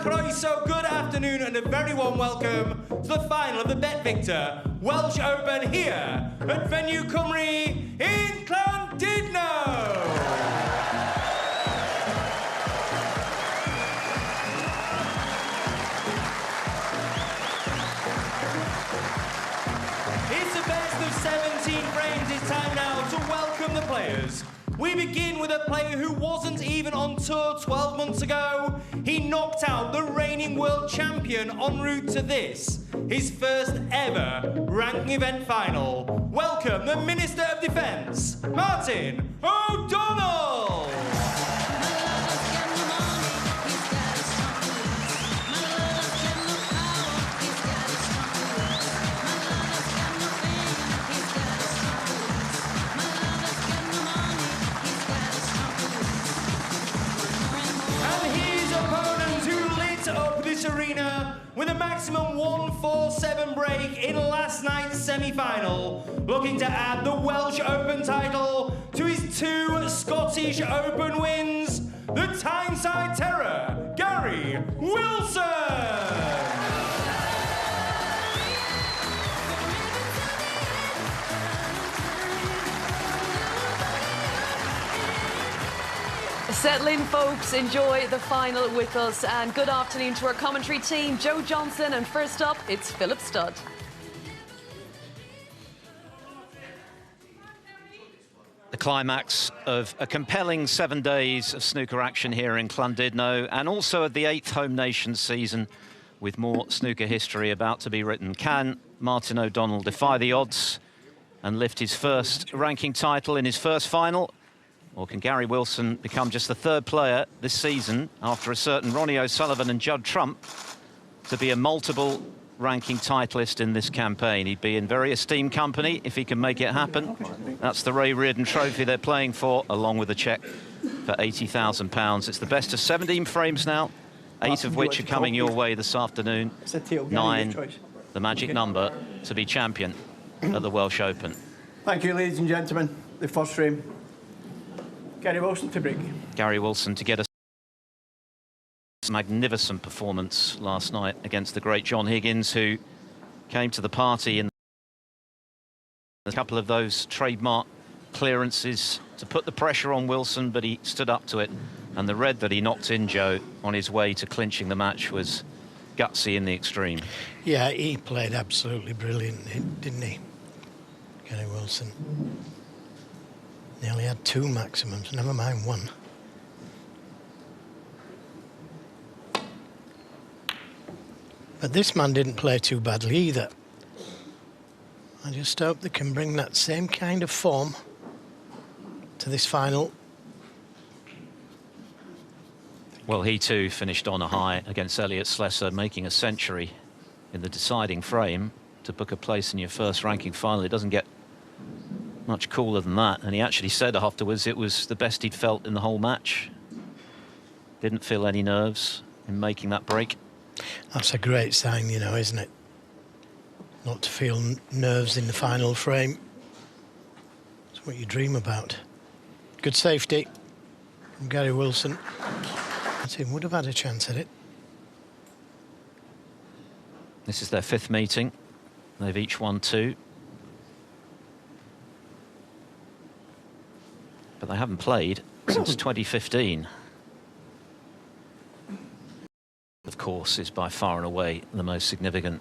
croeso, good afternoon and a very warm welcome to the final of the Bet Victor Welsh Open here at Venue Cymru in Llandudno. It's the best of 17 frames. It's time now to welcome the players. We begin with a player who wasn't even on tour 12 months ago. He knocked out the reigning world champion en route to this, his first ever ranking event final. Welcome the Minister of Defence, Martin O'Donnell. Arena with a maximum 1-4-7 break in last night's semi-final, looking to add the Welsh Open title to his 2 Scottish Open wins, the Tyneside Terror, Gary Wilson! Settle in, folks. Enjoy the final with us. And good afternoon to our commentary team, Joe Johnson. And first up, it's Philip Studd. The climax of a compelling 7 days of snooker action here in Llandudno, and also of the 8th Home Nations season, with more snooker history about to be written. Can Martin O'Donnell defy the odds and lift his first ranking title in his first final? Or can Gary Wilson become just the 3rd player this season, after a certain Ronnie O'Sullivan and Judd Trump, to be a multiple ranking titleist in this campaign? He'd be in very esteemed company if he can make it happen. That's the Ray Reardon Trophy they're playing for, along with a cheque for £80,000. It's the best of 17 frames now, 8 of which are coming your way this afternoon. 9, the magic number to be champion at the Welsh Open. Thank you, ladies and gentlemen. The first frame. Gary Wilson to break. Gary Wilson to get a Magnificent performance last night against the great John Higgins, who came to the party in a couple of those trademark clearances to put the pressure on Wilson, but he stood up to it. And the red that he knocked in, Joe, on his way to clinching the match was gutsy in the extreme. Yeah, he played absolutely brilliant, didn't he, Gary Wilson? Nearly had 2 maximums, never mind 1. But this man didn't play too badly either. I just hope they can bring that same kind of form to this final. Well, he too finished on a high against Elliot Slessor, making a century in the deciding frame to book a place in your first ranking final. It doesn't get much cooler than that, and he actually said afterwards it was the best he'd felt in the whole match. Didn't feel any nerves in making that break. That's a great sign, you know, isn't it? Not to feel nerves in the final frame. It's what you dream about. Good safety from Gary Wilson. The team would have had a chance at it. This is their 5th meeting. They've each won 2. But they haven't played since 2015. Of course, is by far and away the most significant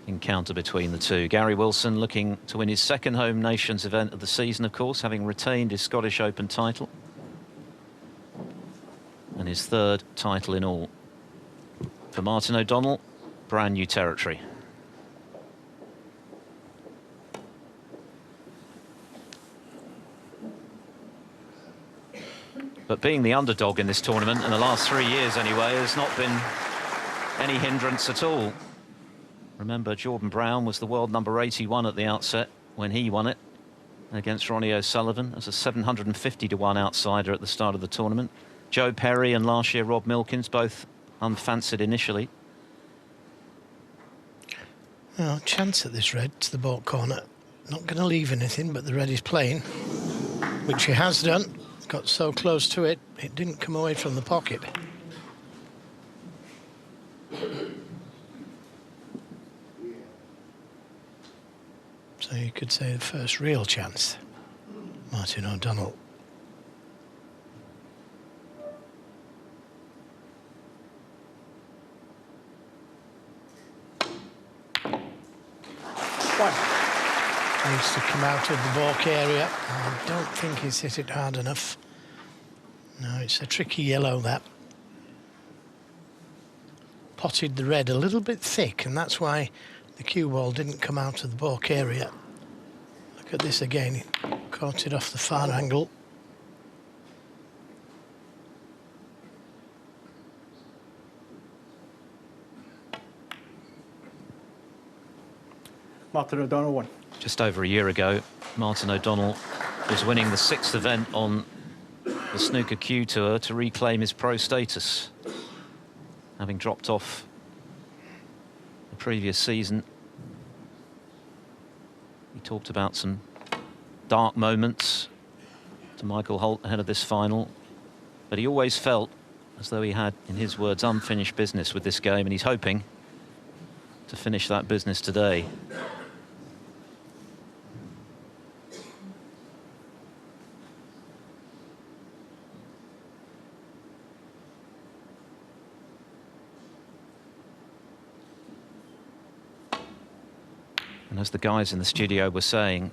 encounter between the two. Gary Wilson looking to win his 2nd Home Nations event of the season, of course, having retained his Scottish Open title. And his 3rd title in all. For Martin O'Donnell, brand new territory. But being the underdog in this tournament, in the last 3 years anyway, has not been any hindrance at all. Remember, Jordan Brown was the world number 81 at the outset when he won it against Ronnie O'Sullivan as a 750-to-1 outsider at the start of the tournament. Joe Perry and last year Rob Milkins, both unfancied initially. Well, chance at this red to the ball corner. Not going to leave anything, but the red is playing, which he has done. Got so close to it, it didn't come away from the pocket. So you could say the first real chance, Martin O'Donnell. Needs to come out of the baulk area. I don't think he's hit it hard enough. No, it's a tricky yellow, that. Potted the red a little bit thick, and that's why the cue ball didn't come out of the baulk area. Look at this again. He caught it off the far angle. Martin O'Donnell won. Just over a year ago, Martin O'Donnell was winning the 6th event on the Snooker Q Tour to reclaim his pro status, having dropped off the previous season. He talked about some dark moments to Michael Holt ahead of this final, but he always felt as though he had, in his words, unfinished business with this game, and he's hoping to finish that business today. And as the guys in the studio were saying,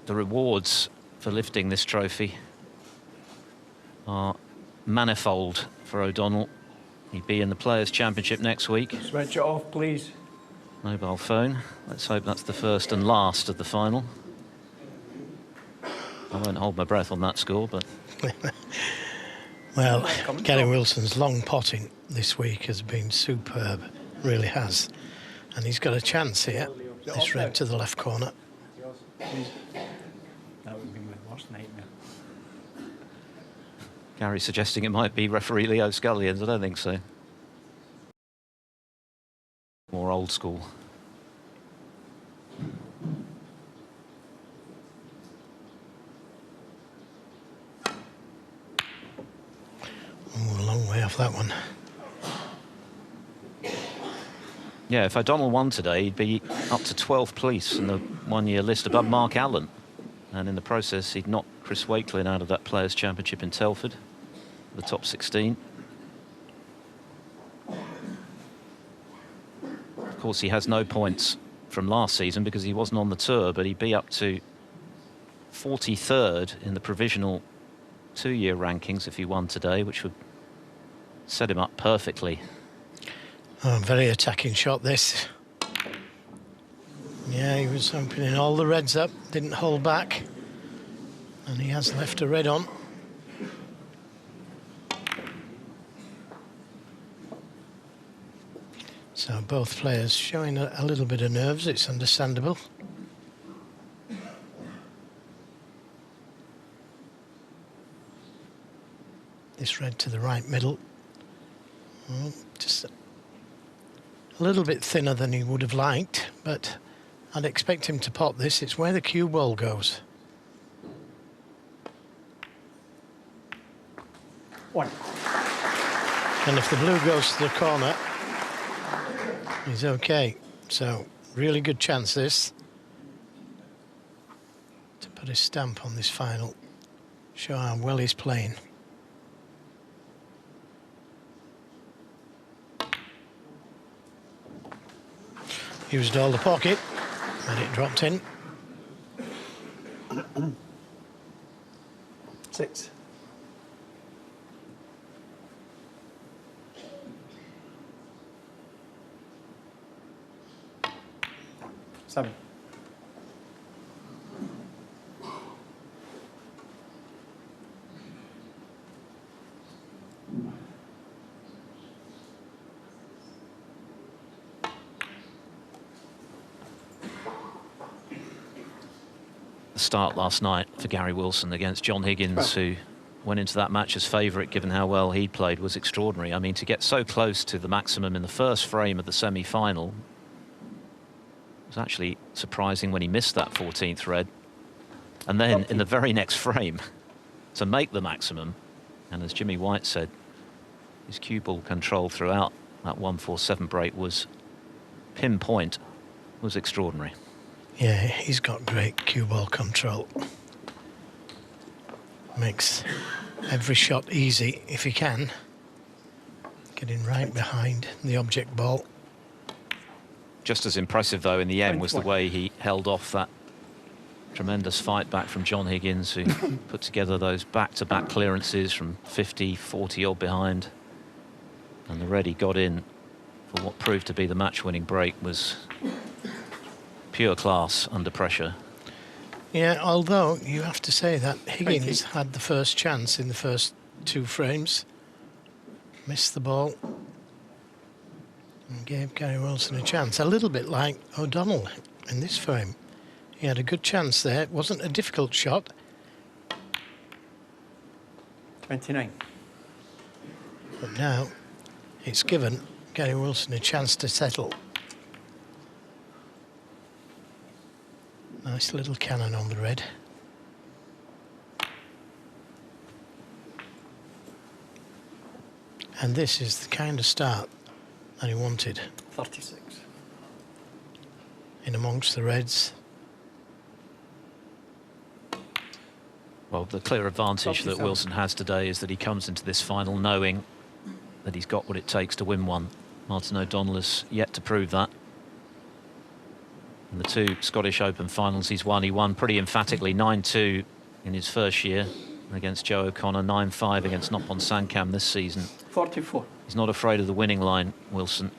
the rewards for lifting this trophy are manifold for O'Donnell. He'd be in the Players' Championship next week. Switch it off, please. Mobile phone. Let's hope that's the first and last of the final. I won't hold my breath on that score, but... Well, Gary Wilson's long potting this week has been superb, really has. And he's got a chance here. This red to the left corner. That would be my worst nightmare. Gary suggesting it might be referee Leo Scullions. I don't think so. More old school. Oh, a long way off that one. Yeah, if O'Donnell won today, he'd be up to 12th place in the one-year list above Mark Allen. And in the process, he'd knock Chris Wakelin out of that Players' Championship in Telford, the top 16. Of course, he has no points from last season because he wasn't on the tour, but he'd be up to 43rd in the provisional two-year rankings if he won today, which would set him up perfectly. Oh, very attacking shot, this. Yeah, he was opening all the reds up, didn't hold back. And he has left a red on. So both players showing a little bit of nerves, it's understandable. This red to the right middle. Oh, just a little bit thinner than he would have liked, but I'd expect him to pot this. It's where the cue ball goes. One. And if the blue goes to the corner, he's okay. So, really good chance this to put his stamp on this final. Show how well he's playing. Used all the pocket, and it dropped in. 6. 7. The start last night for Gary Wilson against John Higgins, who went into that match as favourite given how well he played, was extraordinary. I mean, to get so close to the maximum in the first frame of the semi-final was actually surprising when he missed that 14th red. And then in the very next frame to make the maximum, and as Jimmy White said, his cue ball control throughout that 147 break was pinpoint, was extraordinary. Yeah, he's got great cue ball control. Makes every shot easy if he can. Getting right behind the object ball. Just as impressive, though, in the end was the way he held off that tremendous fight back from John Higgins, who put together those back-to-back clearances from 50, 40 odd behind. And the red he got in for what proved to be the match-winning break was pure class under pressure. Yeah, although you have to say that Higgins had the first chance in the first 2 frames. Missed the ball and gave Gary Wilson a chance. A little bit like O'Donnell in this frame. He had a good chance there. It wasn't a difficult shot. 29. But now it's given Gary Wilson a chance to settle. Nice little cannon on the red. And this is the kind of start that he wanted. 36. In amongst the reds. Well, the clear advantage 37. that Wilson has today is that he comes into this final knowing that he's got what it takes to win one. Martin O'Donnell has yet to prove that. In the 2 Scottish Open finals he's won. He won pretty emphatically 9-2 in his first year against Joe O'Connor, 9-5 against Noppon Sankam this season. 44. He's not afraid of the winning line, Wilson.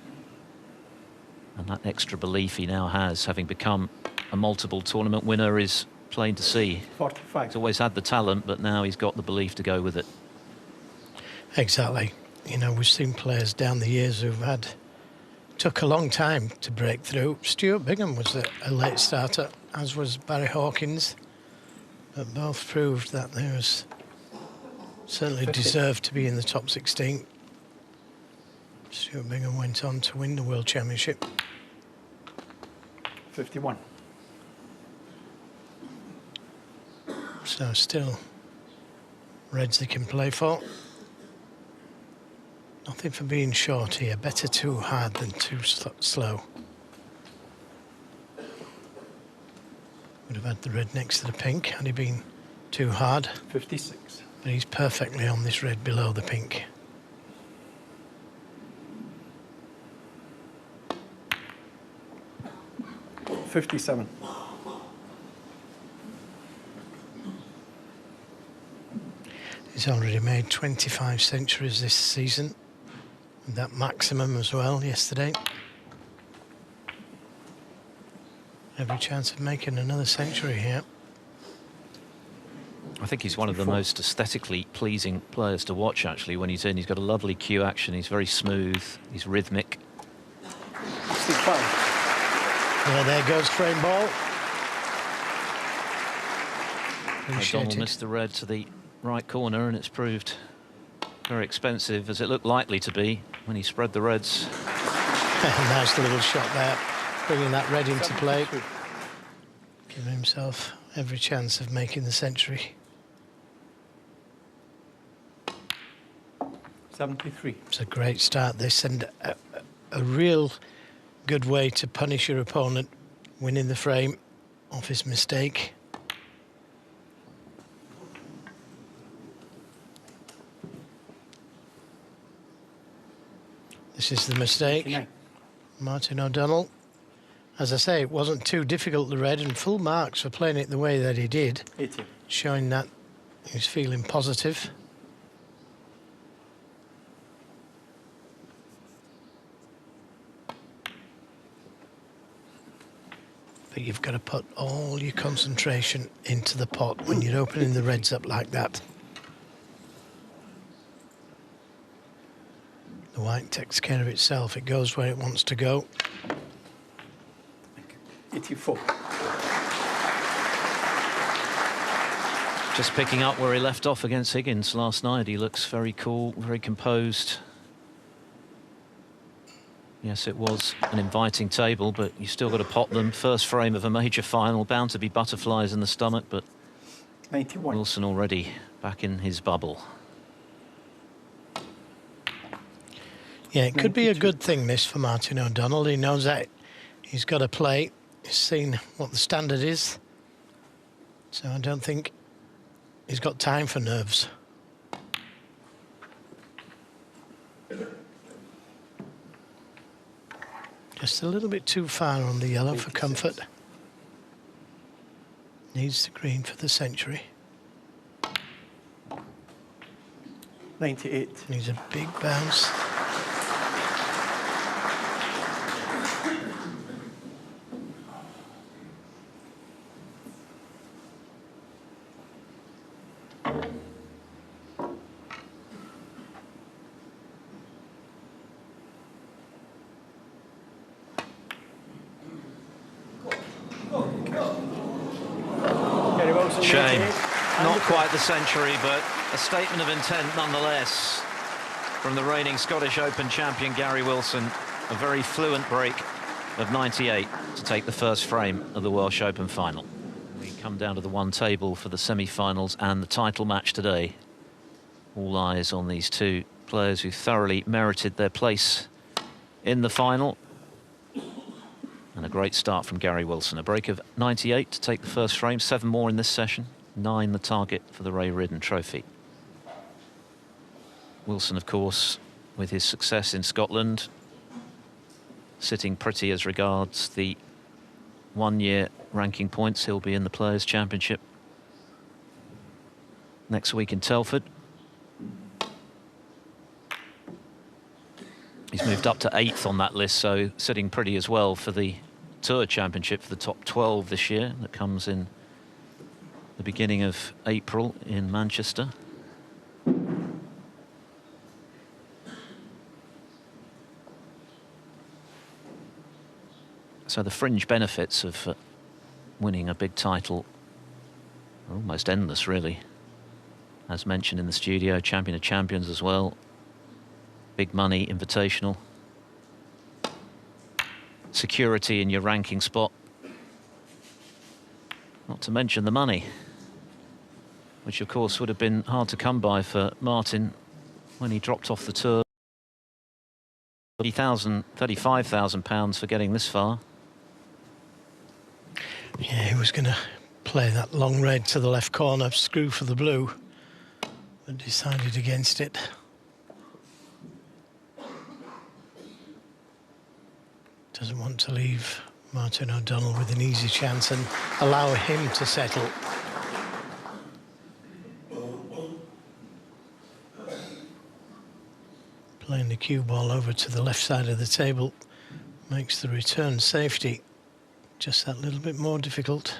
And that extra belief he now has, having become a multiple tournament winner, is plain to see. 45. He's always had the talent, but now he's got the belief to go with it. Exactly. You know, we've seen players down the years who've took a long time to break through. Stuart Bingham was a late starter, as was Barry Hawkins. But both proved that they was certainly 50. deserved to be in the top 16. Stuart Bingham went on to win the World Championship. 51. So still reds they can play for. Nothing for being short here. Better too hard than too slow. Would have had the red next to the pink had he been too hard. 56. But he's perfectly on this red below the pink. $57. He's already made 25 centuries this season. And that maximum as well yesterday. Every chance of making another century here. I think he's one of the most aesthetically pleasing players to watch, actually, when he's in. He's got a lovely cue action. He's very smooth. He's rhythmic. 65. Yeah, there goes frame ball. O'Donnell missed the red to the right corner, and it's proved very expensive, as it looked likely to be when he spread the reds. Nice little shot there, bringing that red into play. Giving himself every chance of making the century. 73. It's a great start, this, and a real good way to punish your opponent, winning the frame off his mistake. This is the mistake. 89. Martin O'Donnell. As I say, it wasn't too difficult, the red, and full marks for playing it the way that he did. 80. Showing that he was feeling positive. But you've got to put all your concentration into the pot when you're opening the reds up like that. The white takes care of itself. It goes where it wants to go. 84. Just picking up where he left off against Higgins last night. He looks very cool, very composed. Yes, it was an inviting table, but you still got to pot them. First frame of a major final, bound to be butterflies in the stomach, but 91. Wilson already back in his bubble. Yeah, it could be a 92. good thing, this, for Martin O'Donnell. He knows that he's got to play He's seen what the standard is, so I don't think he's got time for nerves. Just a little bit too far on the yellow for comfort. Needs the green for the century. 98. Needs a big bounce. Shame. Not quite the century, but a statement of intent nonetheless from the reigning Scottish Open champion Gary Wilson. A very fluent break of 98 to take the first frame of the Welsh Open final. We come down to the one table for the semi-finals and the title match today. All eyes on these two players who thoroughly merited their place in the final. And a great start from Gary Wilson. A break of 98 to take the first frame. 7 more in this session. 9 the target for the Ray Ridden Trophy. Wilson, of course, with his success in Scotland, sitting pretty as regards the one-year ranking points. He'll be in the Players' Championship next week in Telford. He's moved up to 8th on that list, so sitting pretty as well for the Tour Championship for the top 12 this year. That comes in the beginning of April in Manchester. So the fringe benefits of winning a big title are almost endless, really. As mentioned in the studio, Champion of Champions as well. Big money, invitational. Security in your ranking spot. Not to mention the money, which of course would have been hard to come by for Martin when he dropped off the tour. £35,000 for getting this far. Yeah, he was going to play that long red to the left corner, screw for the blue, but decided against it. Doesn't want to leave Martin O'Donnell with an easy chance and allow him to settle. Playing the cue ball over to the left side of the table makes the return safety just that little bit more difficult.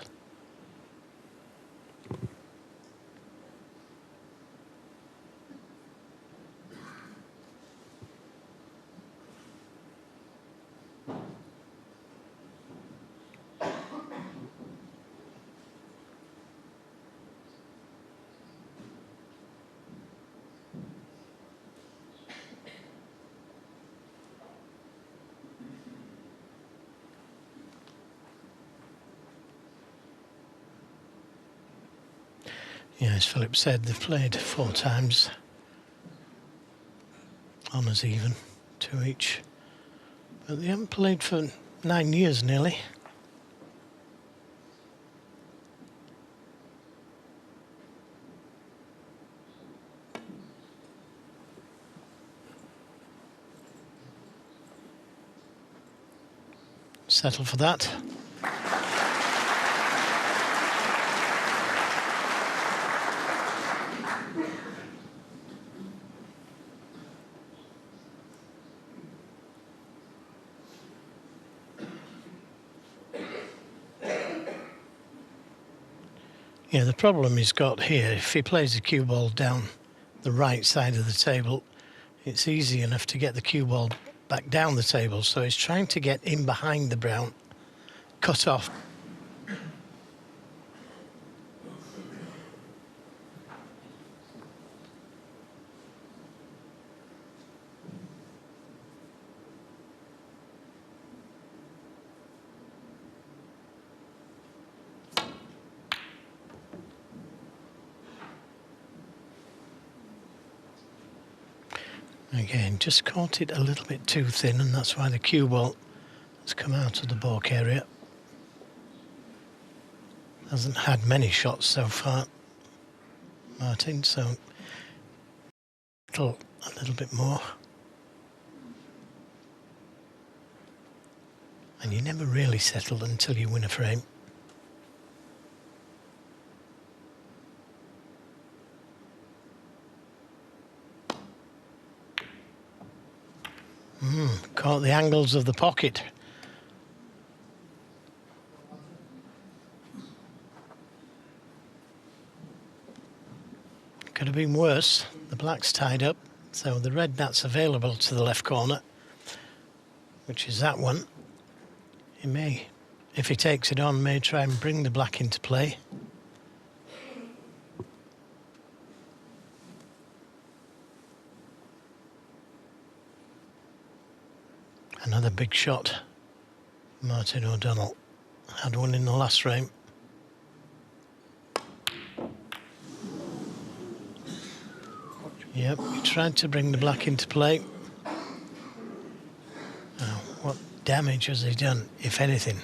Yeah, as Philip said, they've played 4 times. Honours even, 2 each. But they haven't played for 9 years nearly. Settle for that. Yeah, the problem he's got here, if he plays the cue ball down the right side of the table, it's easy enough to get the cue ball back down the table. So he's trying to get in behind the brown, cut off. Again, just caught it a little bit too thin, and that's why the cue ball has come out of the baulk area. Hasn't had many shots so far, Martin, so a little bit more. And you never really settle until you win a frame. Caught the angles of the pocket. Could have been worse. The black's tied up, so the red that's available to the left corner, which is that one. He may, if he takes it on, may try and bring the black into play. Another big shot. Martin O'Donnell had one in the last frame. Yep, he tried to bring the black into play. Now, what damage has he done, if anything?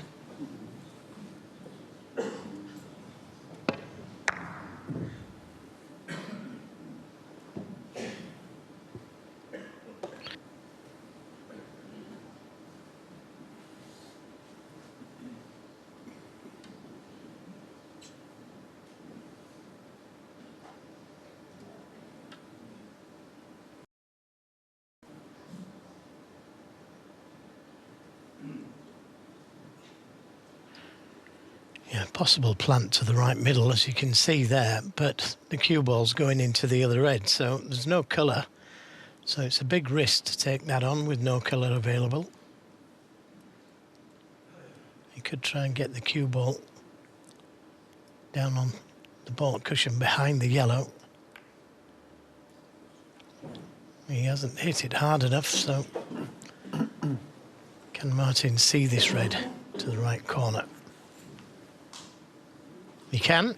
Yeah, possible plant to the right middle, as you can see there, but the cue ball's going into the other end, so there's no colour. So it's a big risk to take that on with no colour available. You could try and get the cue ball down on the ball cushion behind the yellow. He hasn't hit it hard enough, so can Martin see this red to the right corner? He can,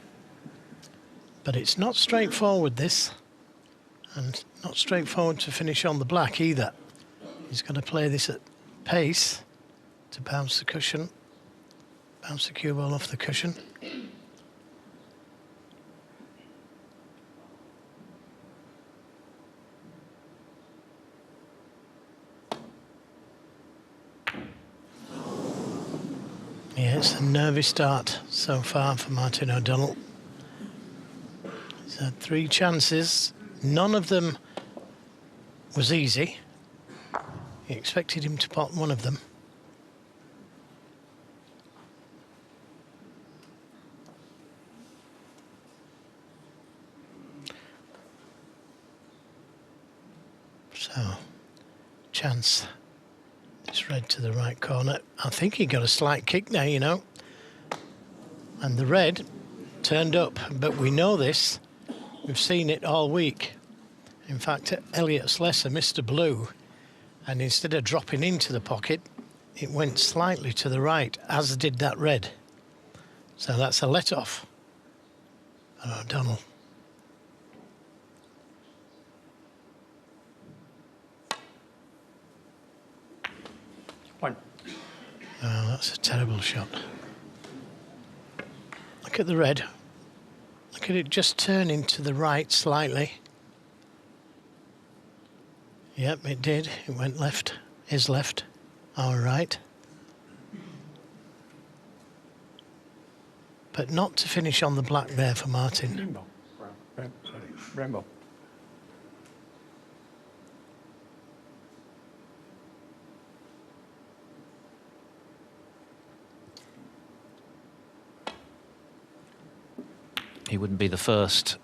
but it's not straightforward, this, and not straightforward to finish on the black either. He's going to play this at pace to bounce the cushion, bounce the cue ball off the cushion. Yeah, it's a nervy start so far for Martin O'Donnell. He's had 3 chances. None of them was easy. He expected him to pot one of them. So, chance. It's red to the right corner. I think he got a slight kick there, you know. And the red turned up, but we know this. We've seen it all week. In fact, Elliot Slessor missed a blue, and instead of dropping into the pocket, it went slightly to the right, as did that red. So that's a let-off for O'Donnell. Oh, that's a terrible shot. Look at the red. Look at it just turning to the right slightly. Yep, it did. It went left. His left. Our right. But not to finish on the black there for Martin. Rainbow. Rainbow. He wouldn't be the first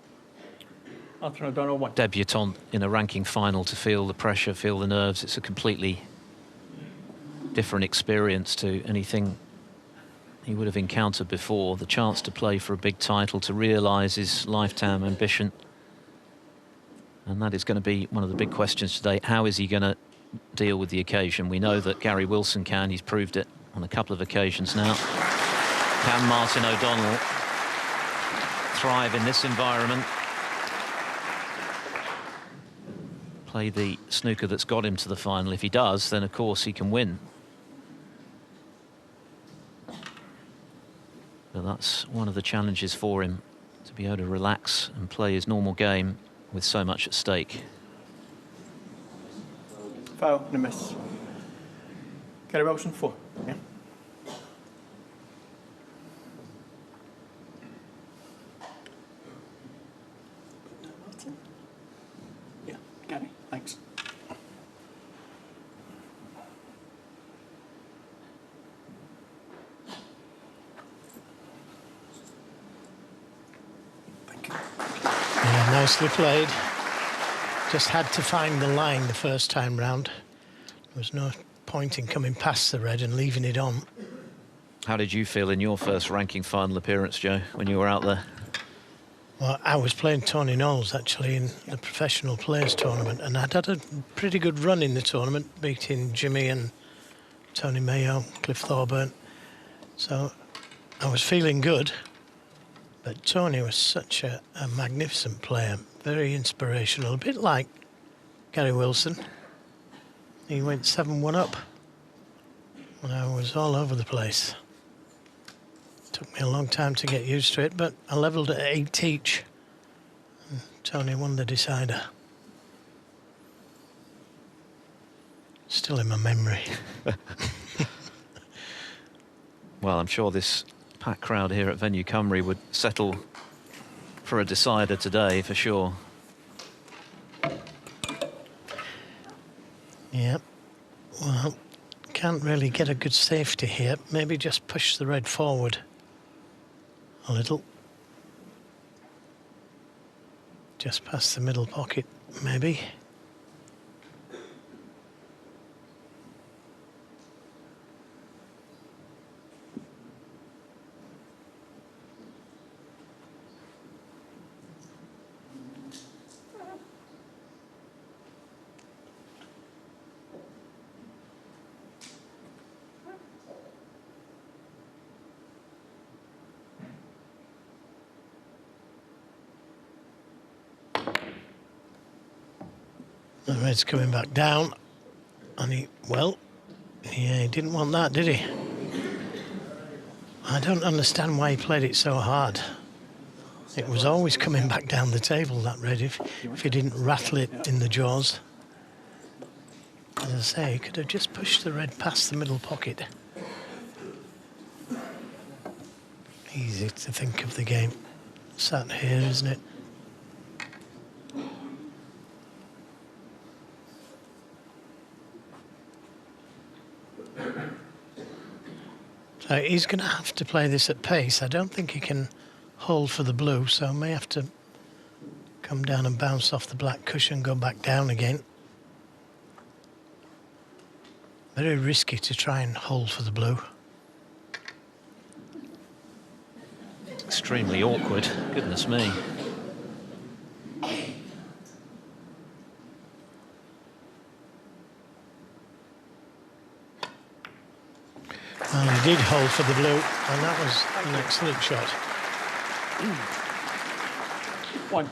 debutant in a ranking final to feel the pressure, feel the nerves. It's a completely different experience to anything he would have encountered before. The chance to play for a big title, to realise his lifetime ambition. And that is going to be one of the big questions today. How is he going to deal with the occasion? We know that Gary Wilson can. He's proved it on a couple of occasions now. Can Martin O'Donnell thrive in this environment? Play the snooker that's got him to the final. If he does, then of course he can win. But But that's one of the challenges for him, to be able to relax and play his normal game with so much at stake. Foul and a miss. Gary Wilson, 4. Yeah. Yeah, Gary, thanks. Thank you. Yeah, nicely played. Just had to find the line the first time round. There was no point in coming past the red and leaving it on. How did you feel in your first ranking final appearance, Joe, when you were out there? Well, I was playing Tony Knowles, actually, in the professional players tournament, and I'd had a pretty good run in the tournament, beating Jimmy and Tony Mayo, Cliff Thorburn. So I was feeling good. But Tony was such a magnificent player, very inspirational, a bit like Gary Wilson. He went 7-1 up when I was all over the place. Took me a long time to get used to it, but I levelled at 8 each. And Tony won the decider. Still in my memory. Well, I'm sure this packed crowd here at Venue Cymru would settle for a decider today, for sure. Yeah, well, can't really get a good safety here. Maybe just push the red forward a little. Just past the middle pocket, maybe. The red's coming back down, and he didn't want that, did he? I don't understand why he played it so hard. It was always coming back down the table, that red, if he didn't rattle it in the jaws. As I say, he could have just pushed the red past the middle pocket. Easy to think of the game. Sat here, isn't it? So he's going to have to play this at pace. I don't think he can hold for the blue, so may have to come down and bounce off the black cushion, go back down again. Very risky to try and hold for the blue. Extremely awkward, goodness me. Well, he did hold for the blue, and that was an excellent shot. 1.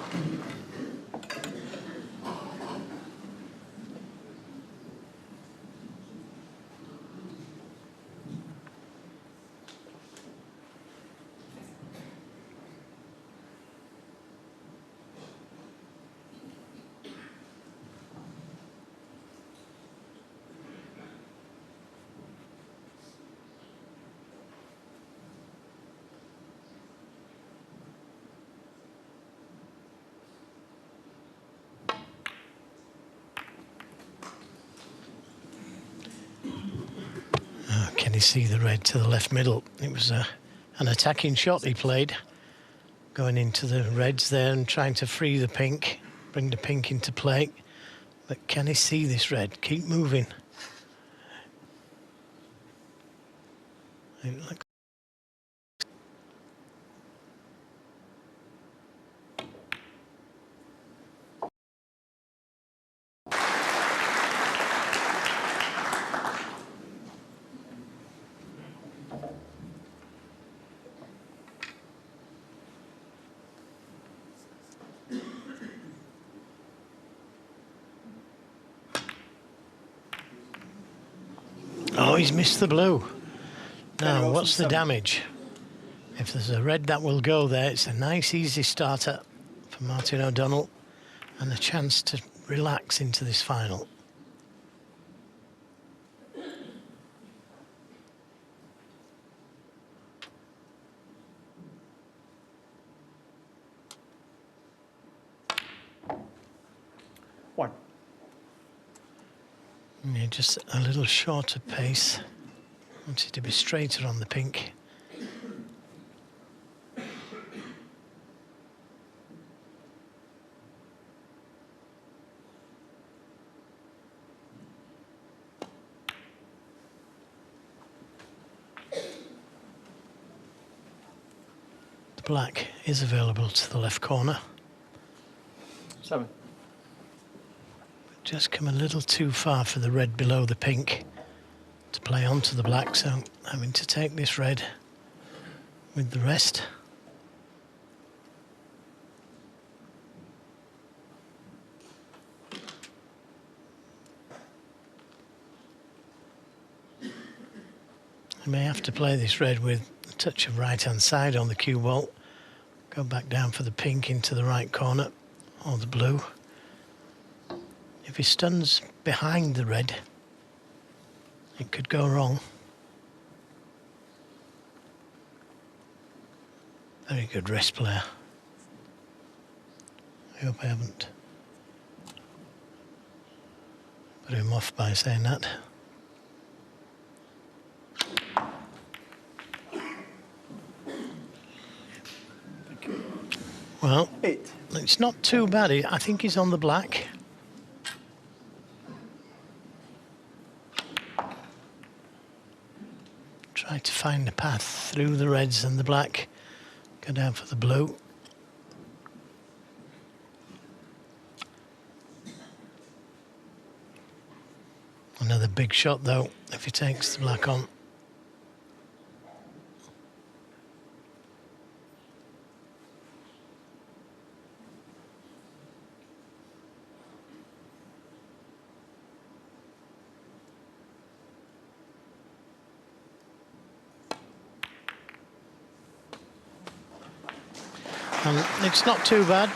Can you see the red to the left middle? It was an attacking shot he played, going into the reds there and trying to free the pink, bring the pink into play. But can he see this red? Keep moving. It looks Oh, he's missed the blue. Now, what's the damage? If there's a red that will go there, it's a nice, easy starter for Martin O'Donnell and a chance to relax into this final. One. Yeah, just a little shorter pace. Wanted to be straighter on the pink. The black is available to the left corner. 7. Just come a little too far for the red below the pink to play onto the black, so having to take this red with the rest. You may have to play this red with a touch of right-hand side on the cue ball. Go back down for the pink into the right corner, or the blue. If he stuns behind the red, it could go wrong. Very good wrist player. I hope I haven't put him off by saying that. Well, 8. it's not too bad. I think he's on the black. Try to find a path through the reds and the black. Go down for the blue. Another big shot though, if he takes the black on. And it's not too bad.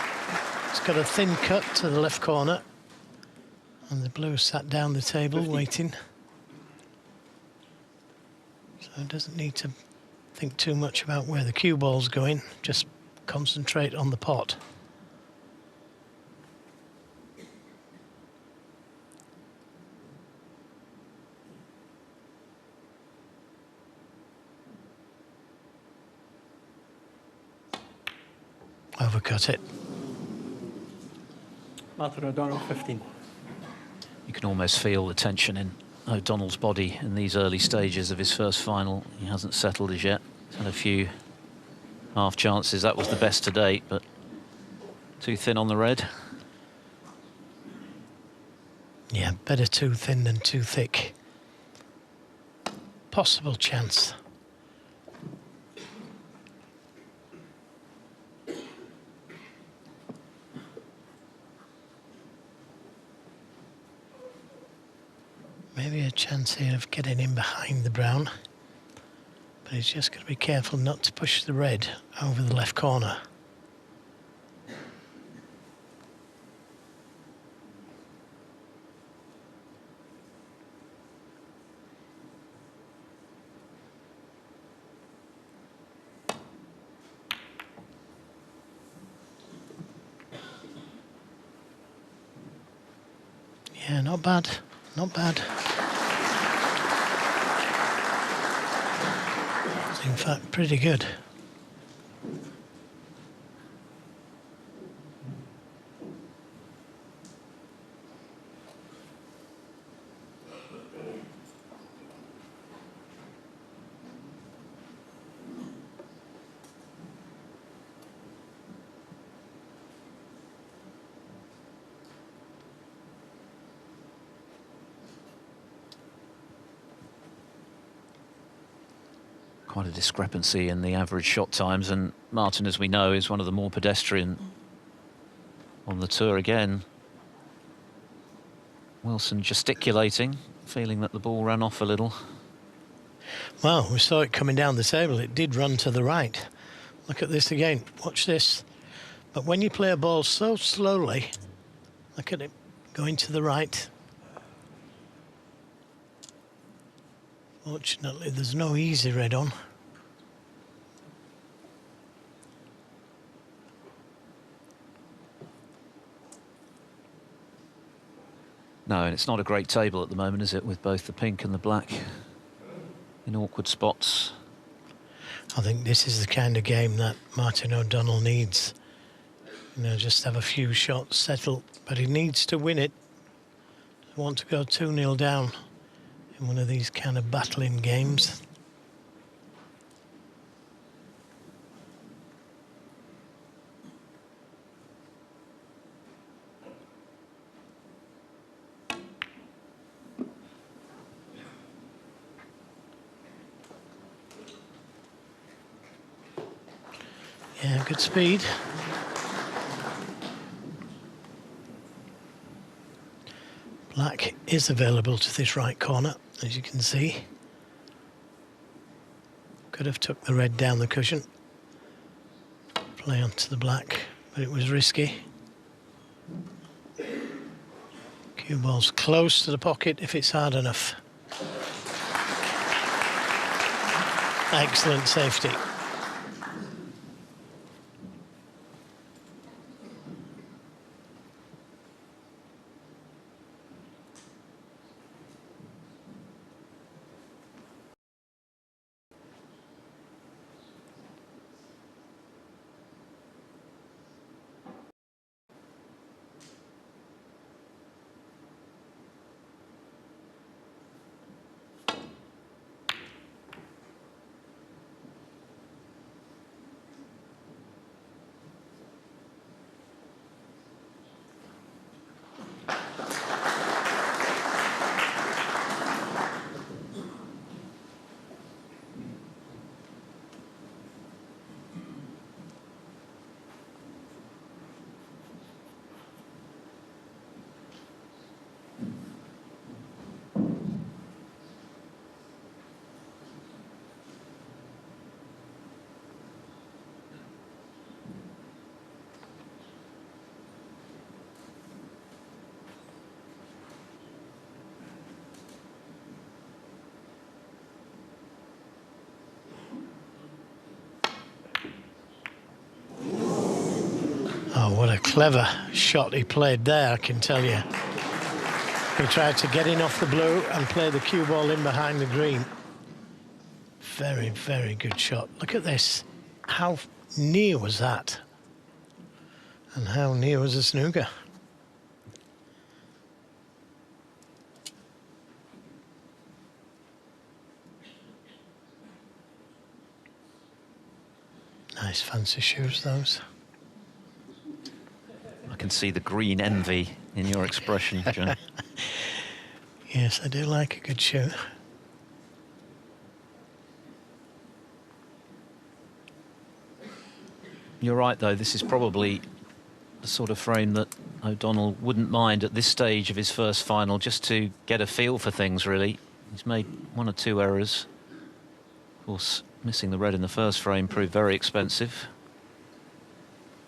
It's got a thin cut to the left corner. And the blue sat down the table 50. waiting. So it doesn't need to think too much about where the cue ball's going. Just concentrate on the pot. Overcut it. Martin O'Donnell, 15. You can almost feel the tension in O'Donnell's body in these early stages of his first final. He hasn't settled as yet. He's had a few half chances. That was the best to date, but too thin on the red. Yeah, better too thin than too thick. Possible chance. Maybe a chance here of getting in behind the brown. But he's just got to be careful not to push the red over the left corner. Yeah, not bad, not bad. In fact, pretty good. Quite a discrepancy in the average shot times, and Martin, as we know, is one of the more pedestrian on the tour again. Wilson gesticulating, feeling that the ball ran off a little. Well, we saw it coming down the table. It did run to the right. Look at this again. Watch this. But when you play a ball so slowly, look at it going to the right. Fortunately, there's no easy red on. No, and it's not a great table at the moment, is it, with both the pink and the black in awkward spots? I think this is the kind of game that Martin O'Donnell needs. You know, just have a few shots, settle, but he needs to win it. Doesn't want to go 2-0 down in one of these kind of battling games. Yeah, good speed. Black is available to this right corner, as you can see. Could have took the red down the cushion. Play onto the black, but it was risky. Cue ball's close to the pocket if it's hard enough. Excellent safety. Oh, what a clever shot he played there, I can tell you. He tried to get in off the blue and play the cue ball in behind the green. Very, very good shot. Look at this. How near was that? And how near was the snooker? Nice fancy shoes, those. I can see the green envy in your expression, Joe. Yes, I do like a good shoe. You're right, though. This is probably the sort of frame that O'Donnell wouldn't mind at this stage of his first final, just to get a feel for things, really. He's made 1 or 2 errors. Of course, missing the red in the first frame proved very expensive.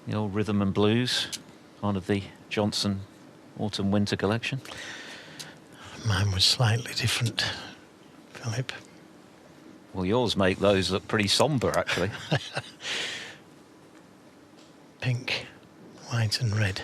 The old rhythm and blues, part of the Johnson autumn-winter collection. Mine was slightly different, Philip. Well, yours make those look pretty sombre, actually. Pink, white and red.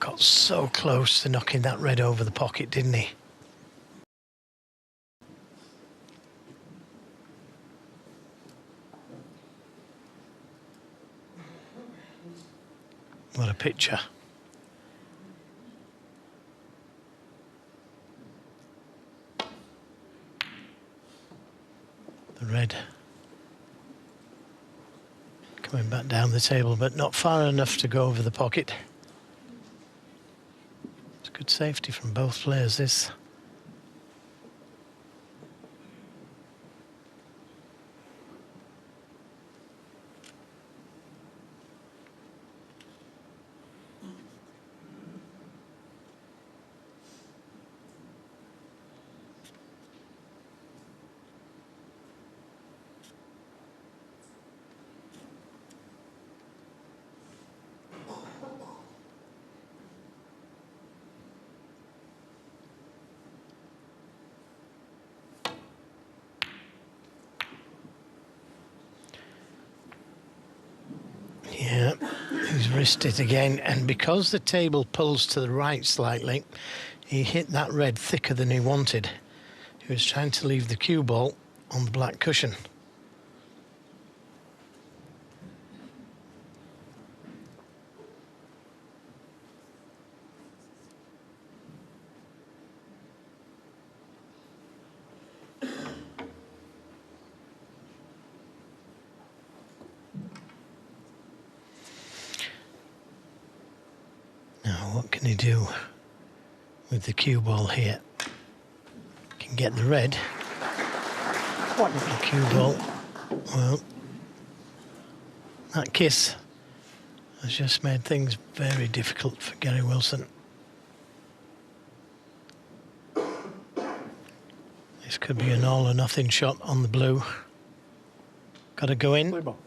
Got so close to knocking that red over the pocket, didn't he? What a picture. The red coming back down the table, but not far enough to go over the pocket. It's good safety from both players, this. He's risked it again, and because the table pulls to the right slightly, he hit that red thicker than he wanted. He was trying to leave the cue ball on the black cushion. Now, what can he do with the cue ball here? Can get the red. What with the cue ball? Well, that kiss has just made things very difficult for Gary Wilson. This could be an all or nothing shot on the blue. Got to go in. Blue ball.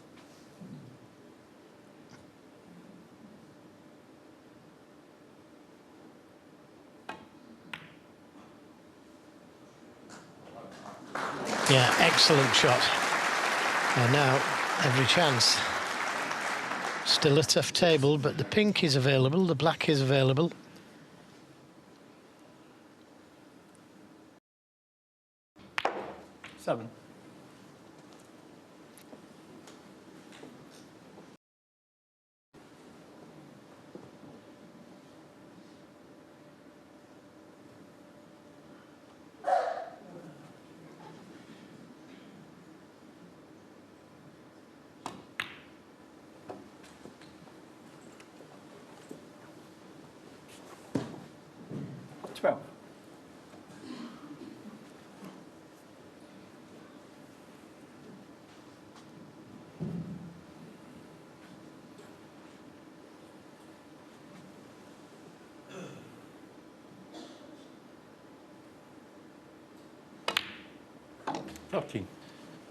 Yeah, excellent shot. And now, every chance. Still a tough table, but the pink is available, the black is available. Seven. Twelve.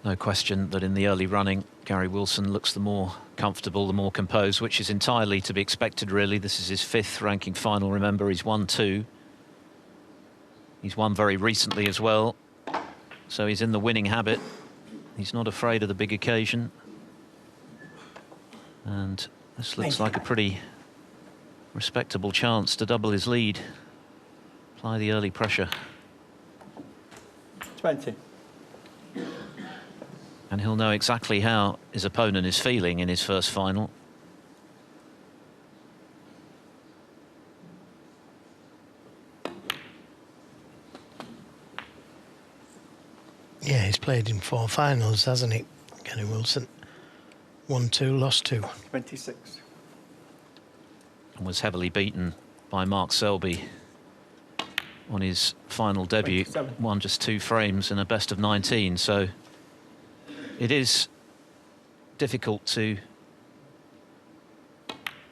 No question that in the early running, Gary Wilson looks the more comfortable, the more composed, which is entirely to be expected, really. This is his 5th ranking final, remember. He's won 2. He's won very recently as well, so he's in the winning habit. He's not afraid of the big occasion. And this looks like a pretty respectable chance to double his lead. Apply the early pressure. 20. And he'll know exactly how his opponent is feeling in his first final. Yeah, he's played in 4 finals, hasn't he, Gary Wilson? Won 2, lost 2. 26. And was heavily beaten by Mark Selby on his final debut. 27. Won just 2 frames in a best of 19, so it is difficult to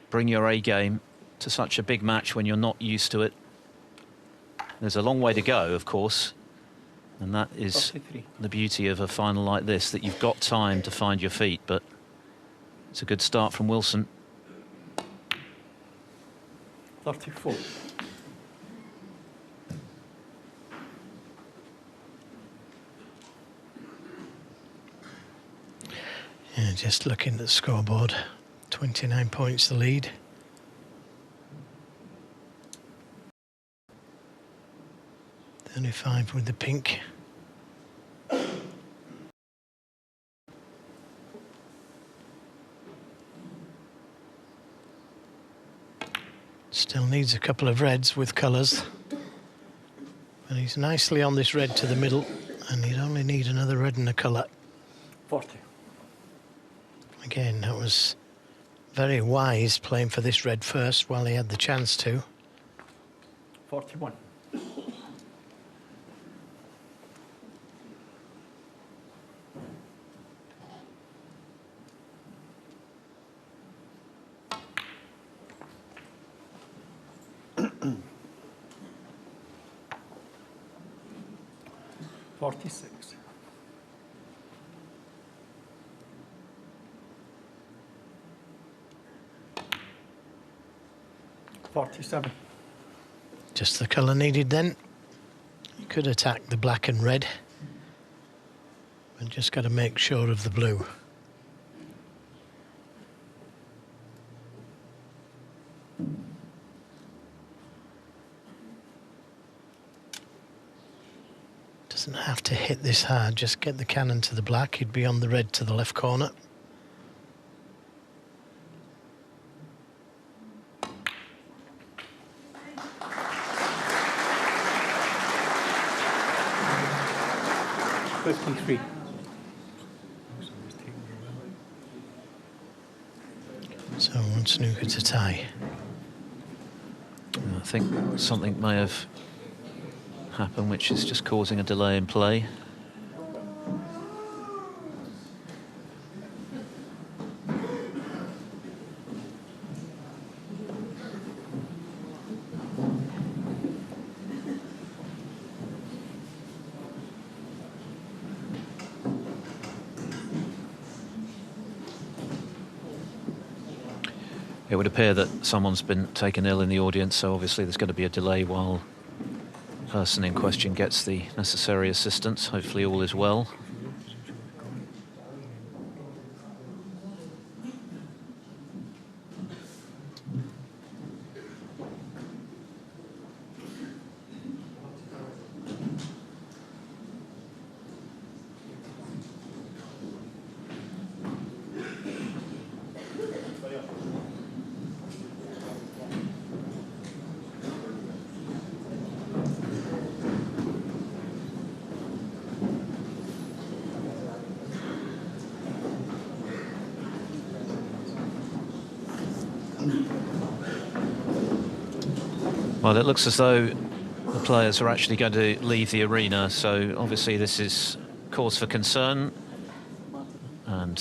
bring your A game to such a big match when you're not used to it. There's a long way to go, of course, and that is 43. the beauty of a final like this, that you've got time to find your feet, but it's a good start from Wilson. 34. Yeah, just looking at the scoreboard, 29 points the lead. .35 with the pink. Still needs a couple of reds with colours. But he's nicely on this red to the middle, and he'd only need another red and a colour. 40. Again, that was very wise, playing for this red first while he had the chance to. 41. .46. 47. Just the colour needed then. You could attack the black and red, but just got to make sure of the blue. hit this hard, just get the cannon to the black, he'd be on the red to the left corner. So one snooker to tie. I think something may have happened which is just causing a delay in play. It would appear that someone's been taken ill in the audience, so obviously there's going to be a delay while the person in question gets the necessary assistance. Hopefully all is well. Well, it looks as though the players are actually going to leave the arena, so obviously this is cause for concern. And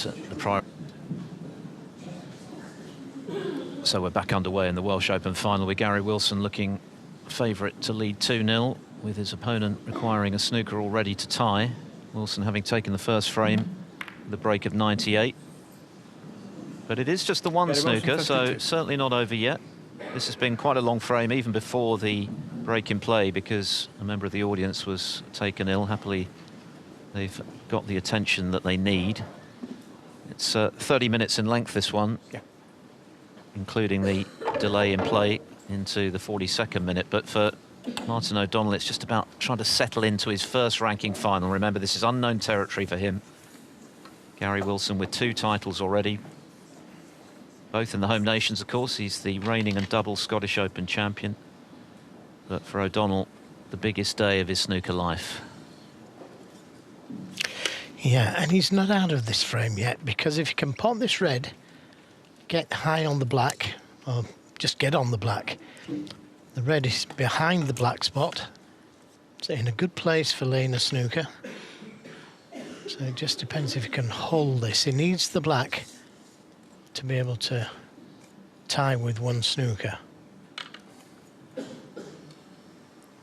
so we're back underway in the Welsh Open final with Gary Wilson looking favourite to lead 2-0, with his opponent requiring a snooker already to tie. Wilson having taken the first frame, the break of 98. But it is just the one snooker, so certainly not over yet. This has been quite a long frame, even before the break in play, because a member of the audience was taken ill. Happily, they've got the attention that they need. It's 30 minutes in length, this one, including the delay in play into the 42nd minute. But for Martin O'Donnell, it's just about trying to settle into his first ranking final. Remember, this is unknown territory for him. Gary Wilson with 2 titles already, both in the home nations, of course. He's the reigning and double Scottish Open champion. But for O'Donnell, the biggest day of his snooker life. Yeah, and he's not out of this frame yet, because if you can pot this red, get high on the black, or just get on the black. The red is behind the black spot. It's in a good place for laying a snooker. So it just depends if he can hold this. He needs the black to be able to tie with one snooker.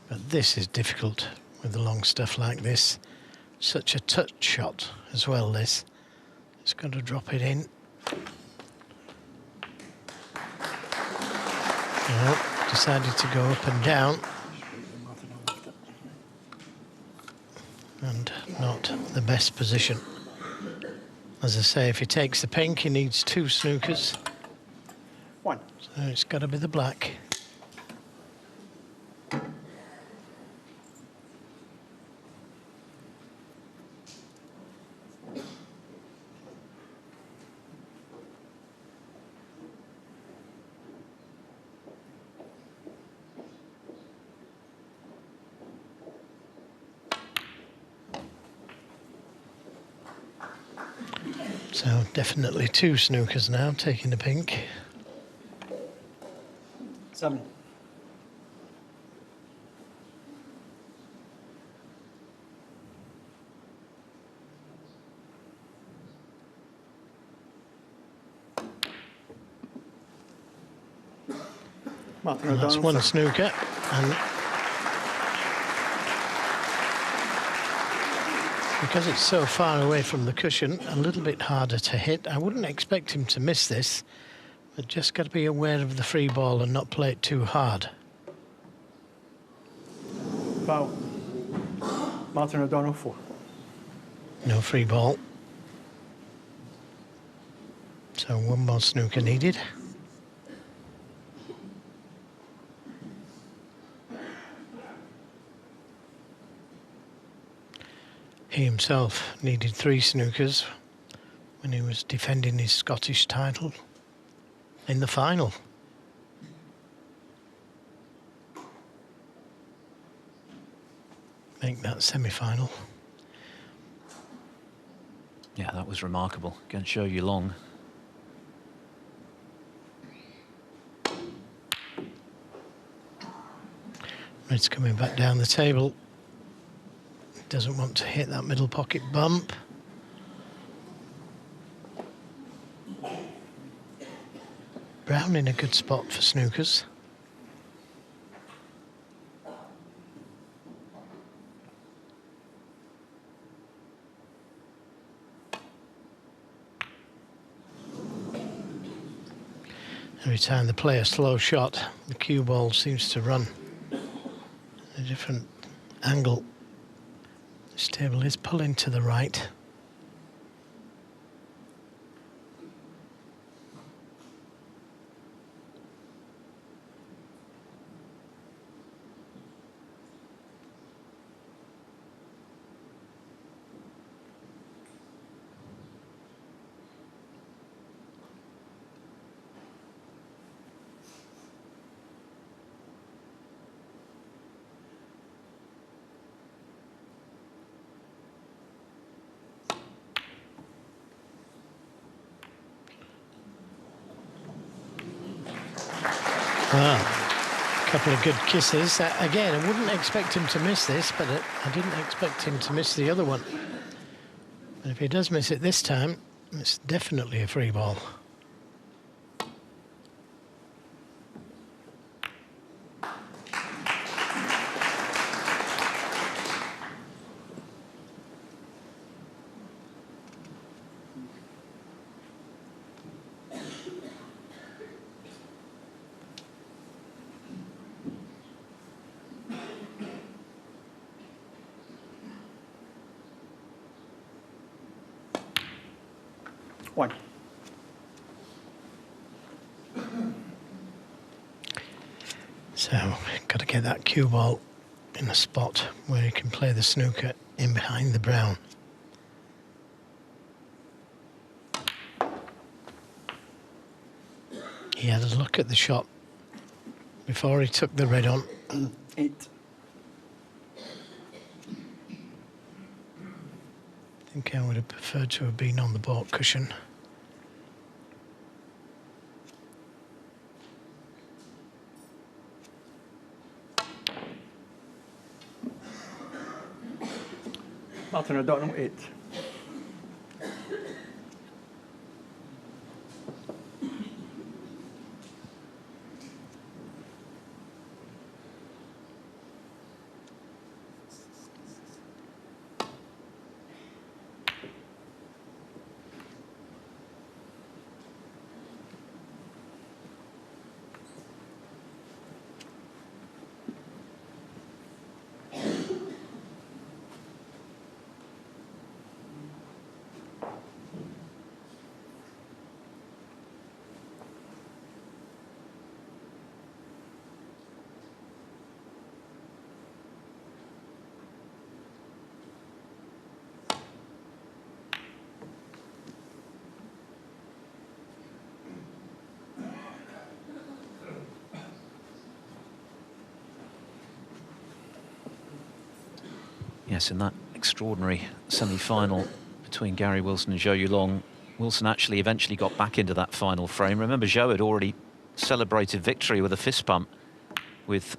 But this is difficult with the long stuff like this. Such a touch shot as well, this. It's got to drop it in. Oh, decided to go up and down. And not the best position. As I say, if he takes the pink, he needs 2 snookers. One. So it's got to be the black. So definitely 2 snookers now, taking the pink. 7. Martin And that's O'Donnell. one snooker. And because it's so far away from the cushion, a little bit harder to hit. I wouldn't expect him to miss this, but just got to be aware of the free ball and not play it too hard. Foul. Martin O'Donnell, 4. No free ball. So one more snooker needed. He himself needed 3 snookers when he was defending his Scottish title in the final. Make that semi-final. Yeah, that was remarkable. Going to show you long. It's coming back down the table. Doesn't want to hit that middle pocket bump. Brown in a good spot for snookers. Every time they play a slow shot, the cue ball seems to run a different angle. This table is pulling to the right. Well, a couple of good kisses. Again, I wouldn't expect him to miss this, but I didn't expect him to miss the other one. And if he does miss it this time, it's definitely a free ball. One. So, got to get that cue ball in a spot where he can play the snooker in behind the brown. He had a look at the shot before he took the red on. 8. I think I would have preferred to have been on the baulk cushion. Martin, I don't know 8. Yes, in that extraordinary semi-final between Gary Wilson and Zhou Yulong, Wilson actually eventually got back into that final frame. Remember, Zhou had already celebrated victory with a fist pump with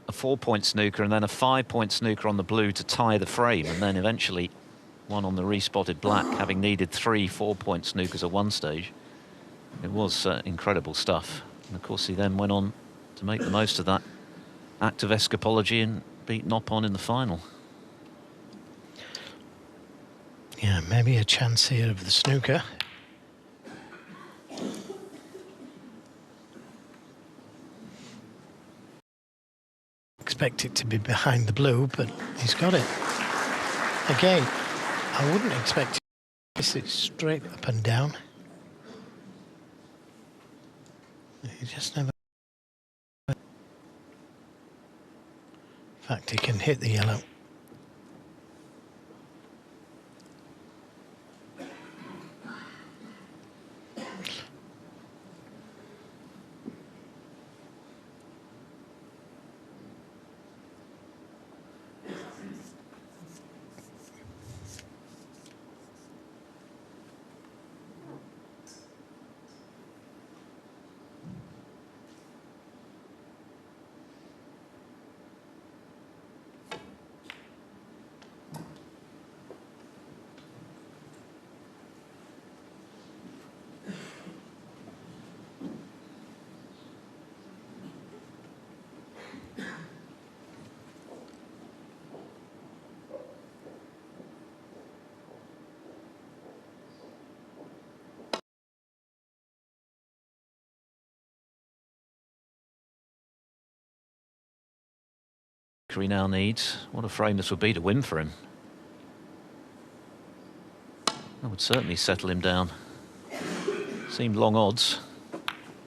a 4-point snooker and then a 5-point snooker on the blue to tie the frame, and then eventually one on the respotted black, having needed 3 4-point snookers at one stage. It was incredible stuff. And of course, he then went on to make the most of that act of escapology and beat Noppon in the final. Yeah, maybe a chance here of the snooker. Expect it to be behind the blue, but he's got it. Again, I wouldn't expect it. It's straight up and down. He just never... In fact, he can hit the yellow. he now needs. What a frame this would be to win for him. That would certainly settle him down. Seemed long odds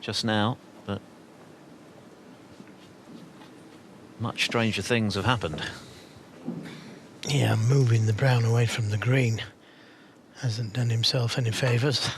just now, but much stranger things have happened. Yeah, moving the brown away from the green hasn't done himself any favours.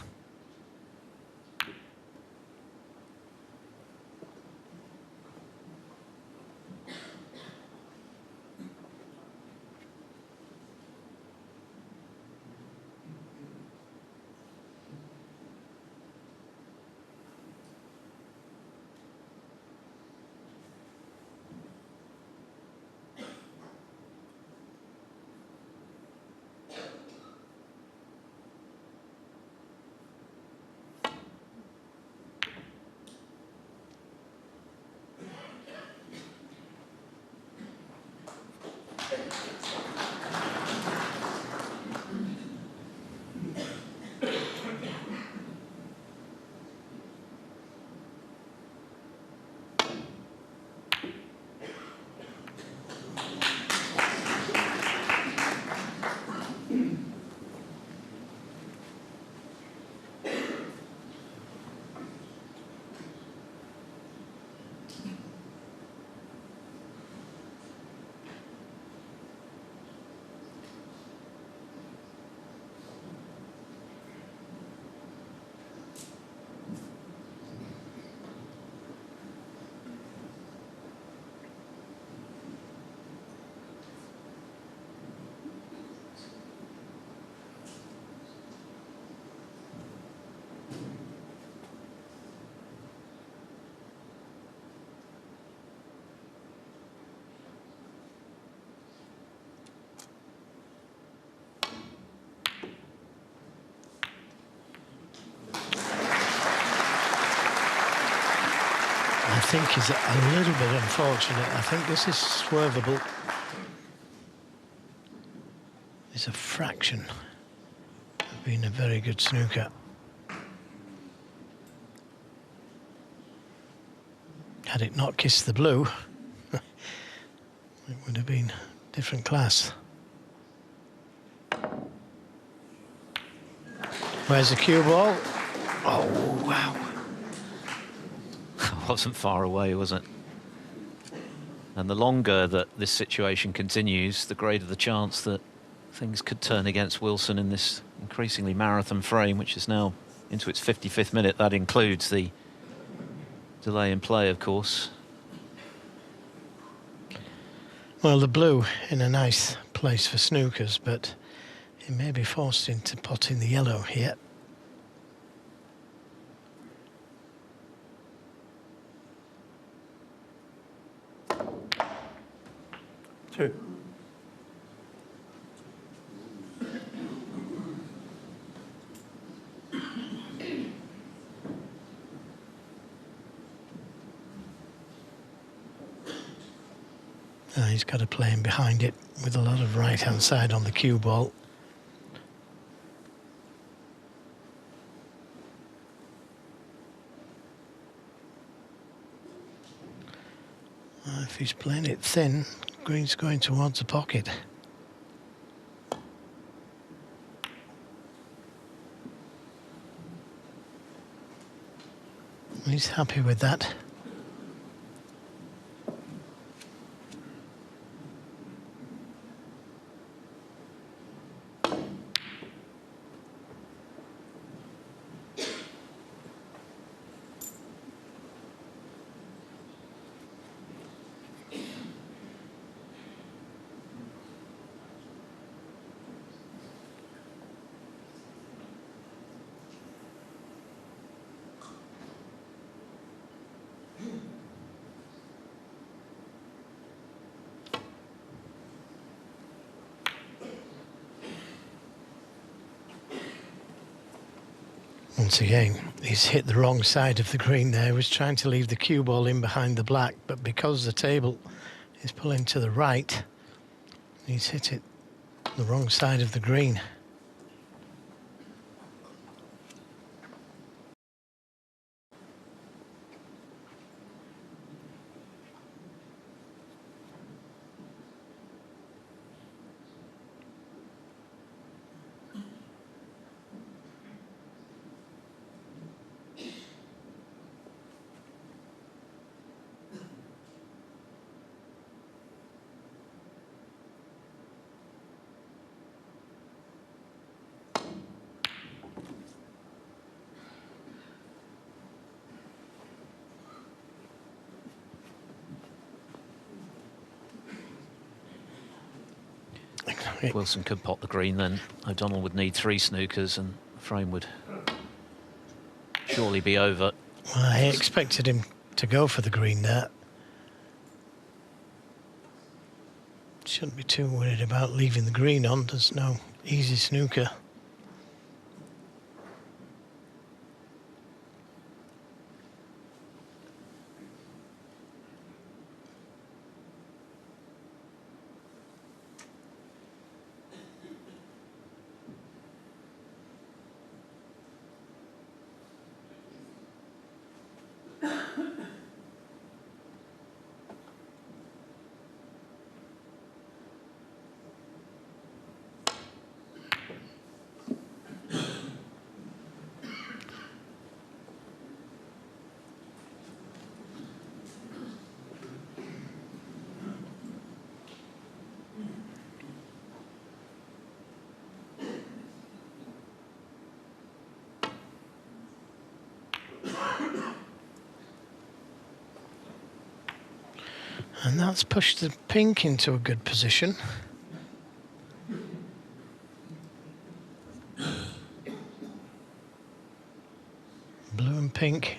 I think is a little bit unfortunate. I think this is swervable. It's a fraction of being a very good snooker. Had it not kissed the blue, it would have been a different class. Where's the cue ball? Oh, wow. Wasn't far away, was it? And the longer that this situation continues, the greater the chance that things could turn against Wilson in this increasingly marathon frame, which is now into its 55th minute. That includes the delay in play, of course. Well, the blue in a nice place for snookers, but he may be forced into potting the yellow here. Two. He's got to play him behind it with a lot of right-hand side on the cue ball. If he's playing it thin, green's going towards the pocket. He's happy with that. Once again, he's hit the wrong side of the green there. He was trying to leave the cue ball in behind the black, but because the table is pulling to the right, he's hit it the wrong side of the green. Wilson could pot the green, then O'Donnell would need 3 snookers and the frame would surely be over. Well, I expected him to go for the green there. Shouldn't be too worried about leaving the green on. There's no easy snooker. And that's pushed the pink into a good position. Blue and pink,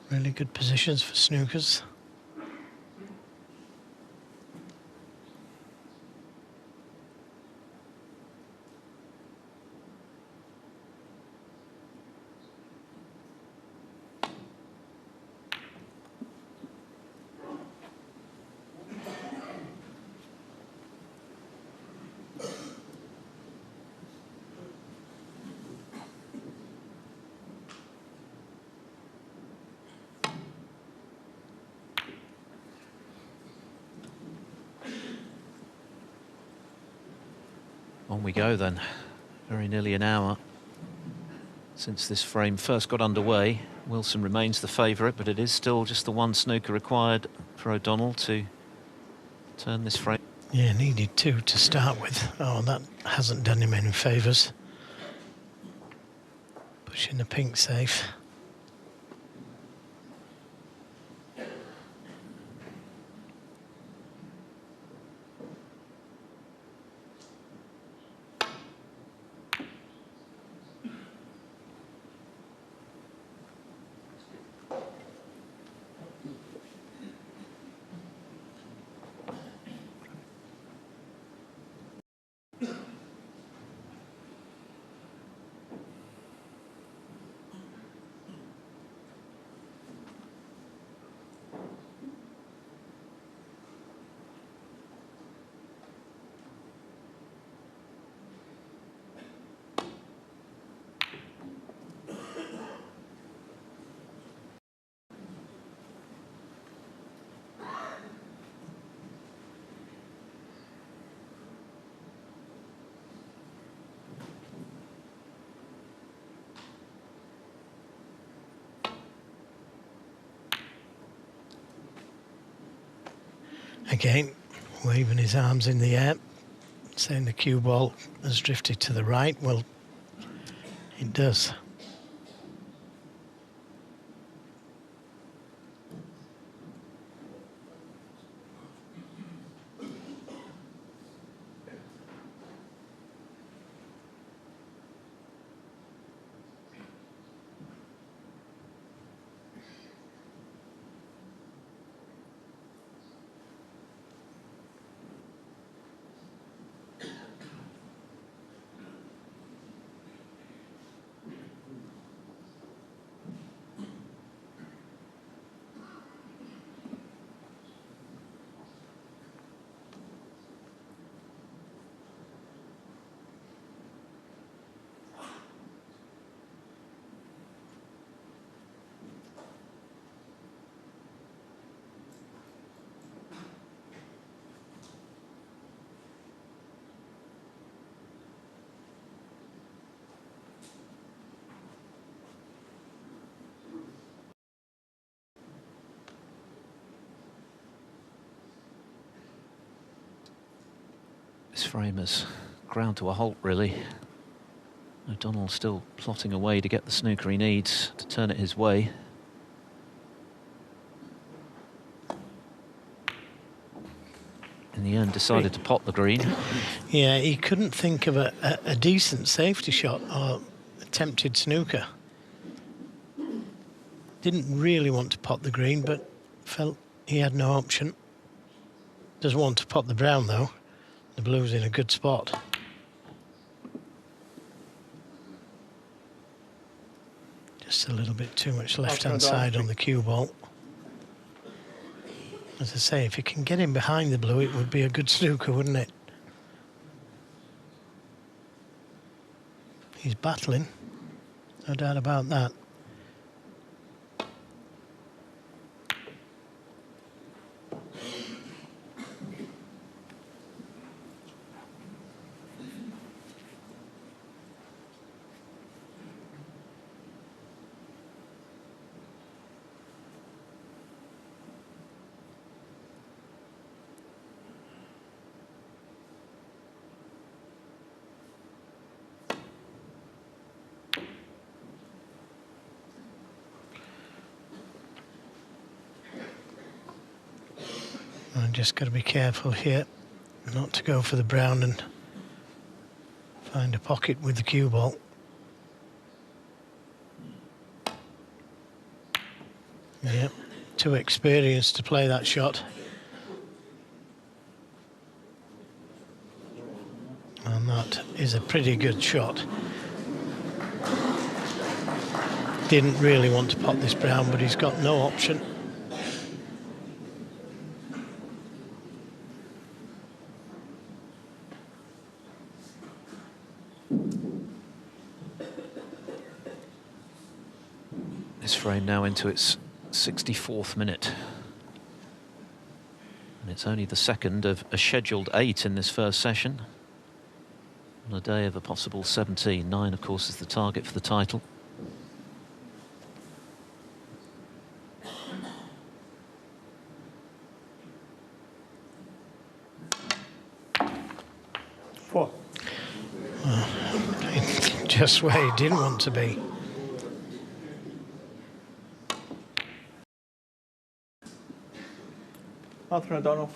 really good positions for snookers. On we go then. Very nearly an hour since this frame first got underway. Wilson remains the favourite, but it is still just the 1 snooker required for O'Donnell to turn this frame. Yeah, needed 2 to start with. Oh, that hasn't done him any favours. Pushing the pink safe. Again, waving his arms in the air, saying the cue ball has drifted to the right. Well, it does. This frame has ground to a halt, really. O'Donnell still plotting away to get the snooker he needs to turn it his way. in the end decided to pot the green. Yeah, he couldn't think of a decent safety shot or attempted snooker. Didn't really want to pot the green, but felt he had no option. Does want to pot the brown, though. The blue's in a good spot. Just a little bit too much left-hand side on the cue ball. As I say, if you can get him behind the blue, it would be a good snooker, wouldn't it? He's battling, no doubt about that. Just got to be careful here not to go for the brown and find a pocket with the cue ball. Yep, too experienced to play that shot. And that is a pretty good shot. Didn't really want to pot this brown, but he's got no option. Frame now into its 64th minute. And it's only the second of a scheduled 8 in this first session. On a day of a possible 17. 9, of course, is the target for the title. Four. Just where he didn't want to be. Arthur O'Donnell.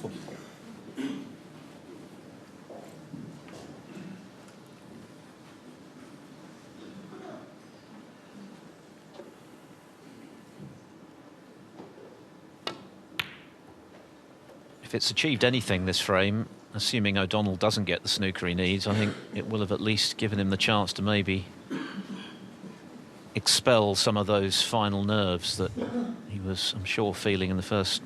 If it's achieved anything, this frame, assuming O'Donnell doesn't get the snooker he needs, I think it will have at least given him the chance to maybe expel some of those final nerves that he was, I'm sure, feeling in the first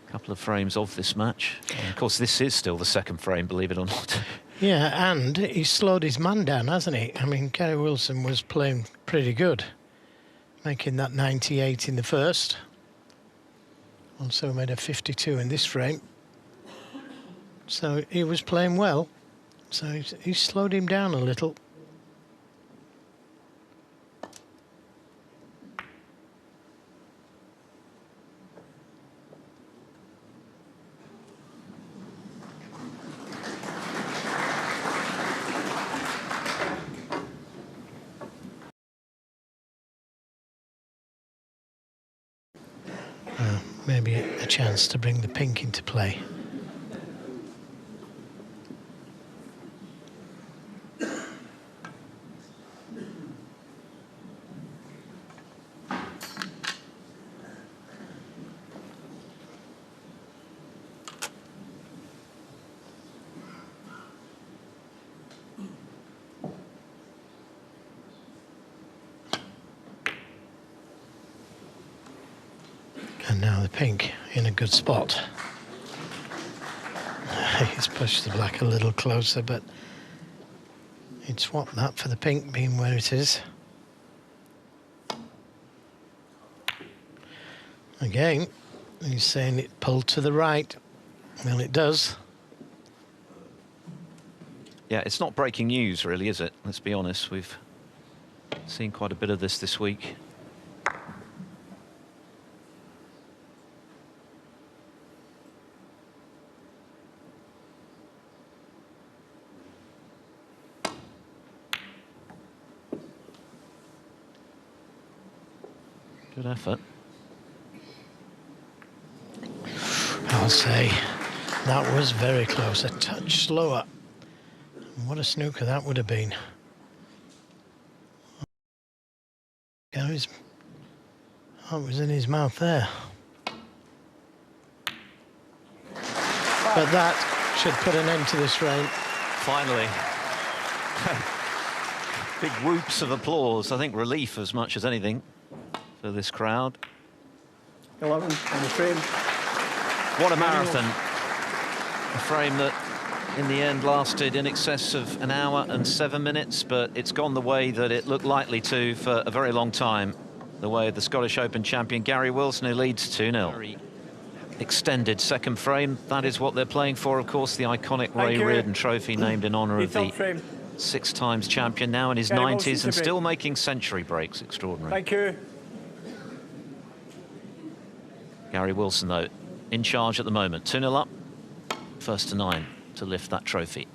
couple of frames of this match. And of course, this is still the second frame, believe it or not. Yeah, and he's slowed his man down, hasn't he? I mean, Gary Wilson was playing pretty good, making that 98 in the first. Also made a 52 in this frame. So he was playing well. So he's slowed him down a little. Maybe a chance to bring the pink into play. And now the pink in a good spot. He's pushed the black a little closer, but he'd swap that for the pink being where it is. Again, he's saying it pulled to the right. Well, it does. Yeah, it's not breaking news, really, is it? Let's be honest. We've seen quite a bit of this week. Good effort. I'll say That was very close, a touch slower. What a snooker that would have been. Gary's heart was in his mouth there. But that should put an end to this frame. Finally. Big whoops of applause. I think relief as much as anything for this crowd. 11 on the frame. What a marathon. A frame that in the end lasted in excess of an hour and 7 minutes, but it's gone the way that it looked likely to for a very long time. The way of the Scottish Open champion Gary Wilson, who leads 2-0. Extended second frame, that is what they're playing for, of course, the iconic Ray Reardon Trophy named in honour of the 6 times champion, now in his 90s and still making century breaks. Extraordinary. Thank you. Gary Wilson, though, in charge at the moment. 2-0 up, first to 9 to lift that trophy.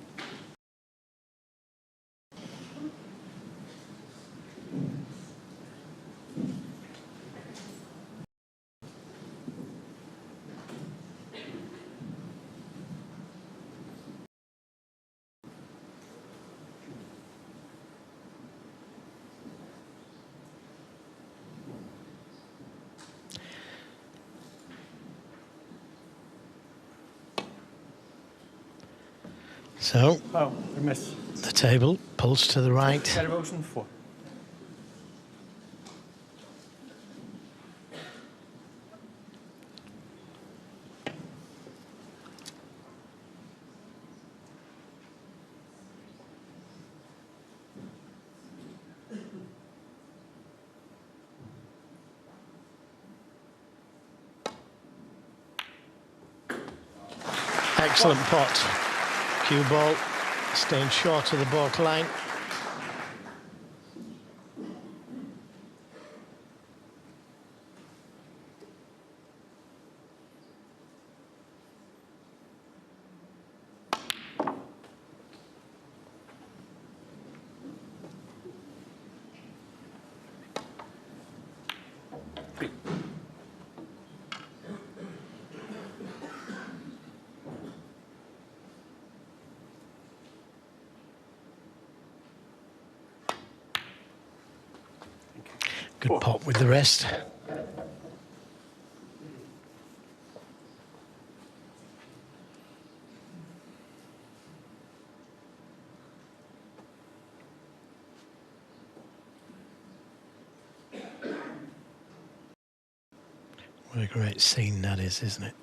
So, we miss. The table pulls to the right. Gary Wilson, 4. Excellent pot. Cue ball, staying short of the baulk line. Good pot with the rest. What a great scene that is, isn't it?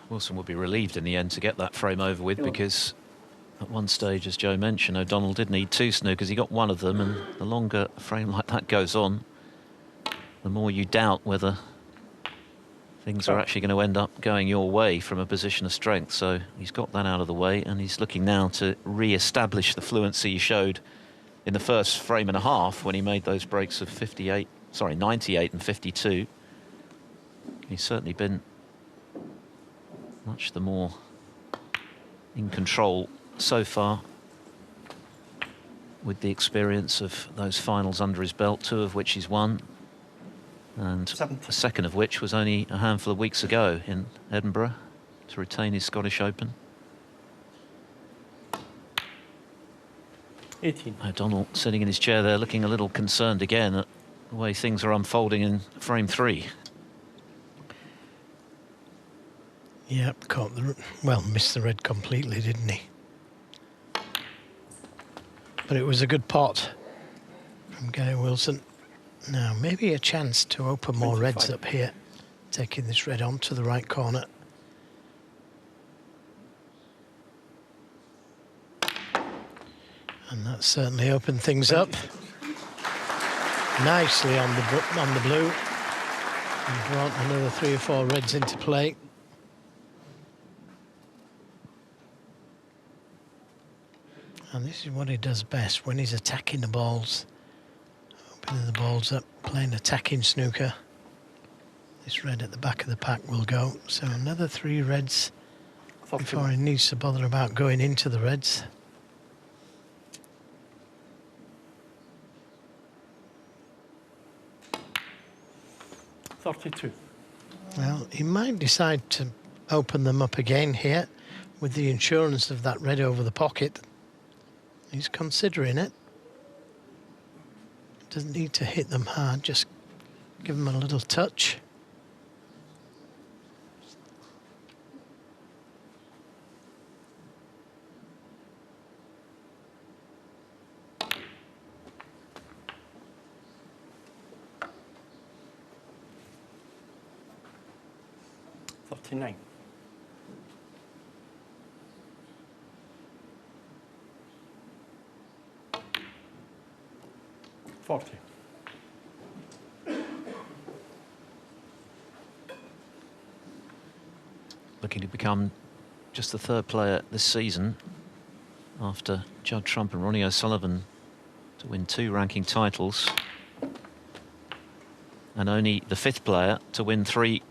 Wilson will be relieved in the end to get that frame over with, because at one stage, as Joe mentioned, O'Donnell did need 2 snookers. He got one of them, and the longer a frame like that goes on, the more you doubt whether things are actually going to end up going your way from a position of strength. So he's got that out of the way, and he's looking now to re-establish the fluency he showed in the first frame and a half when he made those breaks of 98 and 52. He's certainly been much the more in control so far, with the experience of those finals under his belt, 2 of which he's won, and the second of which was only a handful of weeks ago in Edinburgh to retain his Scottish Open. 18. O'Donnell sitting in his chair there looking a little concerned again at the way things are unfolding in frame 3. Yep, caught the, well, missed the red completely, didn't he? But it was a good pot from Gary Wilson. Now, maybe a chance to open more reds up here, taking this red on to the right corner. And that certainly opened things up. Nicely on the blue. And brought another 3 or 4 reds into play. And this is what he does best when he's attacking the balls, opening the balls up, playing attacking snooker. This red at the back of the pack will go. So another 3 reds before he needs to bother about going into the reds. 32. Well, he might decide to open them up again here with the insurance of that red over the pocket. He's considering it. Doesn't need to hit them hard, just give them a little touch. Nine. 40. Looking to become just the third player this season after Judd Trump and Ronnie O'Sullivan to win 2 ranking titles, and only the 5th player to win 3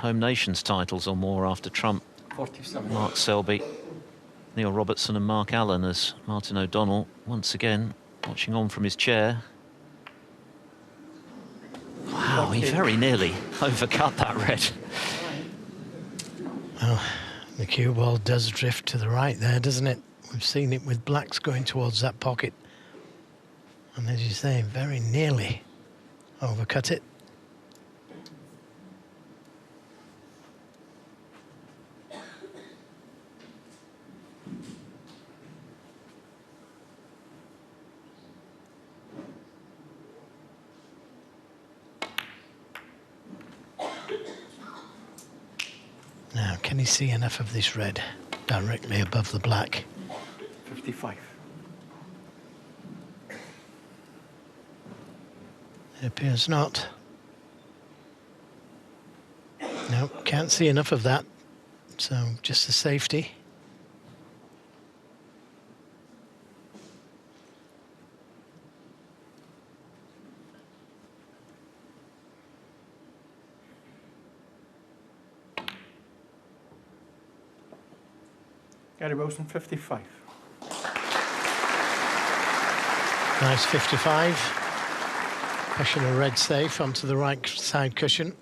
Home Nations titles or more after Trump, 47. Mark Selby, Neil Robertson and Mark Allen, as Martin O'Donnell once again watching on from his chair. Wow, he very nearly overcut that red. Well, the cue ball does drift to the right there, doesn't it? We've seen it with blacks going towards that pocket. And as you say, very nearly overcut it. Now, can he see enough of this red directly above the black? 55. It appears not. No, can't see enough of that. So just a safety. Gary Wilson, 55. Nice 55. Pushing a red safe onto the right side cushion.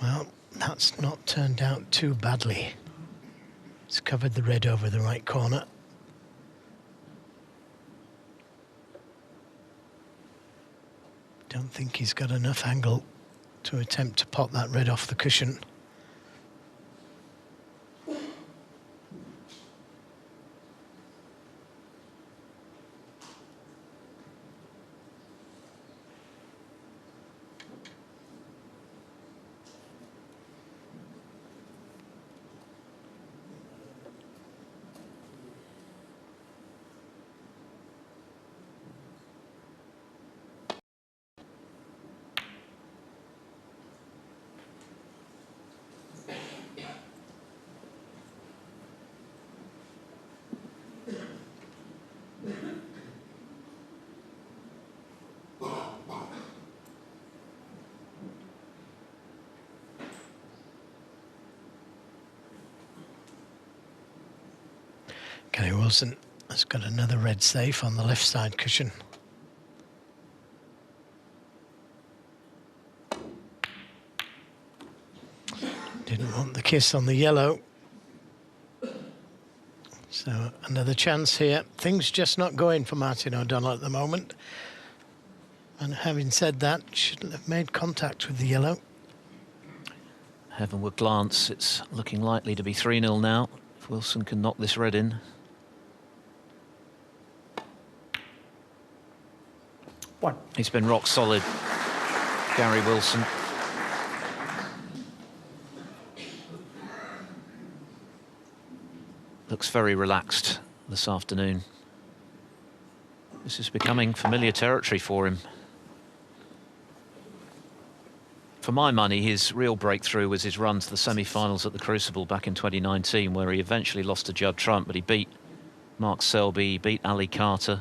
Well, that's not turned out too badly. It's covered the red over the right corner. Don't think he's got enough angle to attempt to pop that red off the cushion. Gary Wilson has got another red safe on the left side cushion. Didn't want the kiss on the yellow. So another chance here. Things just not going for Martin O'Donnell at the moment. And having said that, shouldn't have made contact with the yellow. Heavenward glance, it's looking likely to be 3-0 now, if Wilson can knock this red in. One. He's been rock solid, Gary Wilson. looks very relaxed this afternoon. This is becoming familiar territory for him. For my money, his real breakthrough was his run to the semi-finals at the Crucible back in 2019, where he eventually lost to Judd Trump, but he beat Mark Selby, he beat Ali Carter.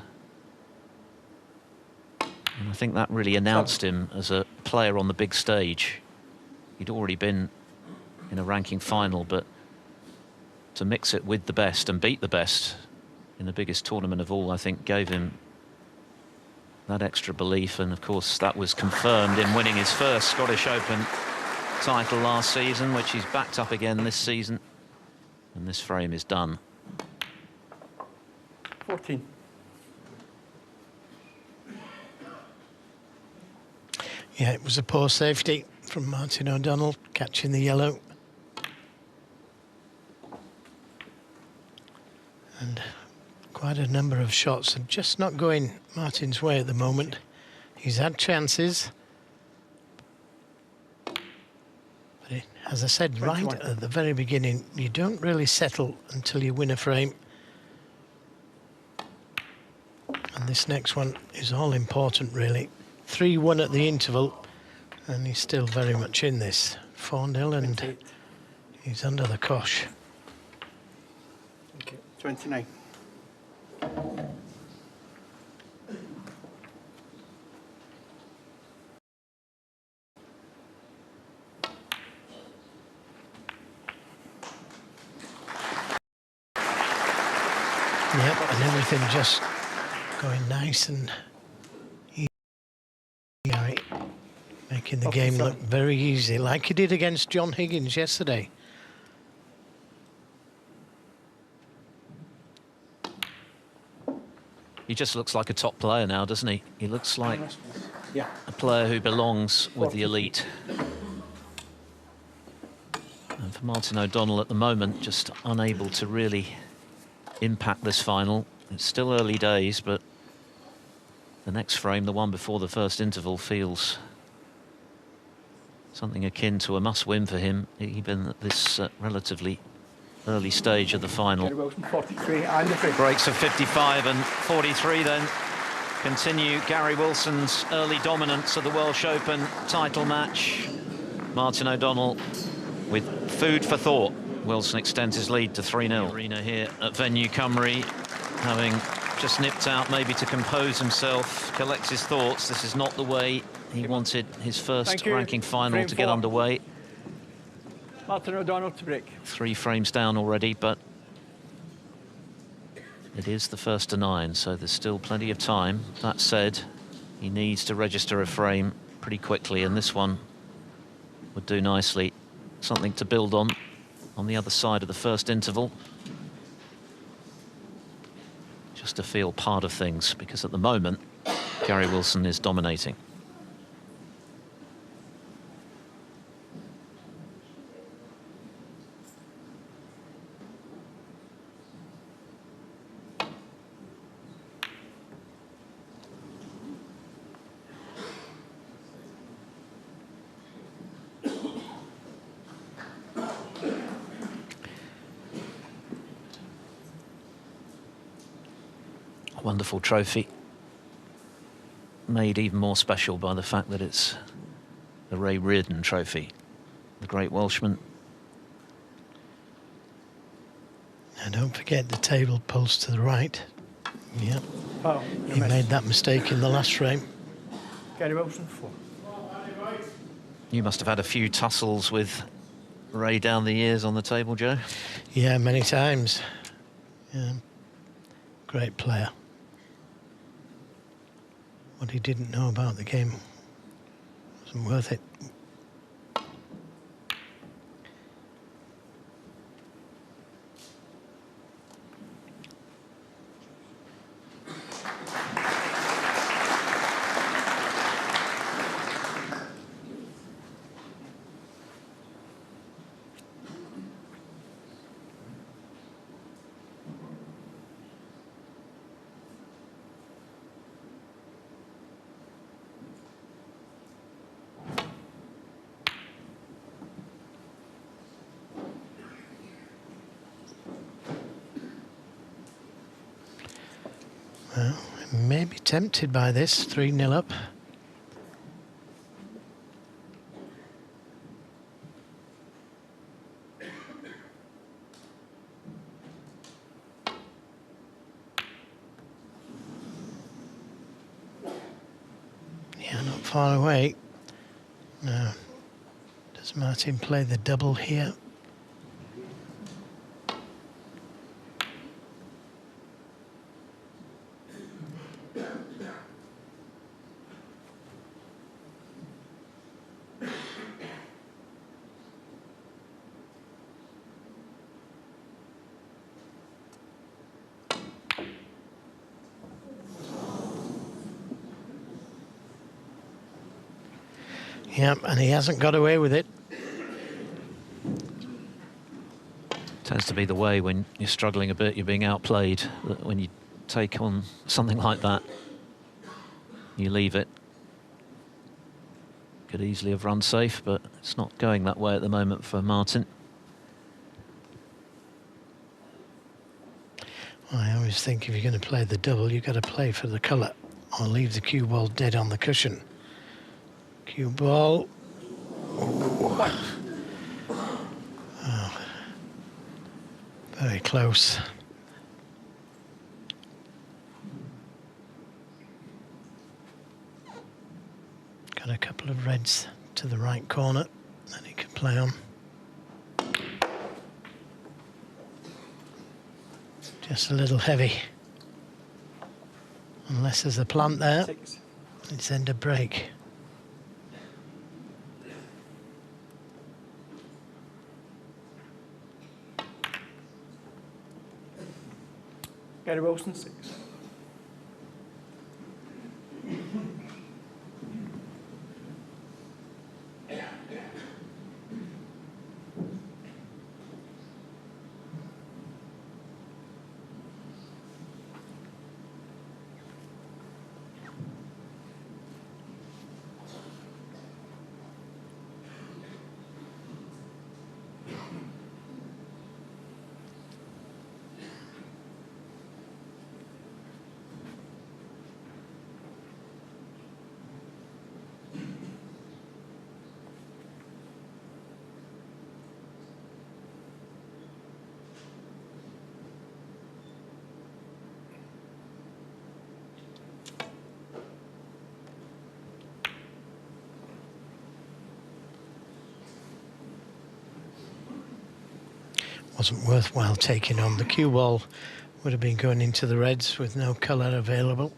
And I think that really announced him as a player on the big stage. He'd already been in a ranking final, but to mix it with the best and beat the best in the biggest tournament of all, I think gave him that extra belief. And of course that was confirmed in winning his first Scottish Open title last season, which he's backed up again this season. And this frame is done. 14. Yeah, it was a poor safety from Martin O'Donnell, catching the yellow. And quite a number of shots are just not going Martin's way at the moment. He's had chances. But as I said right at the very beginning, you don't really settle until you win a frame. And this next one is all important, really. 3-1 at the interval, and he's still very much in this. 4-0, and he's under the cosh. Okay, 29. Yep, and everything just going nice and easy, making the game look very easy, like he did against John Higgins yesterday. He just looks like a top player now, doesn't he? He looks like a player who belongs with the elite. And for Martin O'Donnell at the moment, just unable to really impact this final. It's still early days, but the next frame, the one before the first interval, feels something akin to a must-win for him, even at this relatively early stage of the final. 43 and the free. Breaks of 55 and 43 then continue Gary Wilson's early dominance of the Welsh Open title match. Martin O'Donnell with food for thought. Wilson extends his lead to 3-0. Arena here at Venue Cymru, having just nipped out maybe to compose himself, collect his thoughts. This is not the way he wanted his first ranking final to get underway. Martin O'Donnell to break. 3 frames down already, but it is the first to 9, so there's still plenty of time. That said, he needs to register a frame pretty quickly, and this one would do nicely. Something to build on the other side of the first interval. Just to feel part of things, because at the moment, Gary Wilson is dominating. Wonderful trophy, made even more special by the fact that it's the Ray Reardon trophy, the great Welshman. And don't forget the table pulls to the right. Yep. He made that mistake in the last frame. Gary Wilson 4. You must have had a few tussles with Ray down the years on the table, Joe. Yeah, many times. Yeah. Great player. What he didn't know about the game wasn't worth it. Well, may be tempted by this, 3-0 up. Yeah, not far away. Now, does Martin play the double here? Yep, and he hasn't got away with it. Tends to be the way when you're struggling a bit, you're being outplayed. When you take on something like that, you leave it. Could easily have run safe, but it's not going that way at the moment for Martin. Well, I always think if you're going to play the double, you've got to play for the colour or leave the cue ball dead on the cushion. Cue ball. Oh, very close. Got a couple of reds to the right corner that he can play on. Just a little heavy. Unless there's a plant there, it's end of break. Gary Wilson, 6. Wasn't worthwhile taking on. The cue ball would have been going into the reds with no colour available.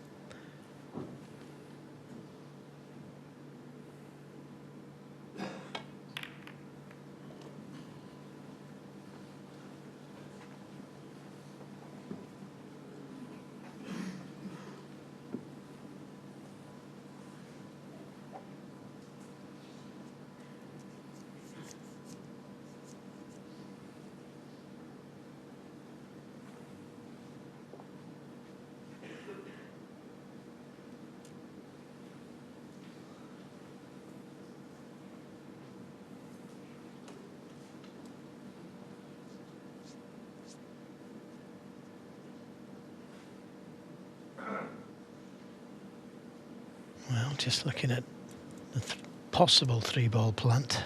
Well, just looking at the possible 3-ball plant.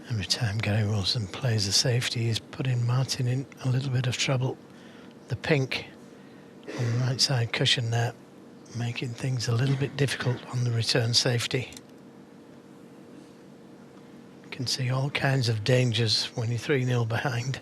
Every time Gary Wilson plays a safety, he's putting Martin in a little bit of trouble. The pink on the right side cushion there making things a little bit difficult on the return safety. You can see all kinds of dangers when you're 3-0 behind.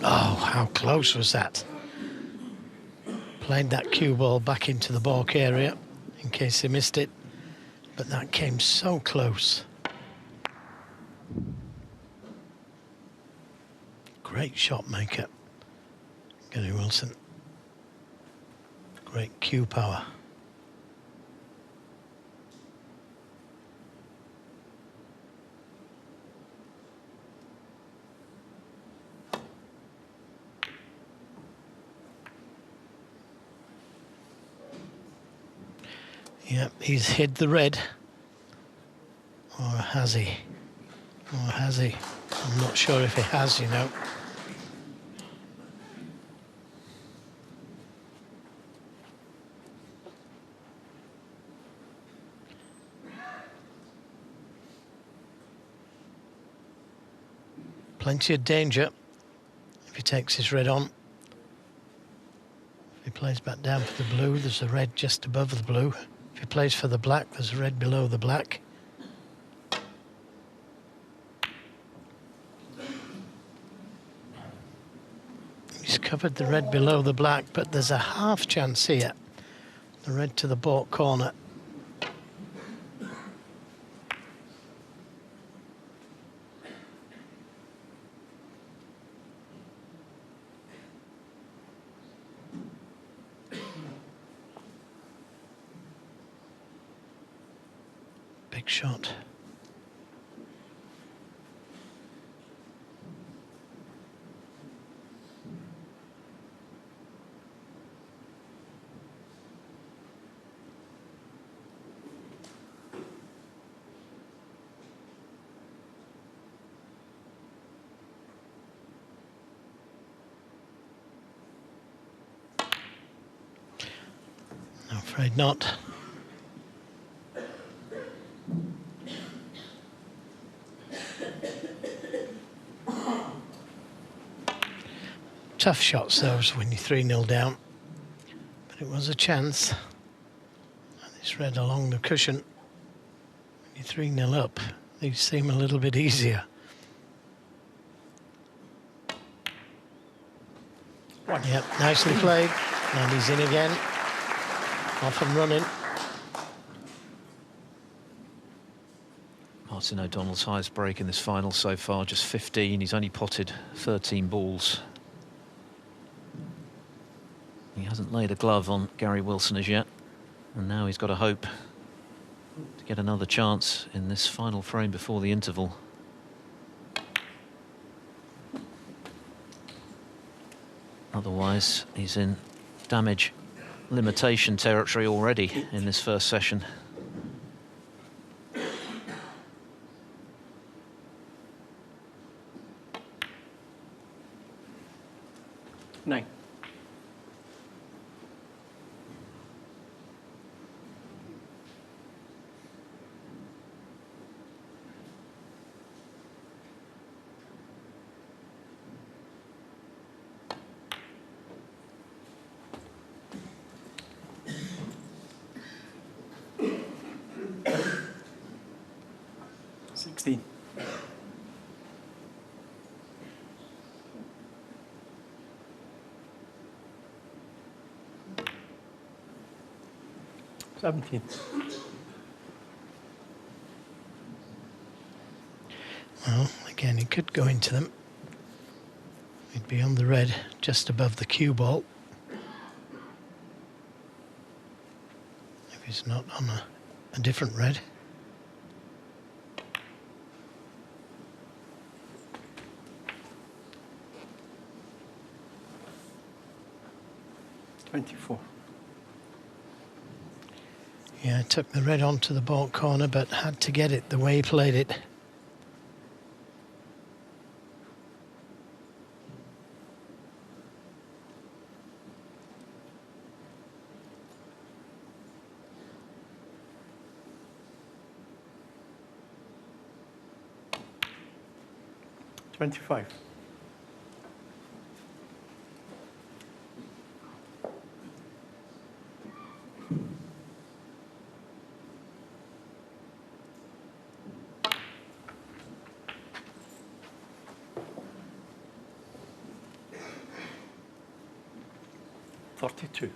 Oh, how close was that? Played that cue ball back into the baulk area in case he missed it, but that came so close. Great shot maker, Gary Wilson. Great cue power. Yep, he's hid the red. Or has he? Or has he? I'm not sure if he has, you know. Plenty of danger if he takes his red on. If he plays back down for the blue, there's a red just above the blue. If he plays for the black, there's a red below the black. He's covered the red below the black, but there's a half chance here. The red to the baulk corner. Big shot. I'm afraid not. Tough shots those when you're 3-0 down, but it was a chance. And it's red along the cushion. When you're 3-0 up, these seem a little bit easier. Yep, nicely played, and he's in again. Off and running. Martin O'Donnell's highest break in this final so far, just 15. He's only potted 13 balls. He hasn't laid a glove on Gary Wilson as yet, and now he's got to hope to get another chance in this final frame before the interval. Otherwise, he's in damage limitation territory already in this first session. Nine. Seventeen. Well, I Again, he could go into them. He'd be on the red just above the cue ball. If he's not on a different red. Yeah, took the red onto the baulk corner, but had to get it the way he played it. $25. 32.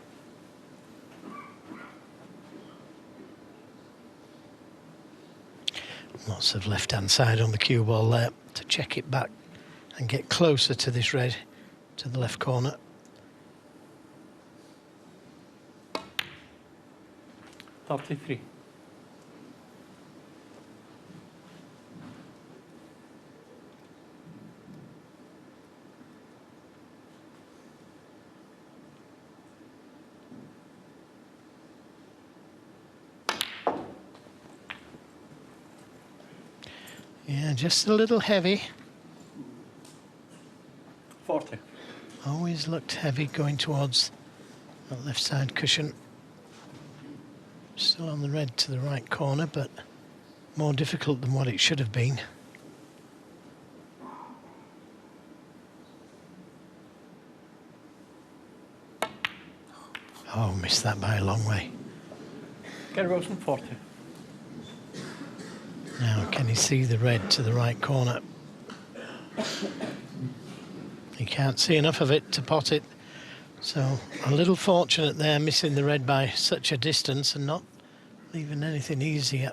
Lots of left-hand side on the cue ball there to check it back and get closer to this red, to the left corner. $33. Yeah, just a little heavy. 40. Always looked heavy going towards that left side cushion. Still on the red to the right corner, but more difficult than what it should have been. Oh, missed that by a long way. Gary Wilson, 40. Now, can he see the red to the right corner? He can't see enough of it to pot it. So, a little fortunate there, missing the red by such a distance and not leaving anything easier.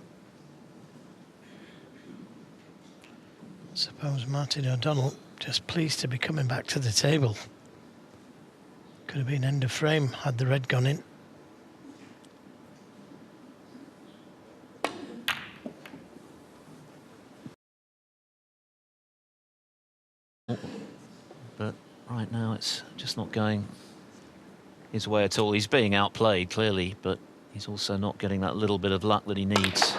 I suppose Martin O'Donnell just pleased to be coming back to the table. Could have been end of frame had the red gone in. But right now it's just not going his way at all. He's being outplayed, clearly, but he's also not getting that little bit of luck that he needs.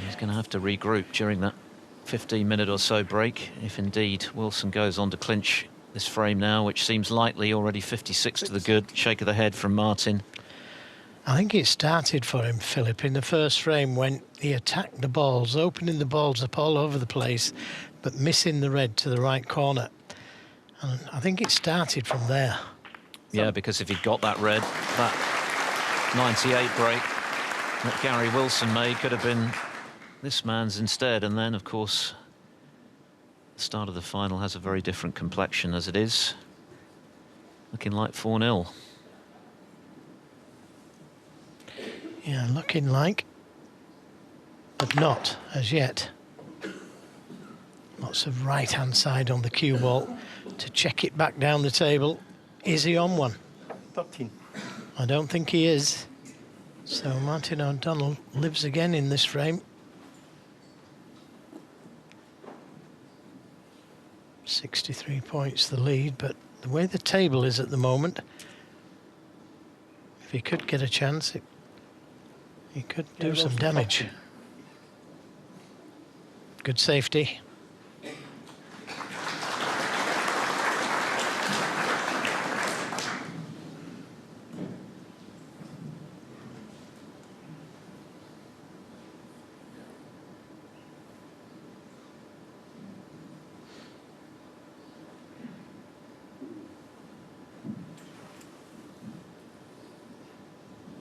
He's going to have to regroup during that 15-minute or so break, if indeed Wilson goes on to clinch this frame now, which seems likely. Already 56 to the good. Shake of the head from Martin. I think it started for him, Philip, in the first frame when he attacked the balls, opening the balls up all over the place, but missing the red to the right corner. And I think it started from there. Yeah, because if he'd got that red, that 98 break that Gary Wilson made could have been this man's instead. And then, of course, the start of the final has a very different complexion as it is. Looking like 4-0. Yeah, looking like, but not as yet. Lots of right-hand side on the cue ball to check it back down the table. Is he on one? 13. I don't think he is. So Martin O'Donnell lives again in this frame. 63 points the lead, but the way the table is at the moment, if he could get a chance, he could do some damage. Good safety.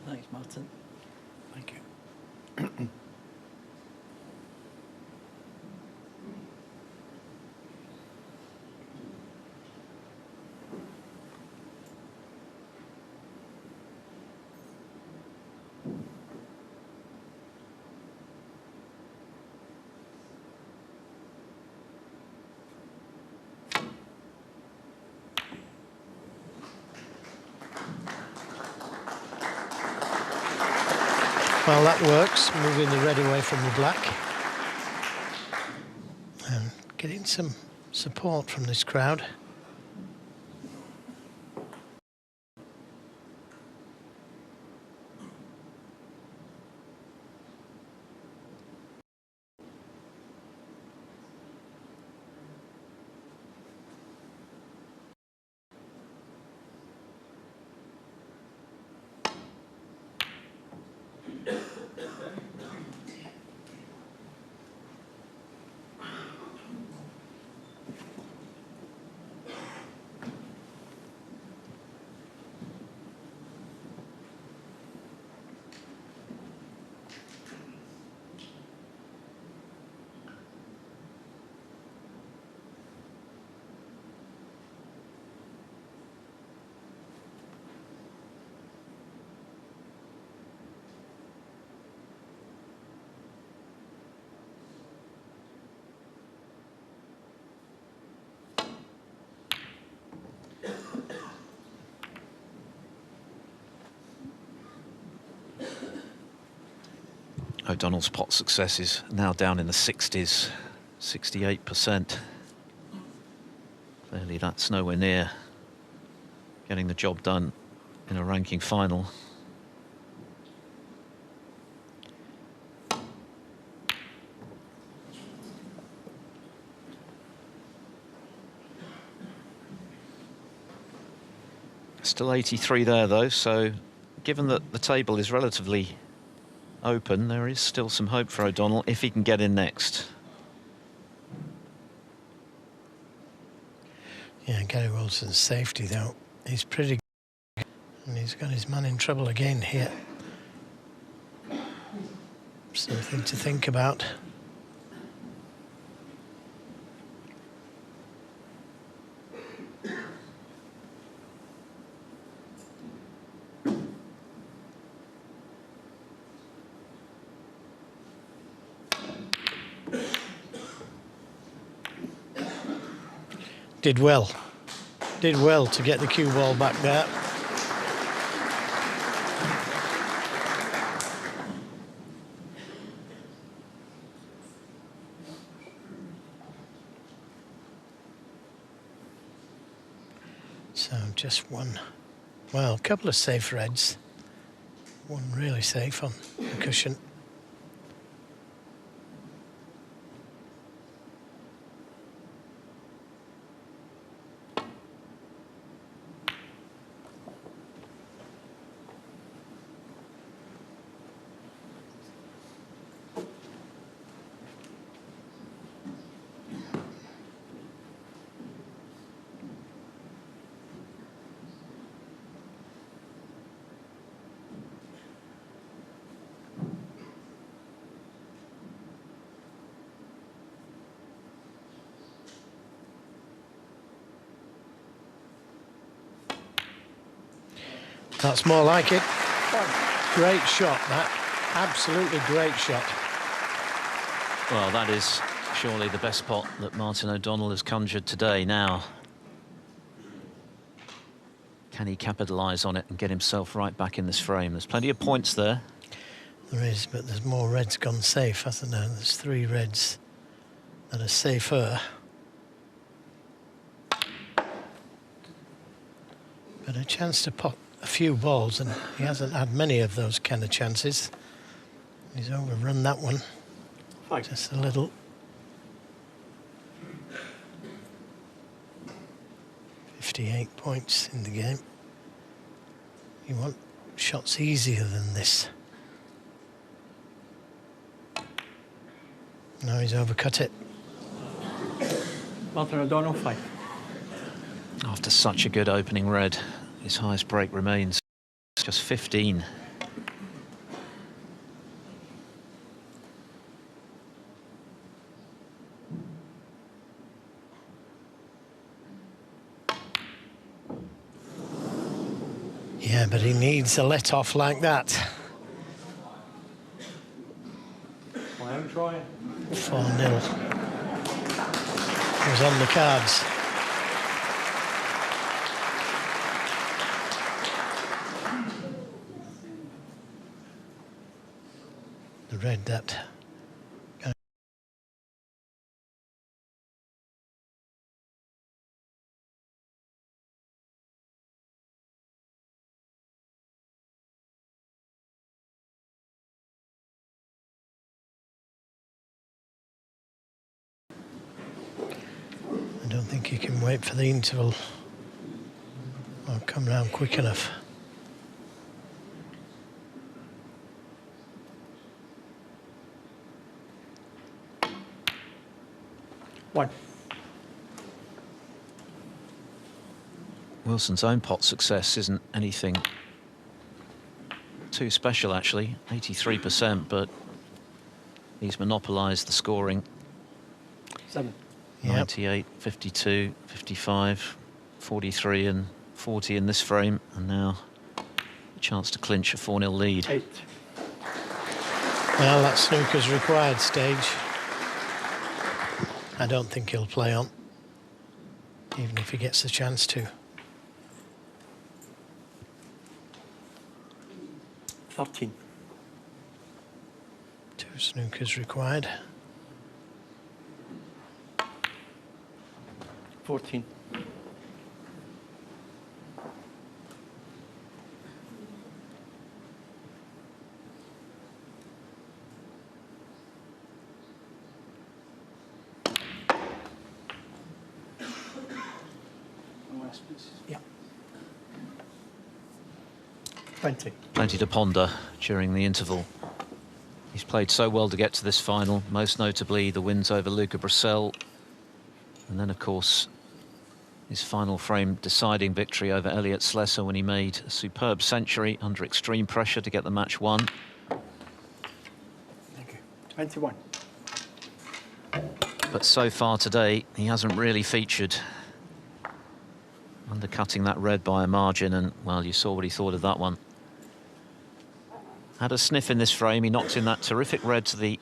Thanks, Martin. Thank you. Well, that works, moving the red away from the black. And getting some support from this crowd. O'Donnell's pot success is now down in the 60s, 68%. Clearly that's nowhere near getting the job done in a ranking final. Still 83 there though, so given that the table is relatively open, there is still some hope for O'Donnell if he can get in next. Yeah, Gary Wilson's safety though is pretty good, and he's got his man in trouble again here. Something to think about. Did well to get the cue ball back there. So just one, well, a couple of safe reds, one really safe on the cushion. That's more like it. Great shot, that. Absolutely great shot. Well, that is surely the best pot that Martin O'Donnell has conjured today now. Can he capitalise on it and get himself right back in this frame? There's plenty of points there. There is, but there's more reds gone safe, hasn't there? There's 3 reds that are safer. But a chance to pop a few balls, and he hasn't had many of those kind of chances. He's overrun that one. Just a little. 58 points in the game. You want shots easier than this. Now he's overcut it. Martin O'Donnell, 5. After such a good opening red, his highest break remains just 15. Yeah, but he needs a let-off like that. I'm trying. 4-0. It was on the cards. The red that. I don't think he can wait for the interval or come round quick enough. One. Wilson's own pot success isn't anything too special, actually. 83%, but he's monopolised the scoring. 7. 98, 52, 55, 43 and 40 in this frame, and now a chance to clinch a 4-0 lead. 8. Well, that's Snooker's required stage. I don't think he'll play on, even if he gets the chance to. 13. 2 Snookers required. 14. Yeah. 20. Plenty to ponder during the interval. He's played so well to get to this final, most notably the wins over Luca Brissell, and then of course his final frame deciding victory over Elliot Slesser when he made a superb century under extreme pressure to get the match won. Thank you. 21. But so far today he hasn't really featured, undercutting that red by a margin, and well, you saw what he thought of that one. Had a sniff in this frame. He knocked in that terrific red to the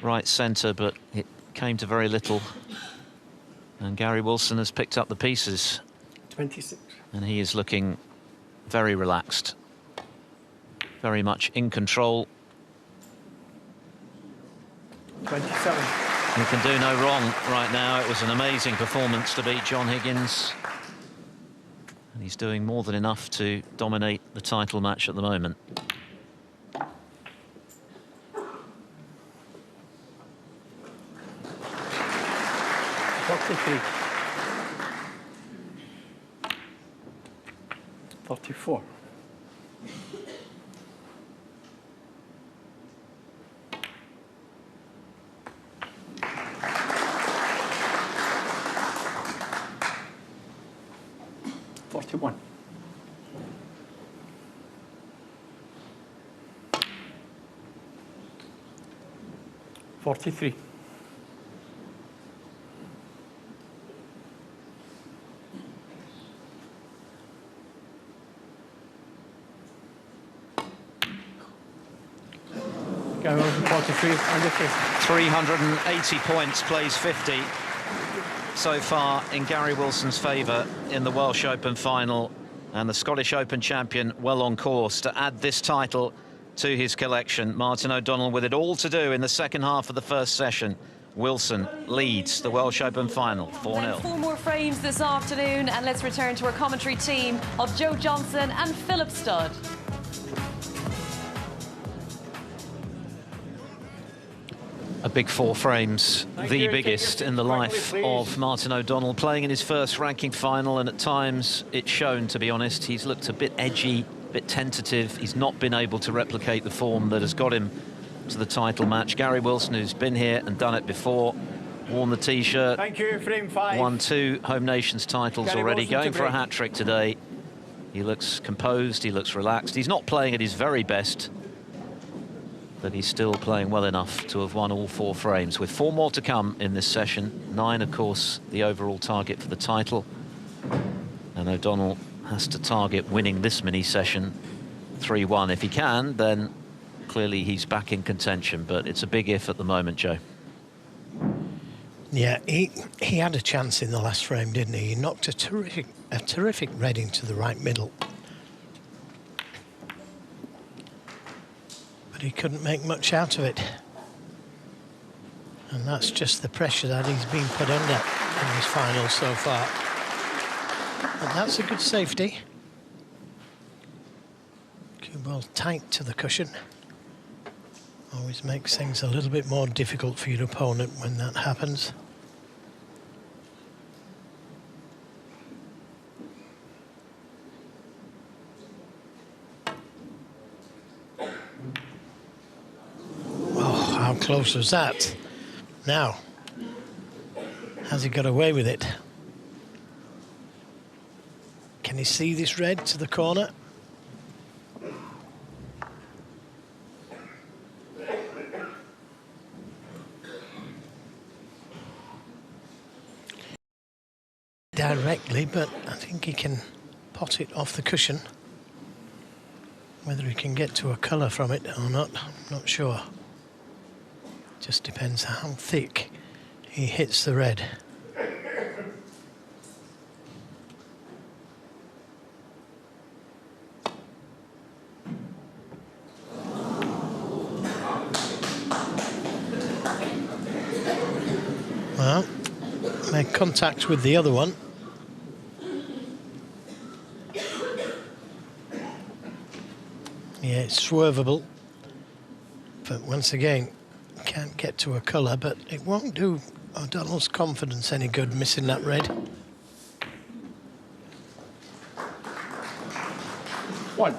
right centre, but it came to very little. And Gary Wilson has picked up the pieces. 26. And he is looking very relaxed, very much in control. 27. He can do no wrong right now. It was an amazing performance to beat John Higgins. And he's doing more than enough to dominate the title match at the moment. 43. 44. 41. 43. 43 under 50. 380 points, plays 50 so far in Gary Wilson's favour in the Welsh Open final, and the Scottish Open champion well on course to add this title to his collection. Martin O'Donnell with it all to do in the second half of the first session. Wilson leads the Welsh Open final 4-0. 4 more frames this afternoon, and let's return to our commentary team of Joe Johnson and Philip Studd. A big 4 frames, the biggest in the life of Martin O'Donnell, playing in his first ranking final, and at times it's shown, to be honest. He's looked a bit edgy, a bit tentative. He's not been able to replicate the form that has got him to the title match. Gary Wilson, who's been here and done it before, worn the T-shirt. Thank you, frame 5. Won 2 Home Nations titles Gary already, Wilson going for a hat-trick today. He looks composed, he looks relaxed. He's not playing at his very best, but he's still playing well enough to have won all 4 frames, with 4 more to come in this session. 9, of course, the overall target for the title. And O'Donnell has to target winning this mini session 3-1. If he can, then clearly he's back in contention, but it's a big if at the moment, Joe. Yeah, he had a chance in the last frame, didn't he? He knocked a terrific red into the right middle. but he couldn't make much out of it. And that's just the pressure that he's been put under in this final so far. But that's a good safety. Cue ball tight to the cushion. Always makes things a little bit more difficult for your opponent when that happens. Oh, how close was that? Now, has he got away with it? Can he see this red to the corner? Directly, but I think he can pot it off the cushion. Whether he can get to a colour from it or not, I'm not sure. Just depends how thick he hits the red. Well, make contact with the other one. Yeah, it's swervable, but once again, can't get to a colour, but it won't do O'Donnell's confidence any good missing that red. One.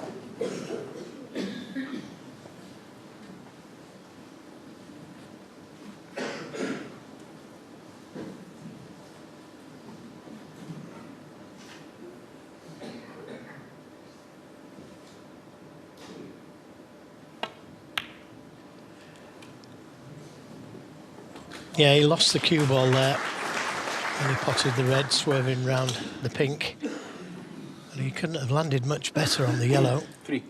Yeah, he lost the cue ball there when he potted the red, swerving round the pink. But he couldn't have landed much better on the yellow. 3.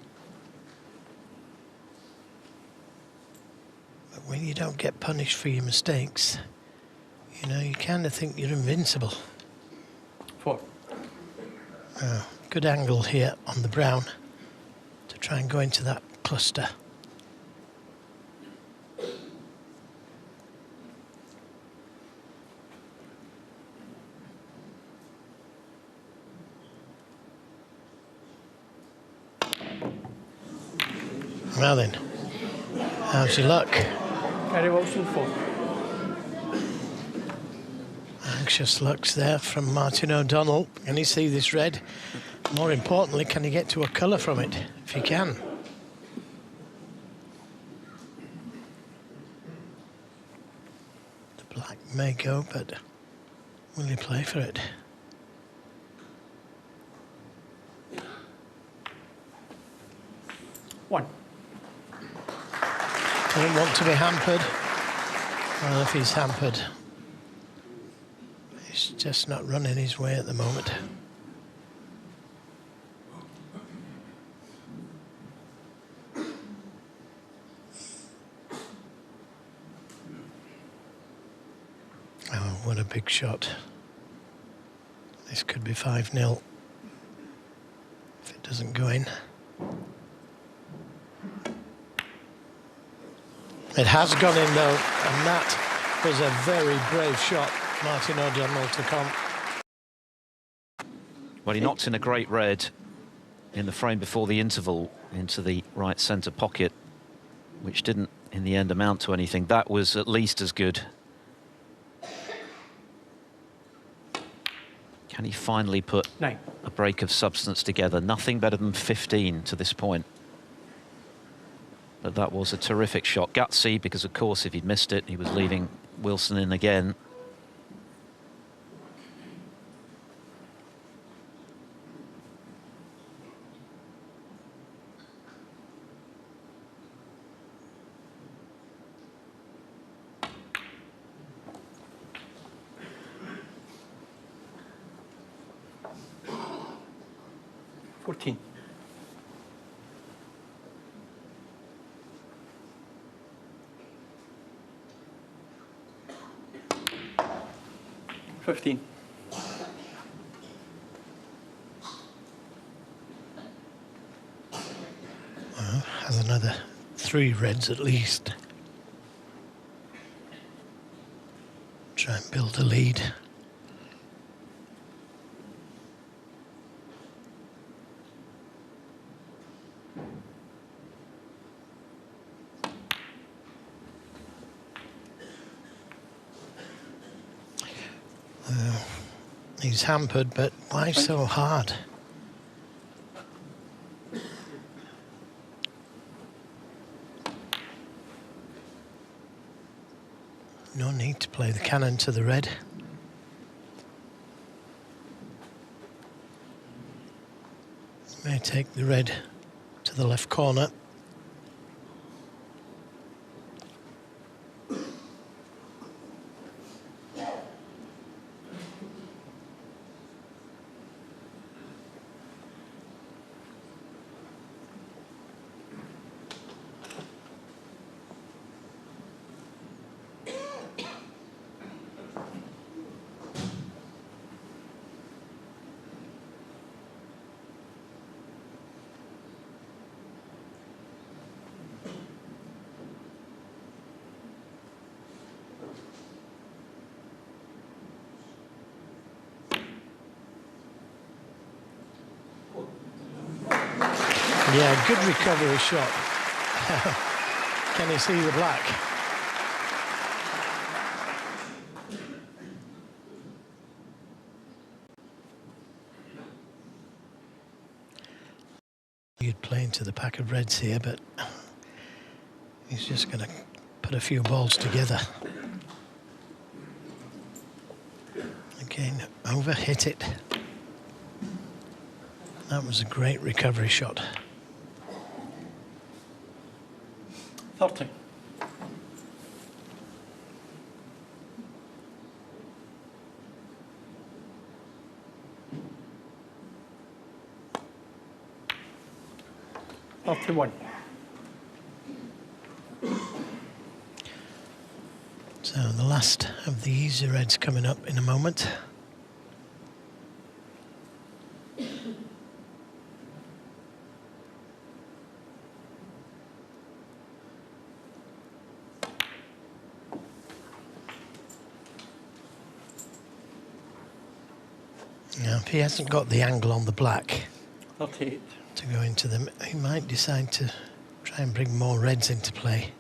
But when you don't get punished for your mistakes, you know, you kind of think you're invincible. 4. Good angle here on the brown to try and go into that cluster. Now then, how's your luck? Gary Wilson, 4. Anxious looks there from Martin O'Donnell. Can he see this red? More importantly, can he get to a colour from it? If he can. The black may go, but will he play for it? One. Doesn't want to be hampered. Well, if he's hampered, he's just not running his way at the moment. Oh, what a big shot. This could be 5-0 if it doesn't go in. It has gone in though, and that was a very brave shot, Martin O'Donnell to come. Well, he knocked in a great red in the frame before the interval into the right centre pocket, which didn't in the end amount to anything. That was at least as good. Can he finally put 9. a break of substance together? Nothing better than 15 to this point. But that was a terrific shot. Gutsy, because of course if he'd missed it, he was leaving Wilson in again. $14. 15. Well, has another 3 reds at least. Try and build a lead. He's hampered, but why so hard? No need to play the cannon to the red. May take the red to the left corner. Yeah, good recovery shot. Can you see the black? You'd play into the pack of reds here, but he's just going to put a few balls together. Again, overhit it. That was a great recovery shot. 30. One. So the last of the easy reds coming up in a moment. Now, if he hasn't got the angle on the black 38. to go into them, he might decide to try and bring more reds into play.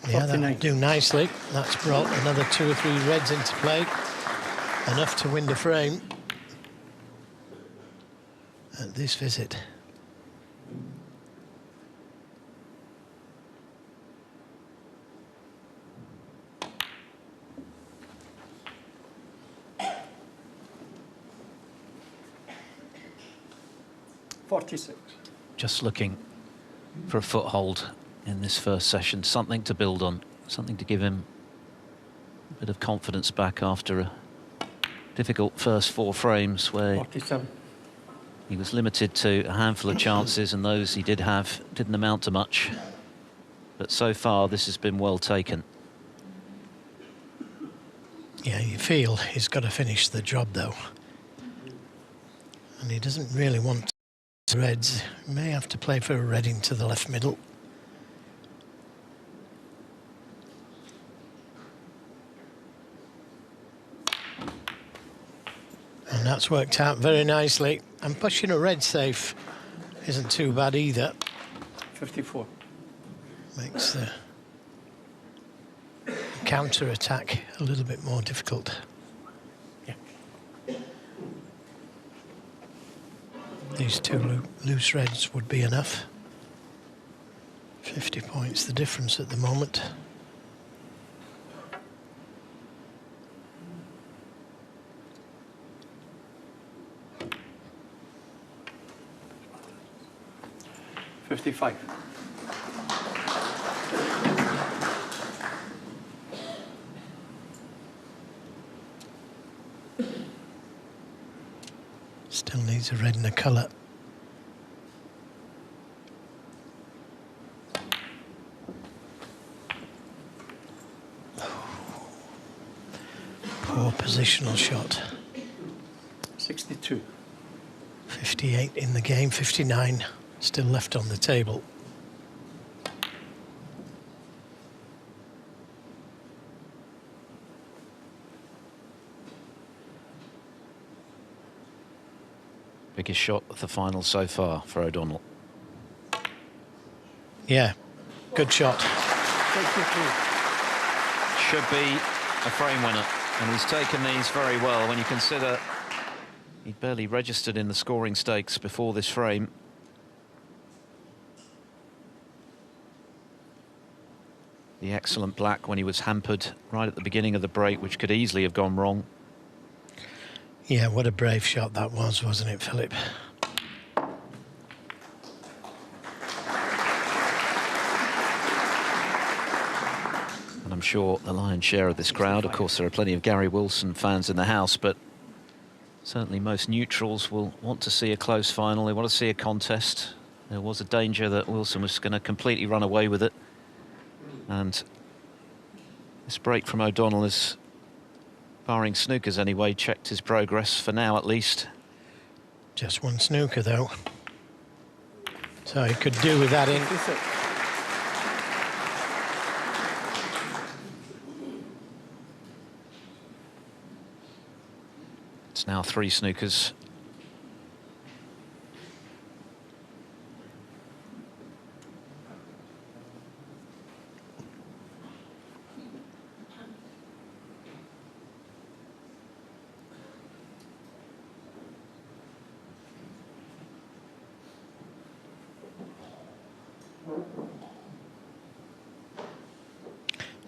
Yeah, that'll do nicely. That's brought another 2 or 3 reds into play. Enough to win the frame at this visit. Just looking for a foothold in this first session, something to build on, something to give him a bit of confidence back after a difficult first 4 frames where 47. He was limited to a handful of chances, and those he did have didn't amount to much. But so far, this has been well taken. Yeah, you feel he's got to finish the job, though. And he doesn't really want reds. He may have to play for a red into the left middle. And that's worked out very nicely. And pushing a red safe isn't too bad either. 54. Makes the counter-attack a little bit more difficult. Yeah. These 2 loose reds would be enough. 50 points the difference at the moment. $55. Still needs a red and a colour. Poor positional shot. 62. 58 in the game, 59 still left on the table. Biggest shot of the final so far for O'Donnell. Yeah, good shot. Should be a frame winner, and he's taken these very well when you consider he barely registered in the scoring stakes before this frame. The excellent black when he was hampered right at the beginning of the break, which could easily have gone wrong. Yeah, what a brave shot that was, wasn't it, Philip? And I'm sure the lion's share of this crowd, of course, there are plenty of Gary Wilson fans in the house, but certainly most neutrals will want to see a close final. They want to see a contest. There was a danger that Wilson was going to completely run away with it. And this break from O'Donnell is, barring snookers anyway, checked his progress for now at least. Just one snooker though, so he could do with that in. It's now 3 snookers.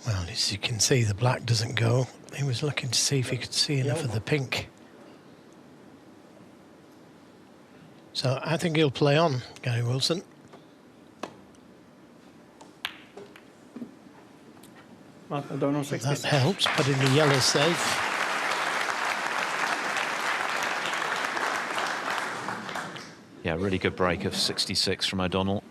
Well, as you can see, the black doesn't go. He was looking to see if he could see enough of the pink. So I think he'll play on, Gary Wilson. Mark O'Donnell, 66. That helps, putting the yellow safe. Yeah, really good break of 66 from O'Donnell.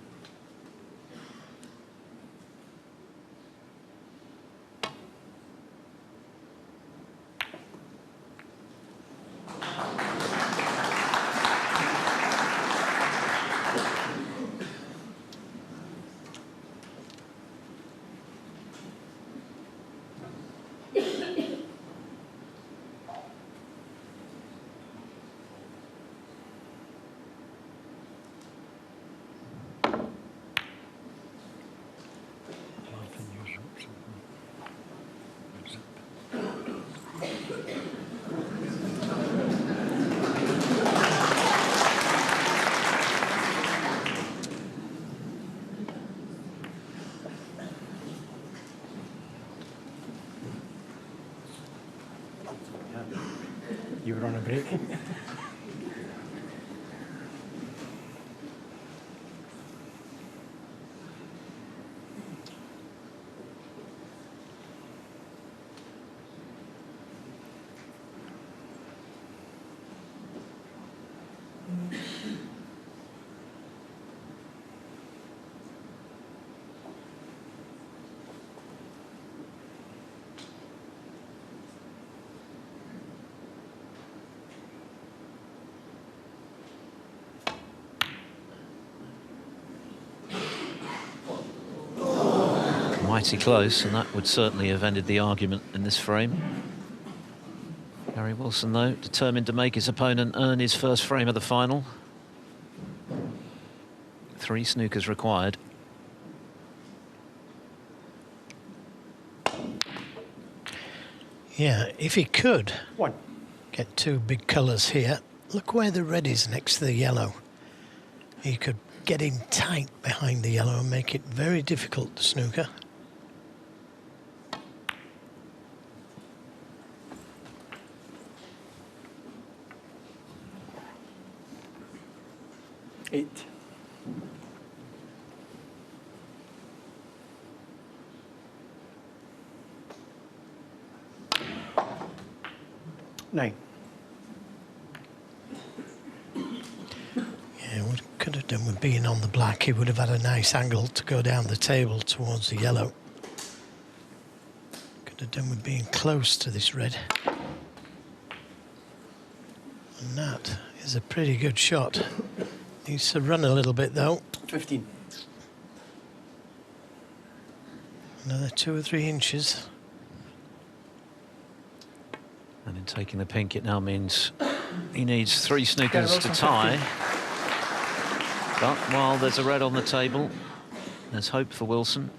You were on a break. Mighty close, and that would certainly have ended the argument in this frame. Gary Wilson, though, determined to make his opponent earn his first frame of the final. 3 snookers required. Yeah, if he could get 2 big colours here. Look where the red is next to the yellow. He could get in tight behind the yellow and make it very difficult to snooker. Eight. Nine. Yeah, what could have done with being on the black, he would have had a nice angle to go down the table towards the yellow. Could have done with being close to this red. And that is is a pretty good shot. Needs to run a little bit though. 15. Another 2 or 3 inches. And in taking the pink, it now means he needs 3 snookers to tie. But while there's a red on the table, there's hope for Wilson.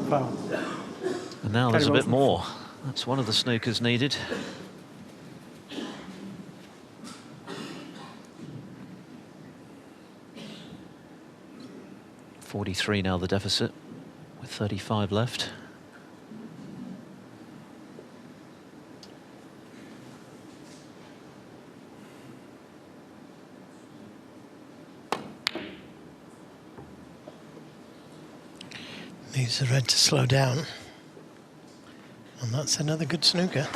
Wow. And now there's a bit more. That's one of the snookers needed. .43 now the deficit, with 35 left. Needs the red to slow down. And that's another good snooker.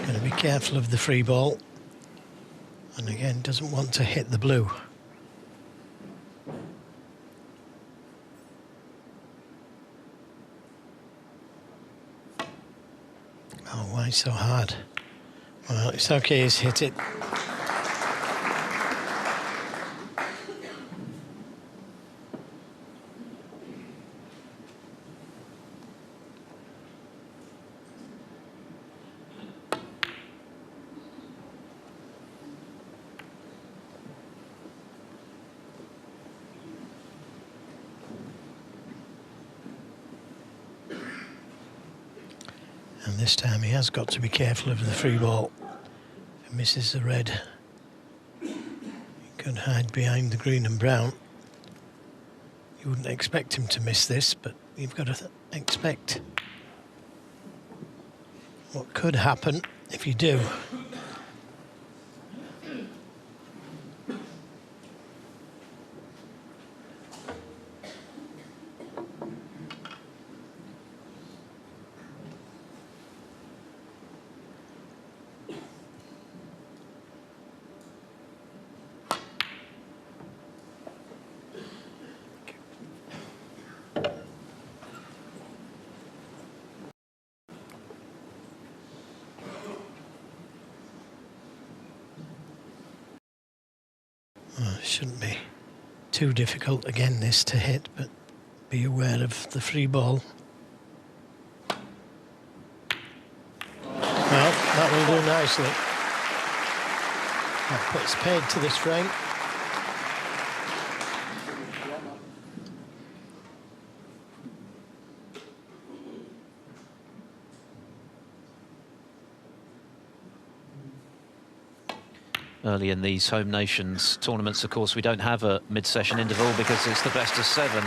Going to be careful of the free ball. And again, doesn't want to hit the blue. Oh, why so hard? Well, it's okay, he's hit it. And this time he has got to be careful of the free ball. If he misses the red, he could hide behind the green and brown. You wouldn't expect him to miss this, but you've got to expect what could happen if you do. Shouldn't be too difficult again this to hit, but be aware of the free ball. Well, that will do nicely. That puts paid to this frame. Early in these home nations tournaments, of course, we don't have a mid-session interval because it's the best of 7.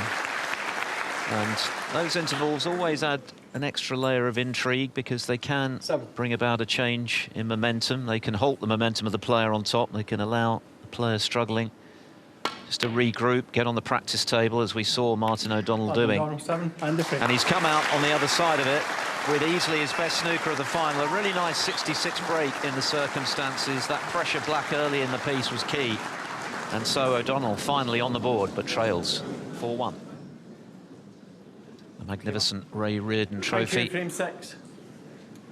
And those intervals always add an extra layer of intrigue because they can bring about a change in momentum. They can halt the momentum of the player on top. They can allow the player struggling just to regroup, get on the practice table, as we saw Martin O'Donnell doing. And he's come out on the other side of it with easily his best snooker of the final. A really nice 66 break in the circumstances. That pressure black early in the piece was key. And so O'Donnell finally on the board, but trails 4-1. The magnificent Ray Reardon Trophy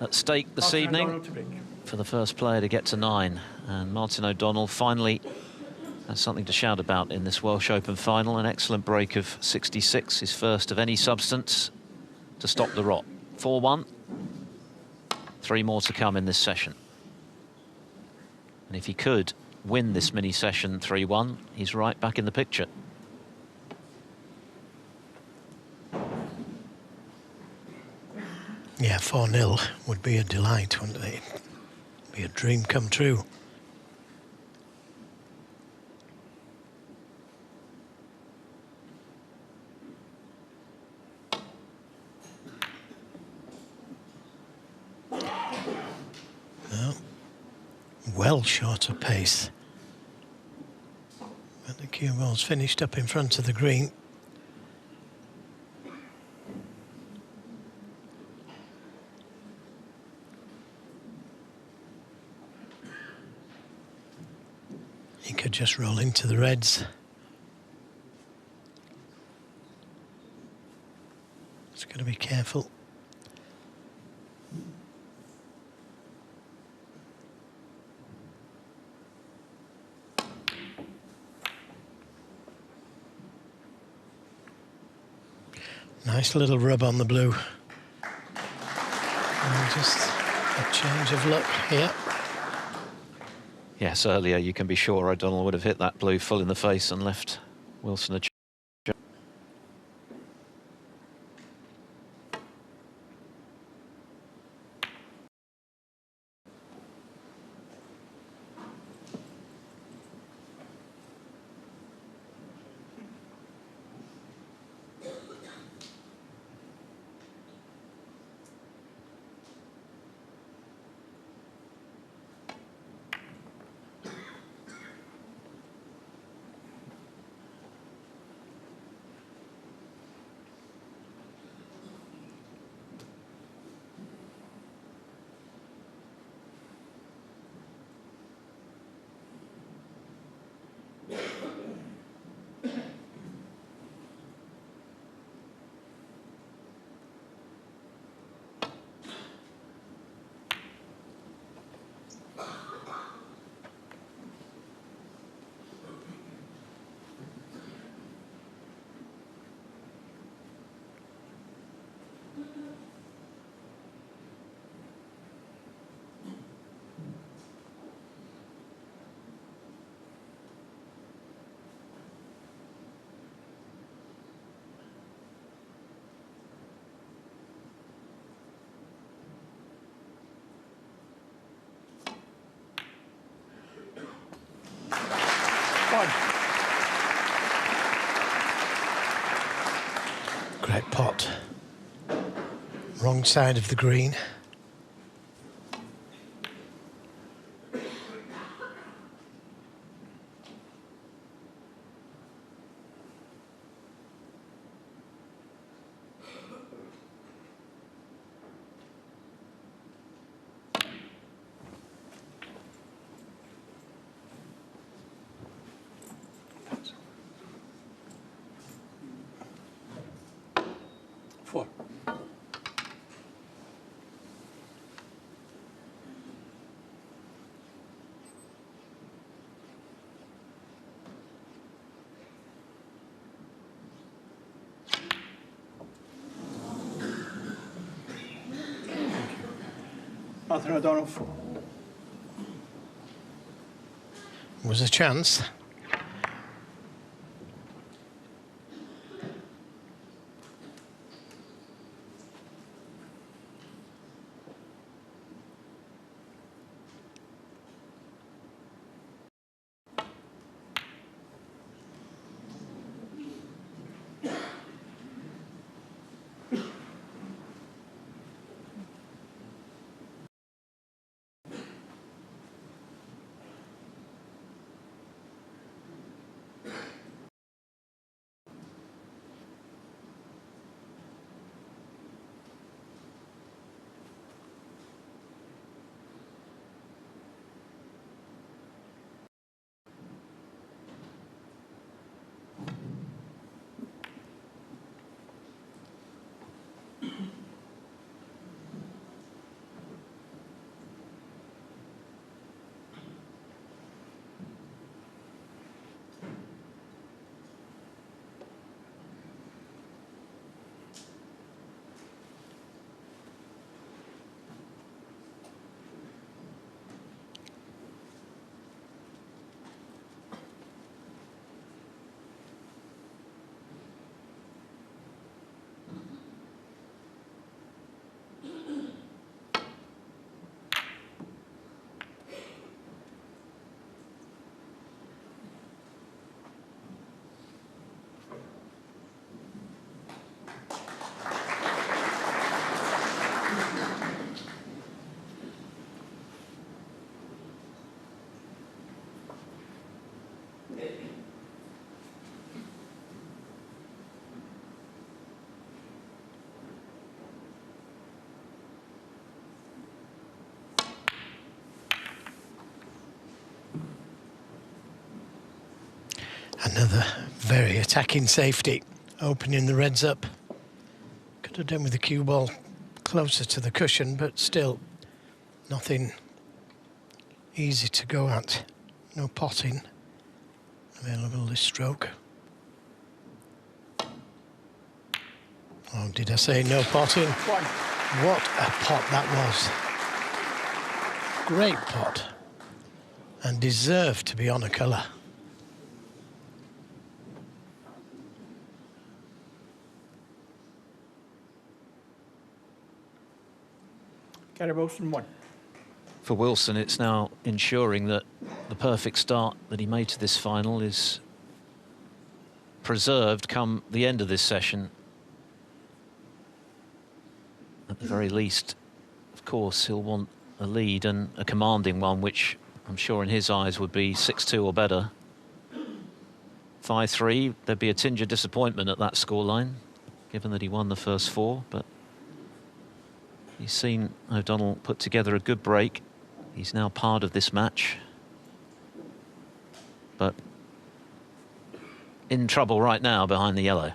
at stake this evening for the first player to get to 9. And Martin O'Donnell finally has something to shout about in this Welsh Open final. An excellent break of 66, his first of any substance, to stop the rot. 4-1. 3 more to come in this session. And if he could win this mini session 3-1, he's right back in the picture. Yeah, 4-0 would be a delight, wouldn't it? Be a dream come true. No, well short of pace. But the cue ball's finished up in front of the green. He could just roll into the reds. Just got to be careful. Nice little rub on the blue. And just a change of luck here. Yes, earlier you can be sure O'Donnell would have hit that blue full in the face and left Wilson a chance. Great pot. Wrong side of the green. Four. Arthur O'Donnell. Was a chance. Another very attacking safety, opening the reds up. Could have done with the cue ball closer to the cushion, but still nothing easy to go at. No potting available this stroke. Oh, did I say no potting? What a pot that was. Great pot. And deserved to be on a colour. Gary Wilson, 1. For Wilson, it's now ensuring that the perfect start that he made to this final is preserved come the end of this session. At the very least, of course, he'll want a lead, and a commanding one, which I'm sure in his eyes would be 6-2 or better. 5-3, there'd be a tinge of disappointment at that scoreline, given that he won the first 4, but he's seen O'Donnell put together a good break. He's now part of this match, but in trouble right now behind the yellow.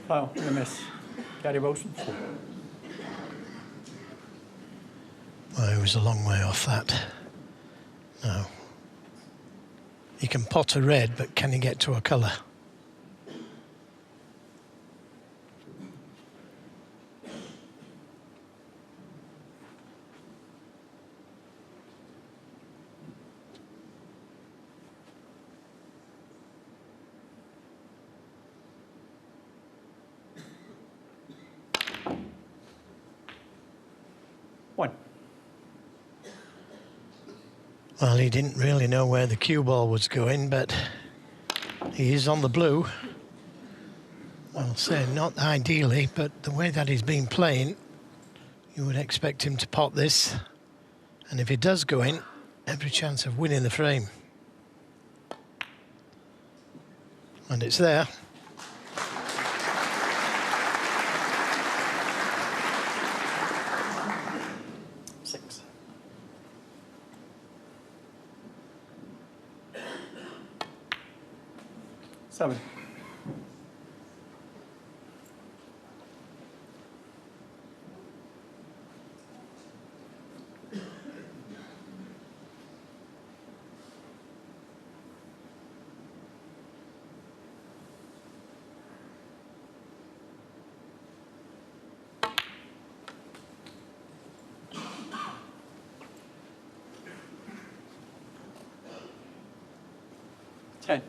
Foul, and a miss. Gary Wilson, 4. Well, he was a long way off that. No. He can pot a red, but can he get to a colour? Well, he didn't really know where the cue ball was going, but he is on the blue. I'll say not ideally, but the way that he's been playing, you would expect him to pot this. And if he does go in, every chance of winning the frame. And it's there. Seven. Ten.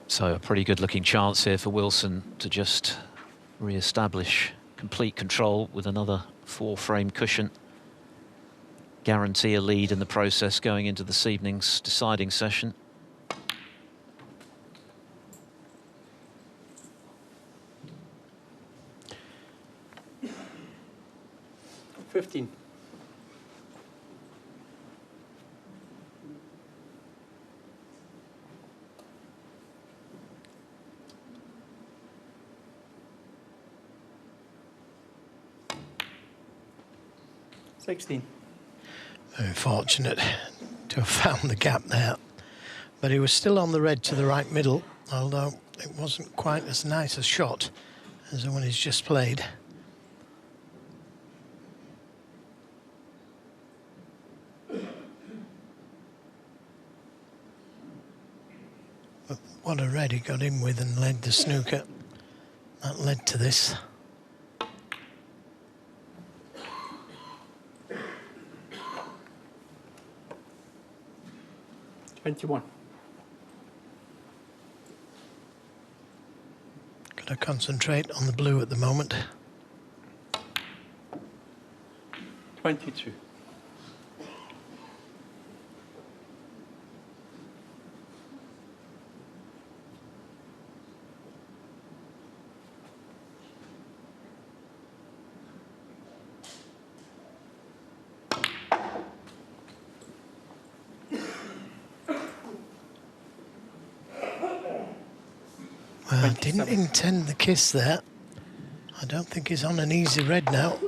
So a pretty good looking chance here for Wilson to just re-establish complete control with another 4-frame cushion. Guarantee a lead in the process going into this evening's deciding session. $15. $16. Very fortunate to have found the gap there. But he was still on the red to the right middle, although it wasn't quite as nice a shot as the one he's just played. But what a red he got in with and led the snooker. That led to this. 21. Got to concentrate on the blue at the moment. 22. Well, didn't intend the kiss there. I don't think he's on an easy red now.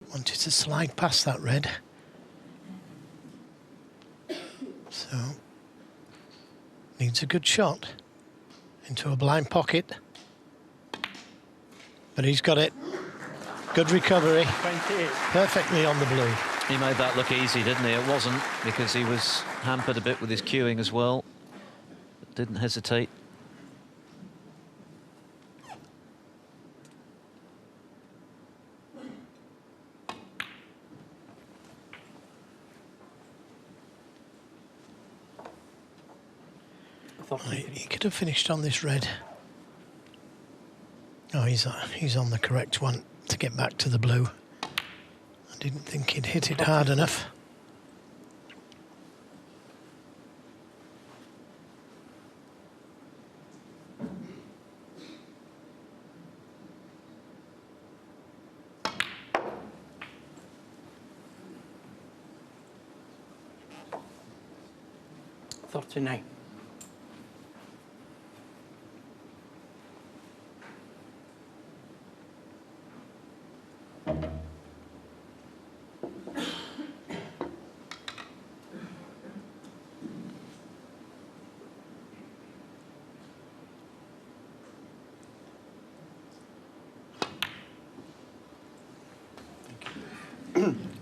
Wanted to slide past that red. So, needs a good shot into a blind pocket. But he's got it. Good recovery. 28. Perfectly on the blue. He made that look easy, didn't he? It wasn't, because he was hampered a bit with his cueing as well. But didn't hesitate. He could have finished on this red. Oh, he's on the correct one to get back to the blue. I didn't think he'd hit it hard enough. $39.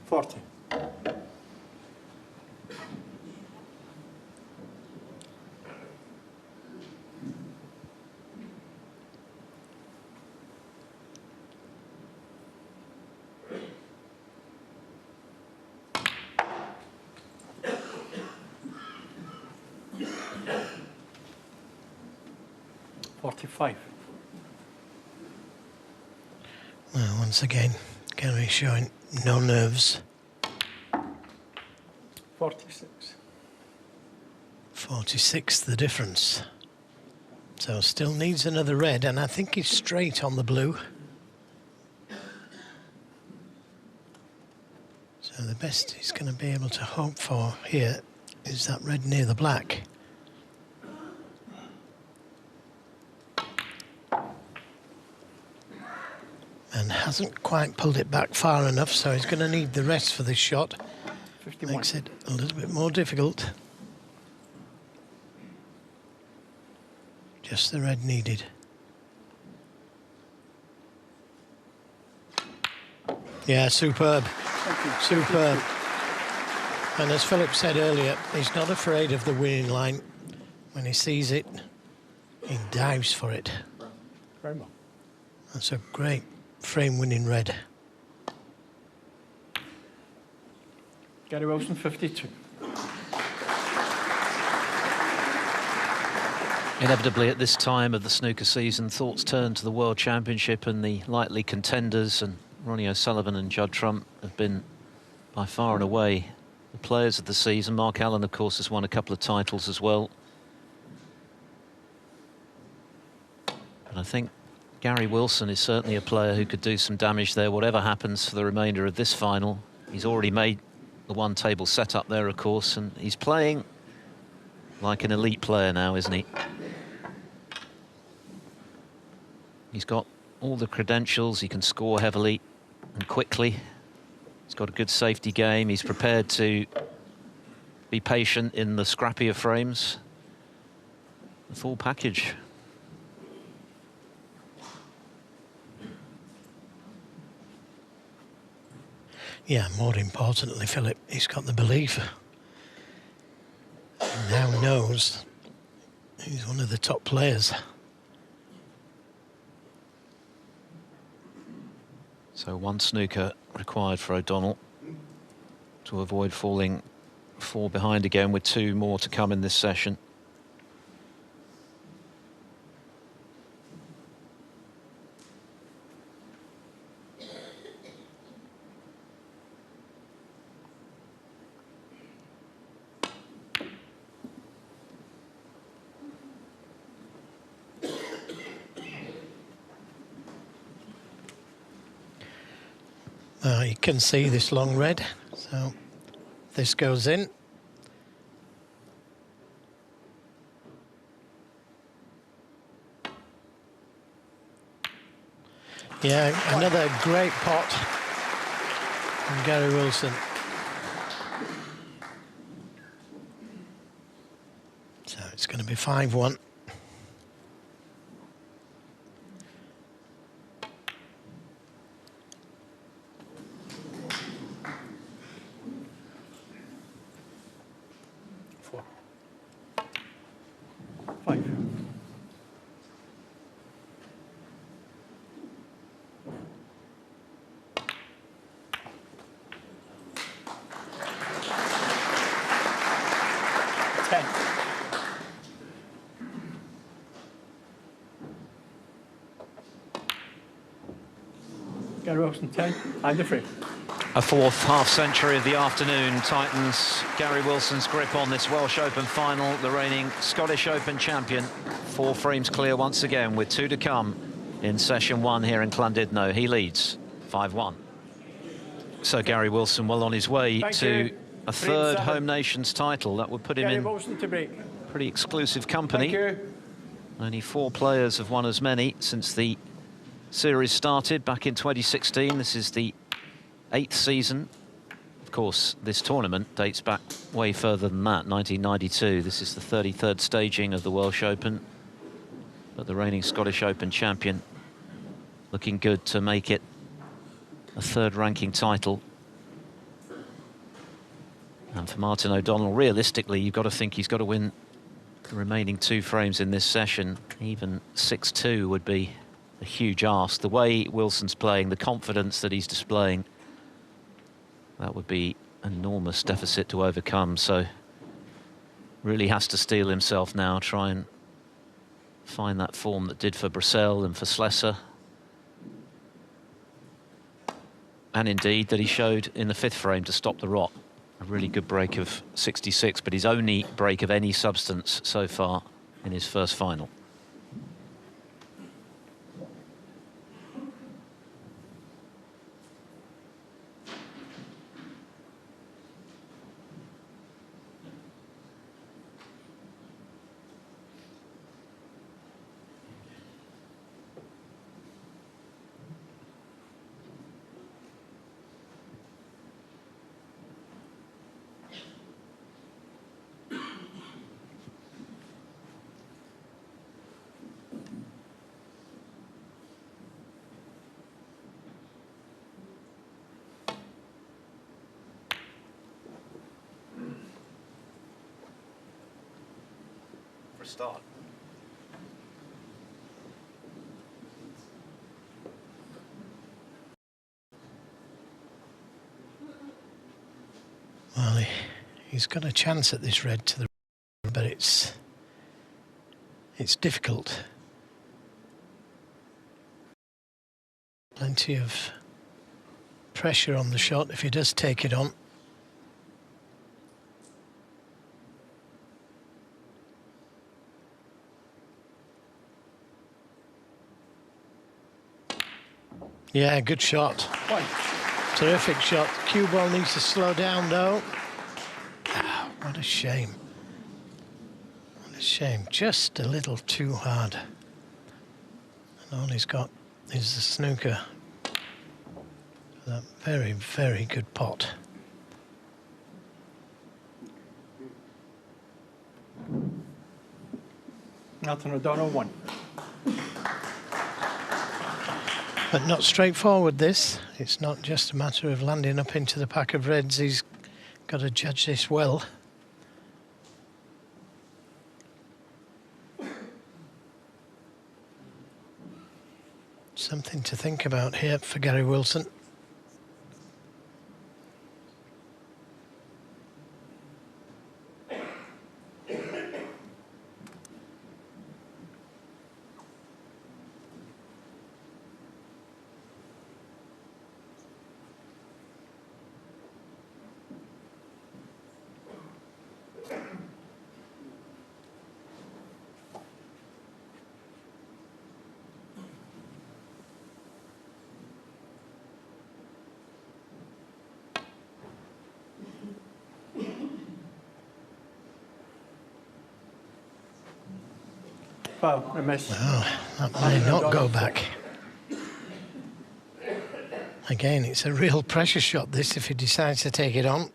$40. $45. Well, once again, Gary showing no nerves. 46. 46 the difference. So still needs another red, and I think he's straight on the blue. So the best he's going to be able to hope for here is that red near the black. And hasn't quite pulled it back far enough, so he's going to need the rest for this shot. 51. Makes it a little bit more difficult. Just the red needed. Yeah, superb. Superb. And as Philip said earlier, he's not afraid of the winning line. When he sees it, he dives for it. Very well. That's a great frame-winning red. Gary Wilson, 52. Inevitably, at this time of the snooker season, thoughts turn to the World Championship, and the likely contenders, and Ronnie O'Sullivan and Judd Trump have been by far and away the players of the season. Mark Allen, of course, has won a couple of titles as well. And I think Gary Wilson is certainly a player who could do some damage there, whatever happens for the remainder of this final. He's already made the one table setup there, of course, and he's playing like an elite player now, isn't he? He's got all the credentials. He can score heavily and quickly. He's got a good safety game. He's prepared to be patient in the scrappier frames. The full package. Yeah, more importantly, Philip, he's got the belief. He now knows he's one of the top players. So one snooker required for O'Donnell to avoid falling 4 behind again, with 2 more to come in this session. You can see this long red, so this goes in. Yeah, another great pot from Gary Wilson. So it's going to be 5-1. Gary Wilson 10, and the free. A fourth half-century of the afternoon tightens Gary Wilson's grip on this Welsh Open final. The reigning Scottish Open champion, 4 frames clear once again with 2 to come in session 1 here in Llandudno. He leads 5-1. So Gary Wilson well on his way to a third home nations title. That would put him in pretty exclusive company. Only 4 players have won as many since the series started back in 2016. This is the 8th season. Of course, this tournament dates back way further than that, 1992. This is the 33rd staging of the Welsh Open. But the reigning Scottish Open champion looking good to make it a 3rd ranking title. And for Martin O'Donnell, realistically, you've got to think he's got to win the remaining 2 frames in this session. Even 6-2 would be a huge ask. The way Wilson's playing, the confidence that he's displaying, that would be an enormous deficit to overcome. So really has to steel himself now, try and find that form that did for Bracel and for Slessor, and indeed that he showed in the 5th frame to stop the rot. A really good break of 66, but his only break of any substance so far in his first final. Start. Well, he's got a chance at this red to the, but it's difficult. Plenty of pressure on the shot if he does take it on. Yeah, good shot. Terrific shot. Cue ball needs to slow down, though. Oh, what a shame. What a shame. Just a little too hard. And all he's got is the snooker. That very, very good pot. Martin O'Donnell 1. But not straightforward, this. It's not just a matter of landing up into the pack of reds. He's got to judge this well. Something to think about here for Gary Wilson. Foul, a miss. Well, that may not go back. Again, it's a real pressure shot, this, if he decides to take it on.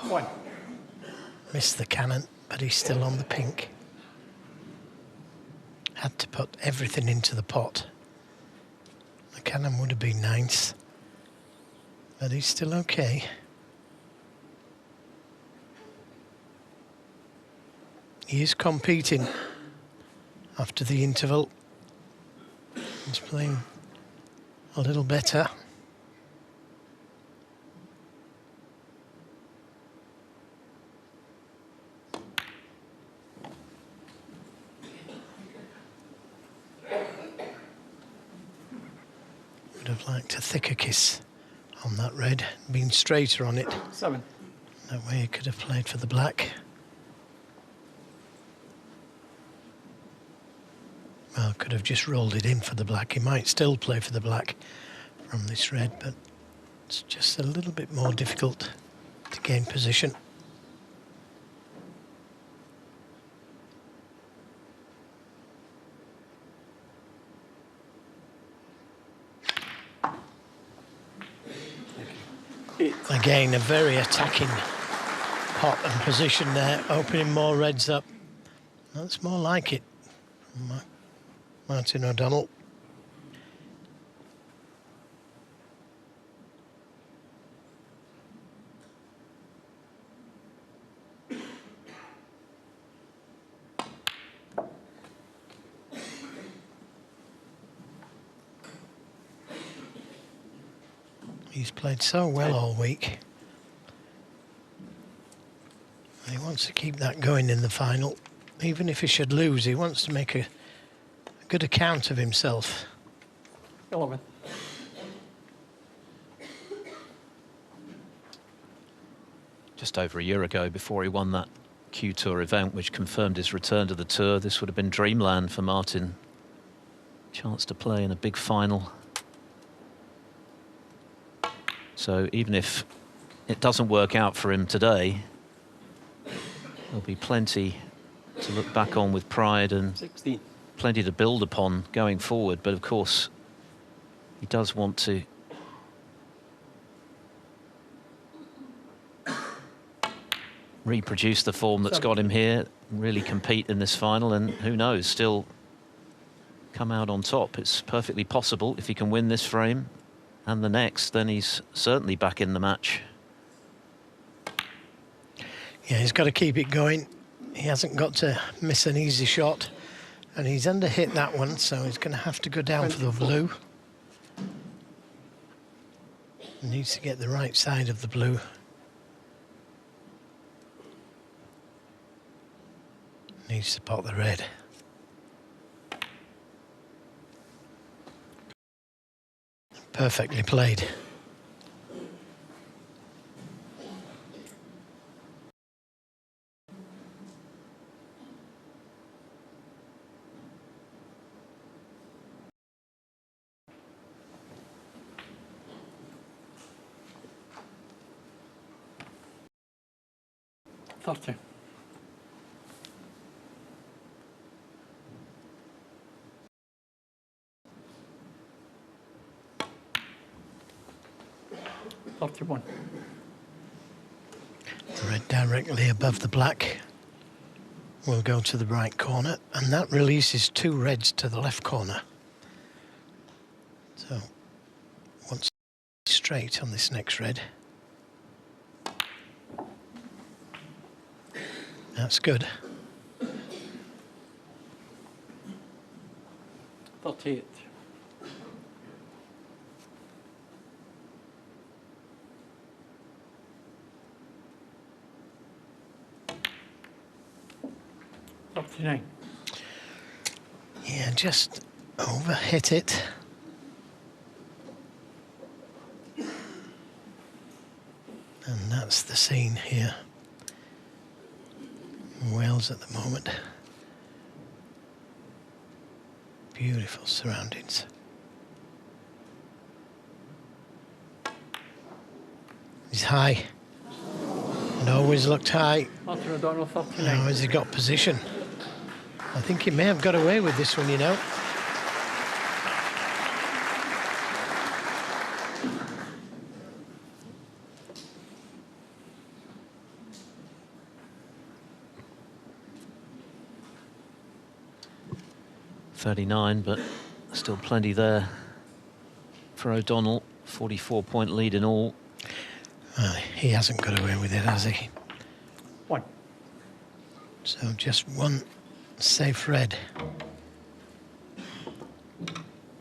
One. Missed the cannon, but he's still on the pink. Had to put everything into the pot. The cannon would have been nice, but he's still okay. He is competing after the interval. He's playing a little better. Would have liked a thicker kiss on that red, been straighter on it. 7. That way he could have played for the black. Well, could have just rolled it in for the black. He might still play for the black from this red, but it's just a little bit more difficult to gain position. Again, a very attacking pot and position there, opening more reds up. That's more like it from Martin O'Donnell. He's played so well all week. He wants to keep that going in the final. Even if he should lose, he wants to make a good account of himself. 11. Just over a year ago, before he won that Q Tour event, which confirmed his return to the tour, this would have been dreamland for Martin. Chance to play in a big final. So even if it doesn't work out for him today, there'll be plenty to look back on with pride and 16. Plenty to build upon going forward. But of course, he does want to reproduce the form that's got him here, really compete in this final, and who knows, still come out on top. It's perfectly possible if he can win this frame and the next, then he's certainly back in the match. Yeah, he's got to keep it going. He hasn't got to miss an easy shot, and he's under-hit that one, so he's going to have to go down for the blue. He needs to get the right side of the blue. Needs to pot the red. Perfectly played. Thirty. $31. The red directly above the black will go to the right corner, and that releases two reds to the left corner. So, once straight on this next red. That's good. 38. Yeah, just over hit it. And that's the scene here in Wales at the moment. Beautiful surroundings. He's high. And always looked high. Martin O'Donnell, 39. Now has he got position? I think he may have got away with this one, you know. .39, but still plenty there for O'Donnell. 44-point lead in all. He hasn't got away with it, has he? 1. So just one safe red.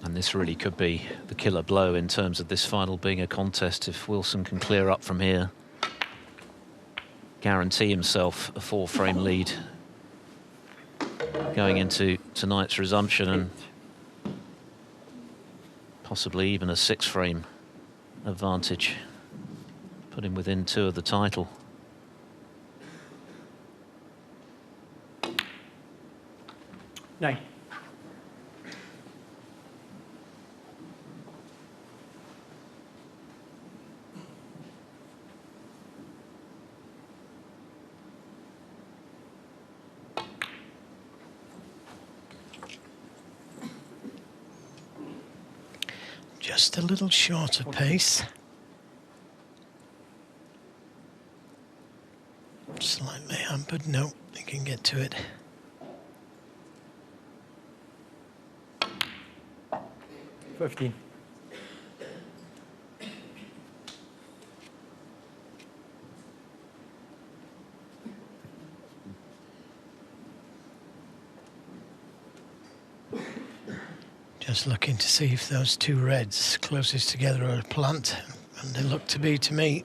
And this really could be the killer blow in terms of this final being a contest if Wilson can clear up from here. Guarantee himself a 4-frame lead going into tonight's resumption, and possibly even a 6-frame advantage. Put him within 2 of the title. Nine. Just a little short of pace. Slightly hampered. No, he can get to it. $15. Just looking to see if those 2 reds closest together are a plant, and they look to be to me.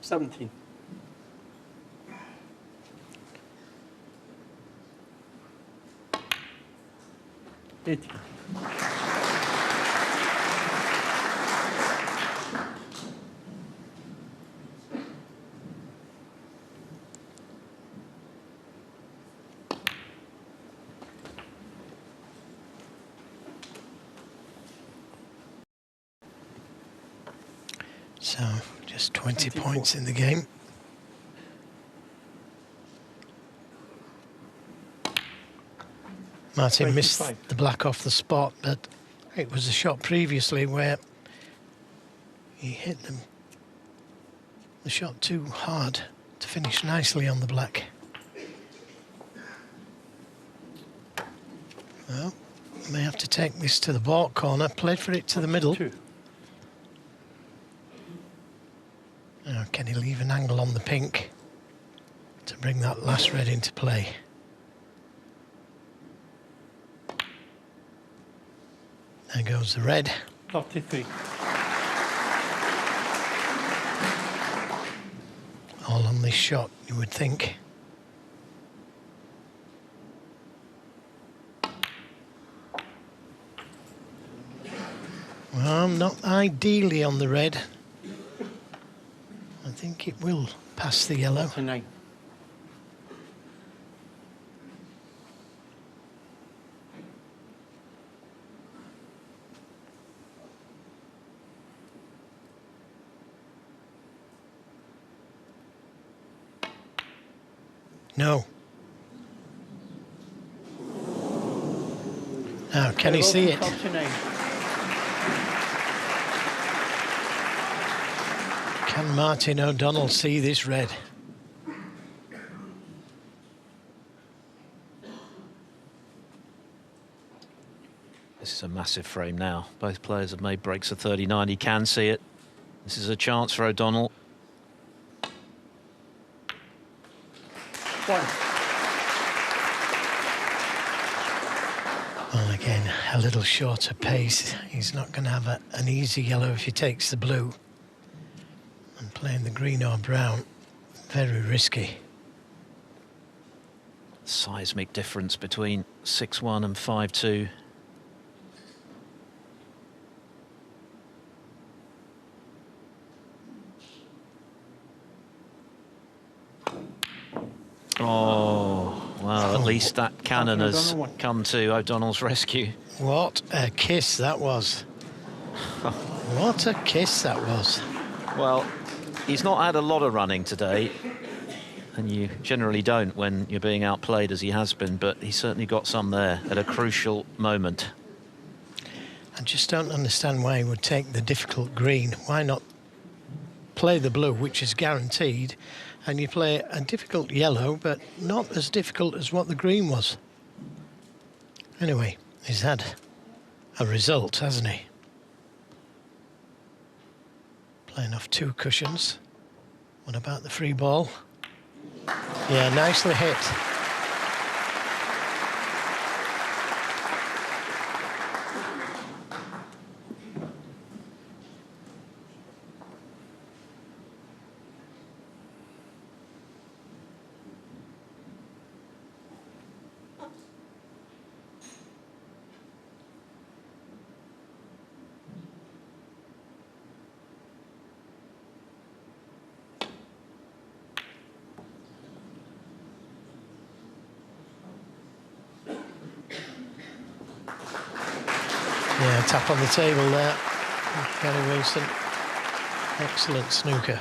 $17. $18. So just 20 points in the game. Martin missed the black off the spot, but it was a shot previously where he hit the shot too hard to finish nicely on the black. Well, may have to take this to the baulk corner, played for it to the middle. 2. Now, can he leave an angle on the pink to bring that last red into play? There goes the red. 33. All on this shot, you would think. Well, not ideally on the red. I think it will pass the yellow. 9. No. Now, can he see it? Can Martin O'Donnell see this red? This is a massive frame now. Both players have made breaks of 39. He can see it. This is a chance for O'Donnell. 1. Well, again, a little shorter pace. He's not going to have an easy yellow if he takes the blue. And playing the green or brown, very risky. Seismic difference between 6-1 and 5-2. Oh, well, at least that cannon has come to O'Donnell's rescue. What a kiss that was. What a kiss that was. Well, he's not had a lot of running today, and you generally don't when you're being outplayed as he has been, but he certainly got some there at a crucial moment. I just don't understand why he would take the difficult green. Why not play the blue, which is guaranteed, and you play a difficult yellow, but not as difficult as what the green was. Anyway, he's had a result, hasn't he? Playing off 2 cushions. What about the free ball? Yeah, nicely hit. Yeah, tap on the table there. Gary Wilson. Excellent snooker.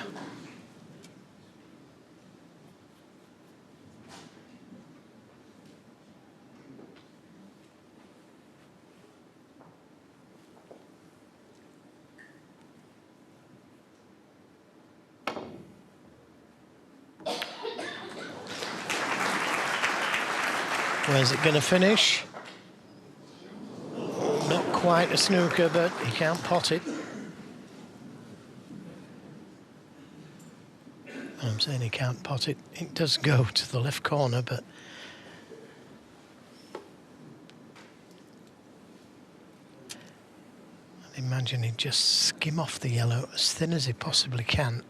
Where's it going to finish? Not quite a snooker, but he can't pot it. I'm saying he can't pot it. It does go to the left corner, but I'd imagine he'd just skim off the yellow as thin as he possibly can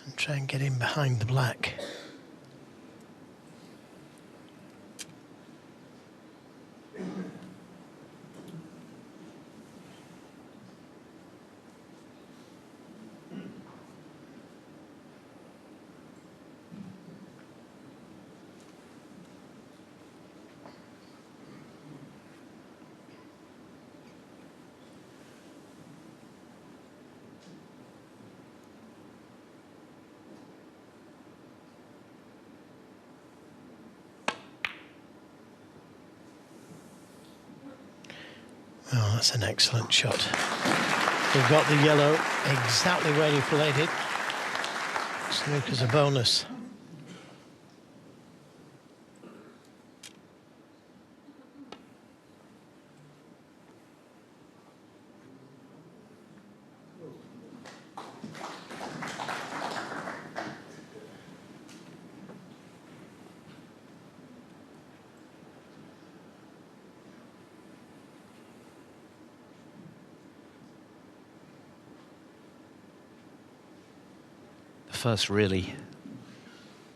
and try and get in behind the black. Oh, that's an excellent shot. He got the yellow exactly where he played it. Snooker's a bonus. First really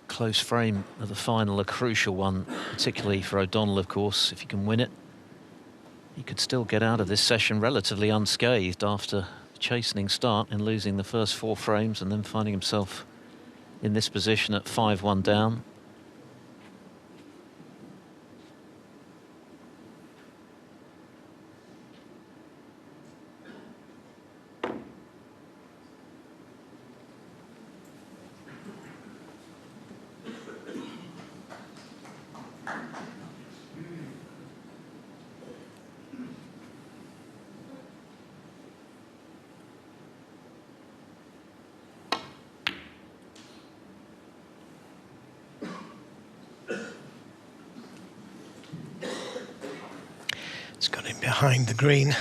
close frame of the final, a crucial one, particularly for O'Donnell, of course. If he can win it, he could still get out of this session relatively unscathed after a chastening start in losing the first 4 frames and then finding himself in this position at 5-1 down. It's got him behind the green.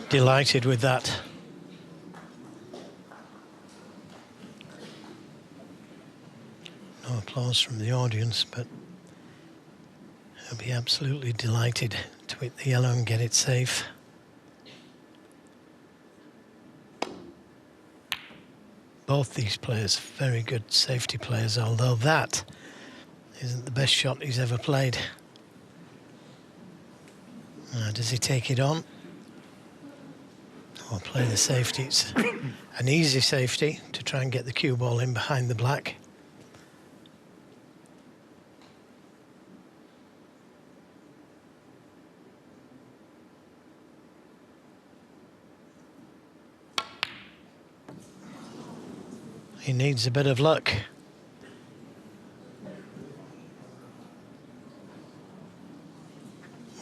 Delighted with that. No applause from the audience, but he'll be absolutely delighted to hit the yellow and get it safe. Both these players, very good safety players, although that isn't the best shot he's ever played. Does he take it on? Or play the safety? It's an easy safety to try and get the cue ball in behind the black. He needs a bit of luck.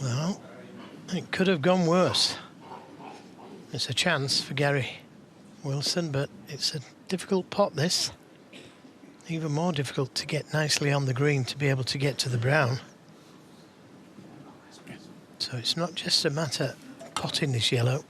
Well, it could have gone worse. It's a chance for Gary Wilson, but it's a difficult pot, this. Even more difficult to get nicely on the green to be able to get to the brown. So it's not just a matter of potting this yellow.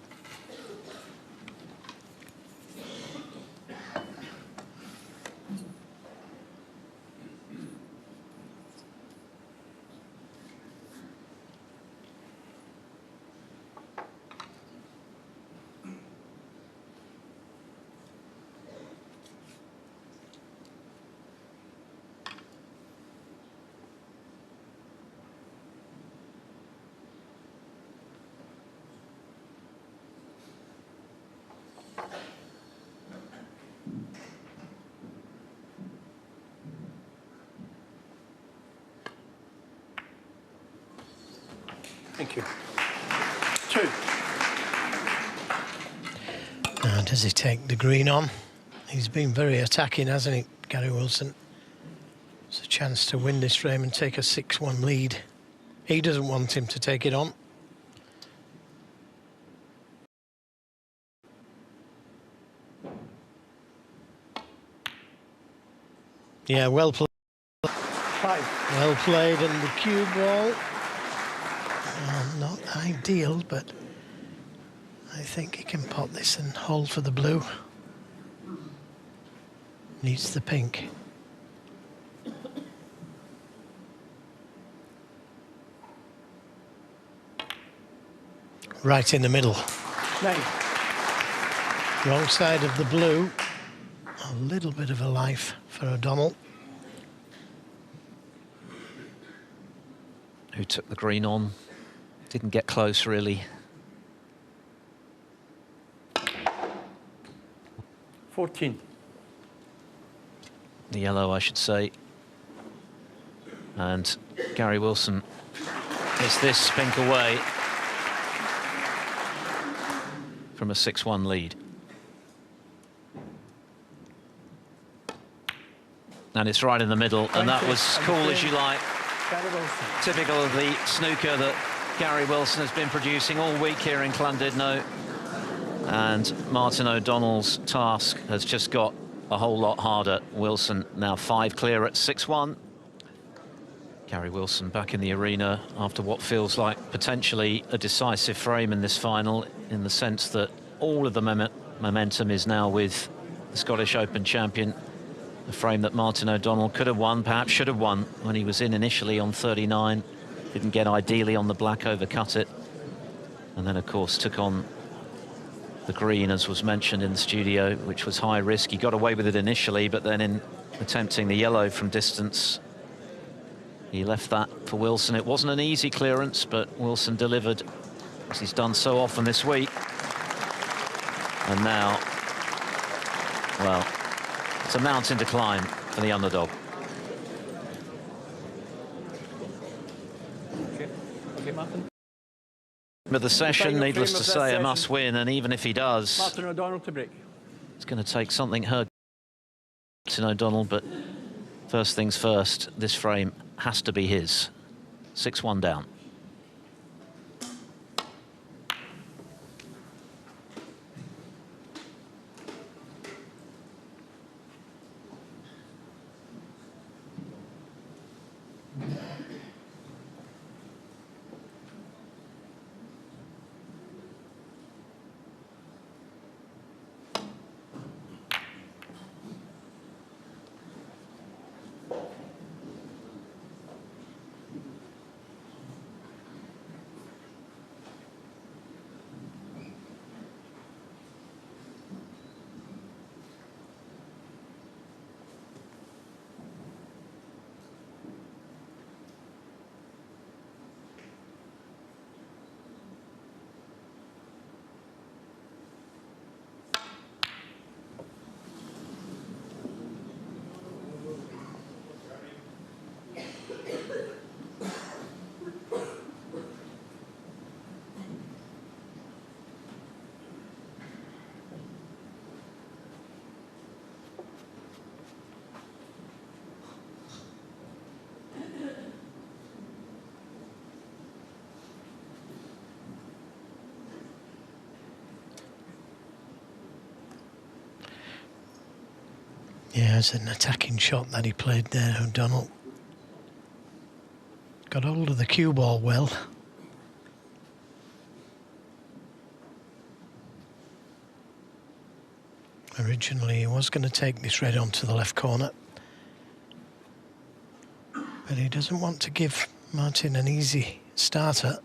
Thank you. 2. Now, does he take the green on? He's been very attacking, hasn't he, Gary Wilson? It's a chance to win this frame and take a 6-1 lead. He doesn't want him to take it on. Yeah, well played. 5. Well played, and the cue ball. Not ideal, but I think he can pot this and hold for the blue. Needs the pink. Right in the middle. 9. Wrong side of the blue. A little bit of a life for O'Donnell. Who took the green on? Didn't get close, really. 14. The yellow, I should say. And Gary Wilson is this pink away from a 6-1 lead. And it's right in the middle, and that was cool as you like. Typical of the snooker that Gary Wilson has been producing all week here in Llandudno. And Martin O'Donnell's task has just got a whole lot harder. Wilson now 5 clear at 6-1. Gary Wilson back in the arena after what feels like potentially a decisive frame in this final, in the sense that all of the momentum is now with the Scottish Open champion. A frame that Martin O'Donnell could have won, perhaps should have won when he was in initially on 39. Didn't get ideally on the black, overcut it. And then, of course, took on the green, as was mentioned in the studio, which was high risk. He got away with it initially, but then in attempting the yellow from distance, he left that for Wilson. It wasn't an easy clearance, but Wilson delivered, as he's done so often this week. And now, well, it's a mountain to climb for the underdog. Okay, Martin. But the session, Final needless frame to of that say, a session. must win, and even if he does, Martin O'Donnell to break. it's going to take something hard to O'Donnell, but first things first, this frame has to be his. 6-1 down. There's an attacking shot that he played there, O'Donnell. Got hold of the cue ball well. Originally he was going to take this red onto the left corner, but he doesn't want to give Martin an easy starter.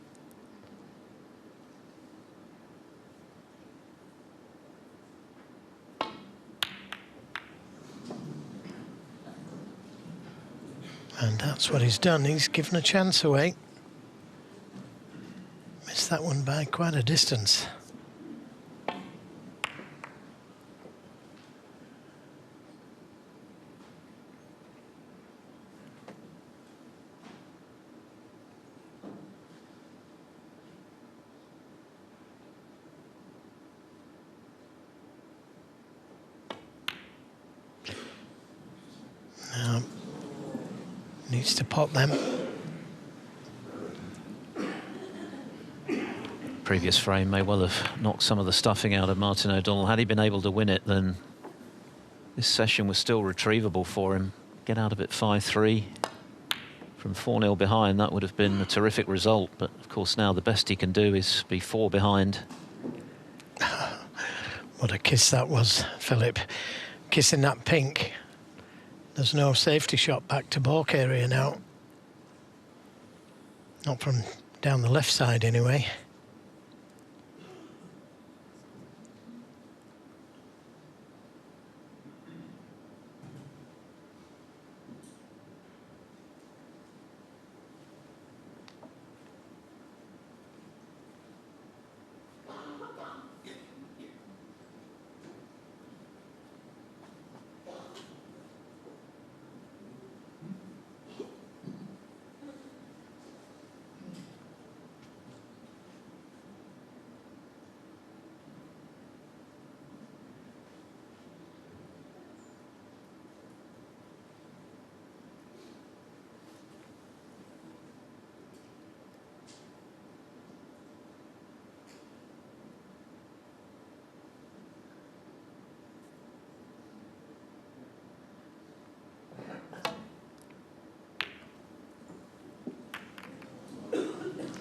And that's what he's done. He's given a chance away. Missed that one by quite a distance. Now, needs to pop them. Previous frame may well have knocked some of the stuffing out of Martin O'Donnell. Had he been able to win it, then this session was still retrievable for him. Get out of it 5-3 from 4-0 behind. That would have been a terrific result. But of course now the best he can do is be 4 behind. What a kiss that was, Philip. Kissing that pink. There's no safety shot back to balk area now. Not from down the left side anyway.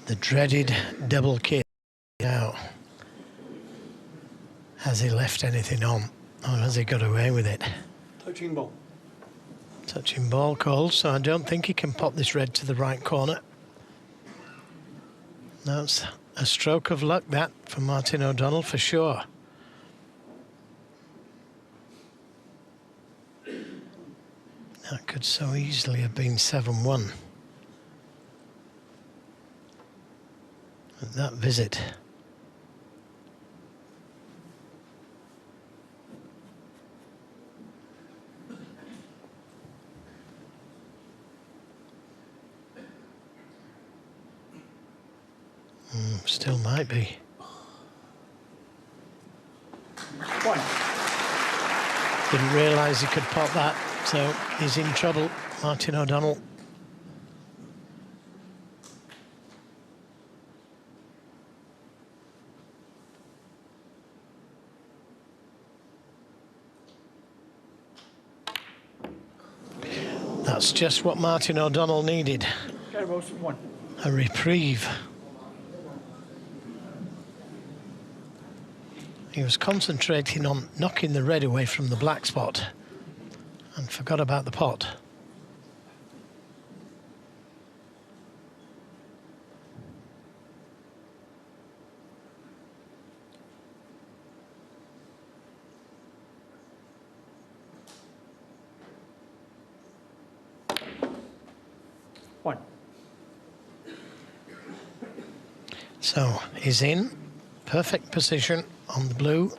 The dreaded double kick. Now, has he left anything on, or has he got away with it? Touching ball. Touching ball called, so I don't think he can pop this red to the right corner. That's a stroke of luck, that, for Martin O'Donnell, for sure. That could so easily have been 7-1. That visit. Still might be. One. Didn't realise he could pop that, so he's in trouble, Martin O'Donnell. That's just what Martin O'Donnell needed. One. A reprieve. He was concentrating on knocking the red away from the black spot and forgot about the pot. One. So he's in perfect position on the blue.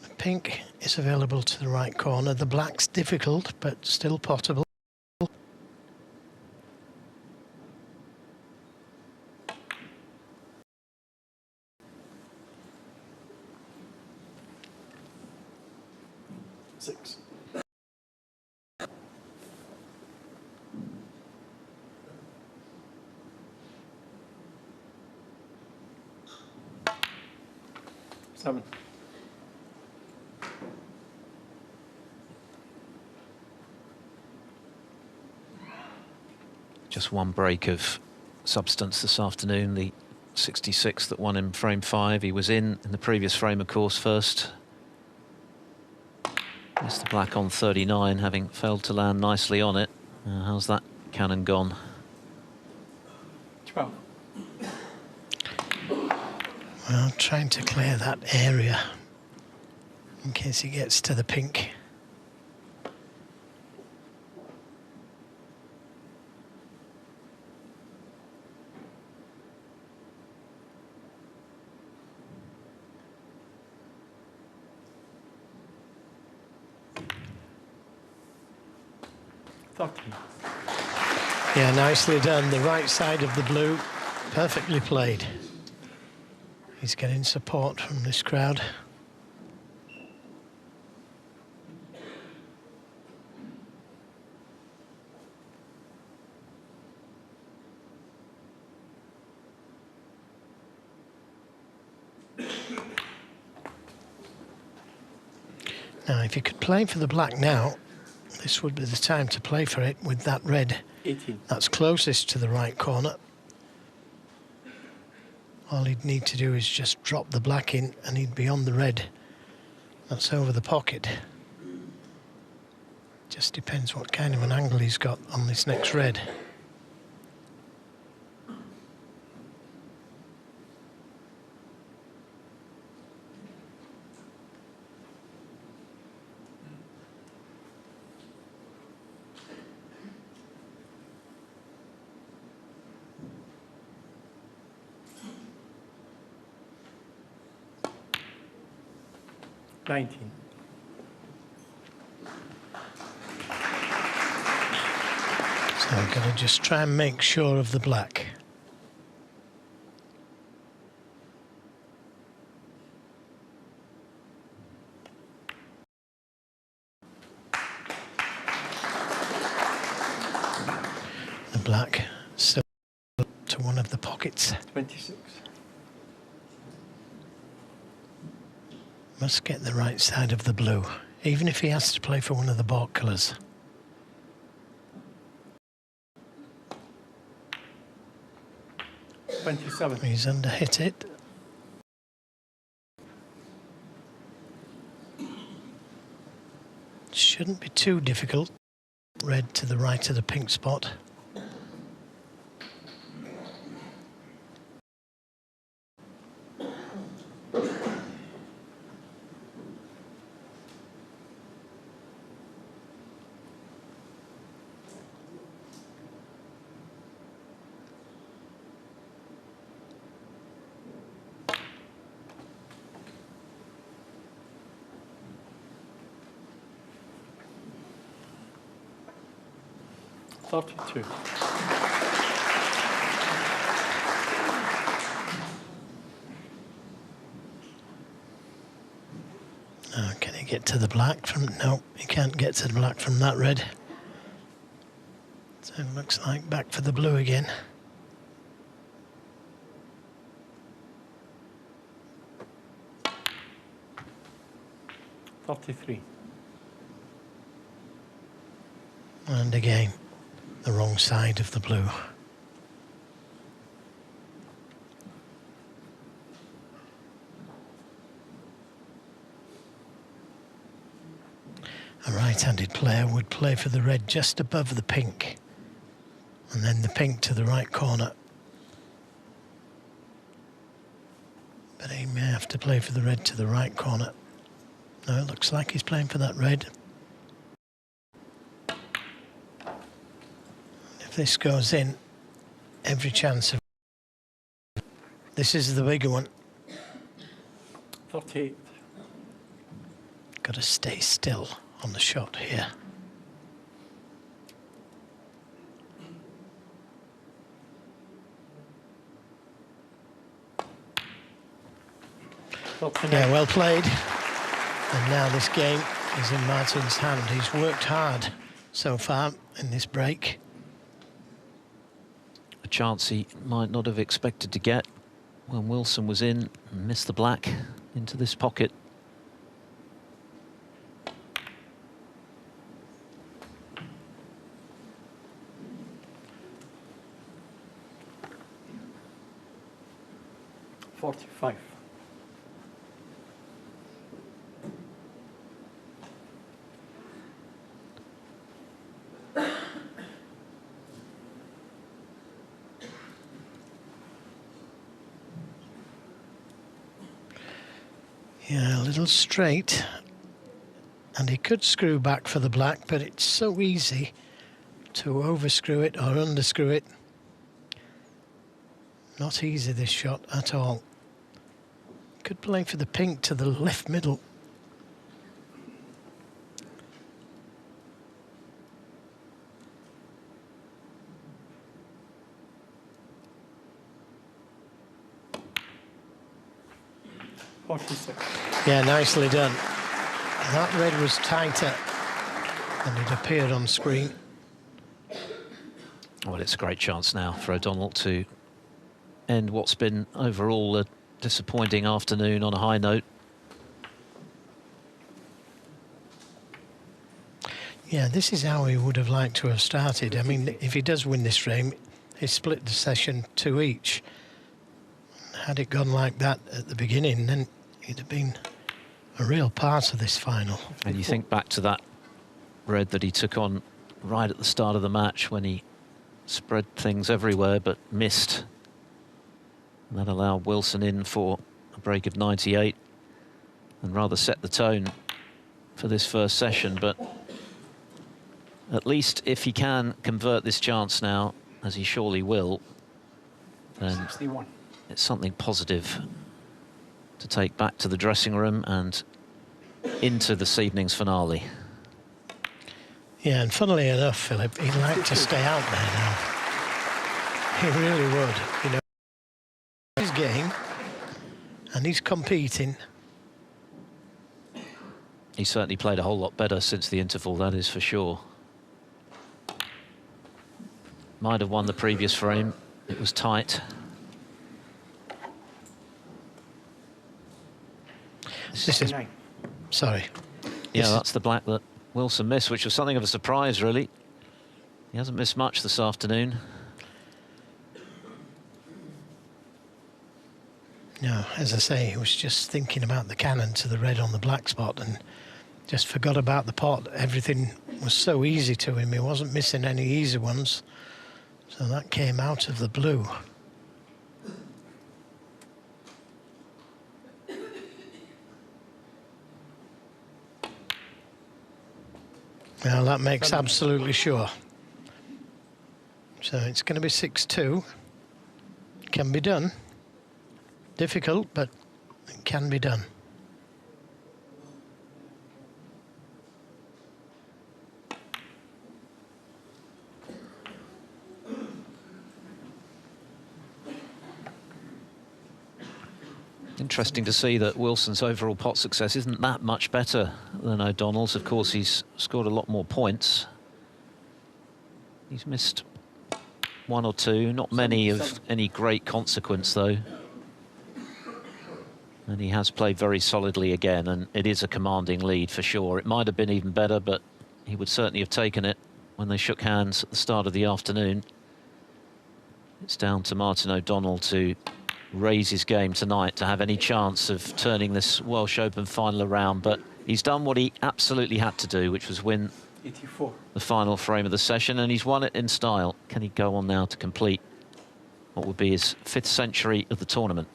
The pink is available to the right corner. The black's difficult, but still potable. Six. Seven. Just one break of substance this afternoon, the 66 that won in frame 5. He was in the previous frame, of course, first. Mr. Black on 39, having failed to land nicely on it. How's that cannon gone? 12. Well, trying to clear that area in case he gets to the pink. Yeah, nicely done. The right side of the blue, perfectly played. He's getting support from this crowd. Now, if you could play for the black now, this would be the time to play for it with that red 18. that's closest to the right corner. All he'd need to do is just drop the black in and he'd be on the red. That's over the pocket. Just depends what kind of an angle he's got on this next red. So I'm going to just try and make sure of the black. The black still to one of the pockets. 26. Must get the right side of the blue, even if he has to play for one of the baulk colours. He's under hit it. Shouldn't be too difficult. Red to the right of the pink spot. Can he get to the black from... No, he can't get to the black from that red. So it looks like back for the blue again. And again, the wrong side of the blue. A right-handed player would play for the red just above the pink, and then the pink to the right corner. But he may have to play for the red to the right corner. No, it looks like he's playing for that red. If this goes in, every chance of... This is the bigger one. 38. Got to stay still on the shot here. Yeah, well played. And now this game is in Martin's hand. He's worked hard so far in this break. A chance he might not have expected to get when Wilson was in and missed the black into this pocket. 45. Yeah, a little straight. And he could screw back for the black, but it's so easy to overscrew it or underscrew it. Not easy, this shot at all. Could play for the pink to the left middle. Yeah, nicely done. That red was tighter than it appeared on screen. Well, it's a great chance now for O'Donnell to end what's been overall a disappointing afternoon on a high note. Yeah, this is how he would have liked to have started. I mean, if he does win this frame, he split the session 2 each. Had it gone like that at the beginning, then he'd have been a real part of this final. And you think back to that red that he took on right at the start of the match when he spread things everywhere but missed. And that allowed Wilson in for a break of 98 and rather set the tone for this first session. But at least if he can convert this chance now, as he surely will, then 61. It's something positive to take back to the dressing room and into this evening's finale. Yeah, and funnily enough, Philip, he'd like to stay out there now. He really would, you know. His game, and he's competing. He certainly played a whole lot better since the interval, that is for sure. Might have won the previous frame. It was tight. This is, sorry. Yeah, that's the black that Wilson missed, which was something of a surprise, really. He hasn't missed much this afternoon. No, as I say, he was just thinking about the cannon to the red on the black spot and just forgot about the pot. Everything was so easy to him. He wasn't missing any easy ones. So that came out of the blue. Well, that makes absolutely sure. So it's going to be 6-2. Can be done. Difficult, but it can be done. Interesting to see that Wilson's overall pot success isn't that much better than O'Donnell's. Of course, he's scored a lot more points. He's missed 1 or 2, not many of any great consequence, though. And he has played very solidly again, and it is a commanding lead for sure. It might have been even better, but he would certainly have taken it when they shook hands at the start of the afternoon. It's down to Martin O'Donnell to raise his game tonight to have any chance of turning this Welsh Open final around, but he's done what he absolutely had to do, which was win 84. The final frame of the session, and he's won it in style. Can he go on now to complete what would be his 5th century of the tournament?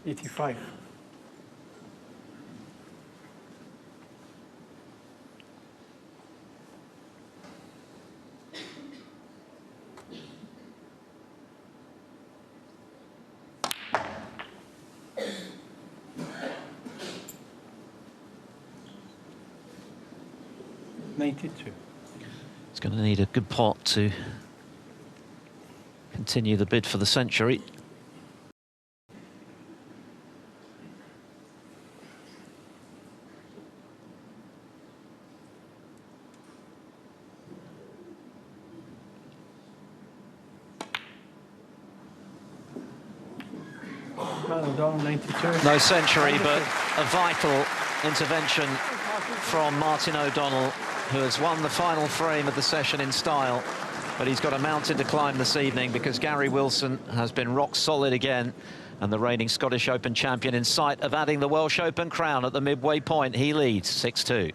85. He's going to need a good pot to continue the bid for the century. No century, but a vital intervention from Martin O'Donnell, who has won the final frame of the session in style. But he's got a mountain to climb this evening because Gary Wilson has been rock solid again And the reigning Scottish Open champion in sight of adding the Welsh Open crown at the midway point. He leads 6-2.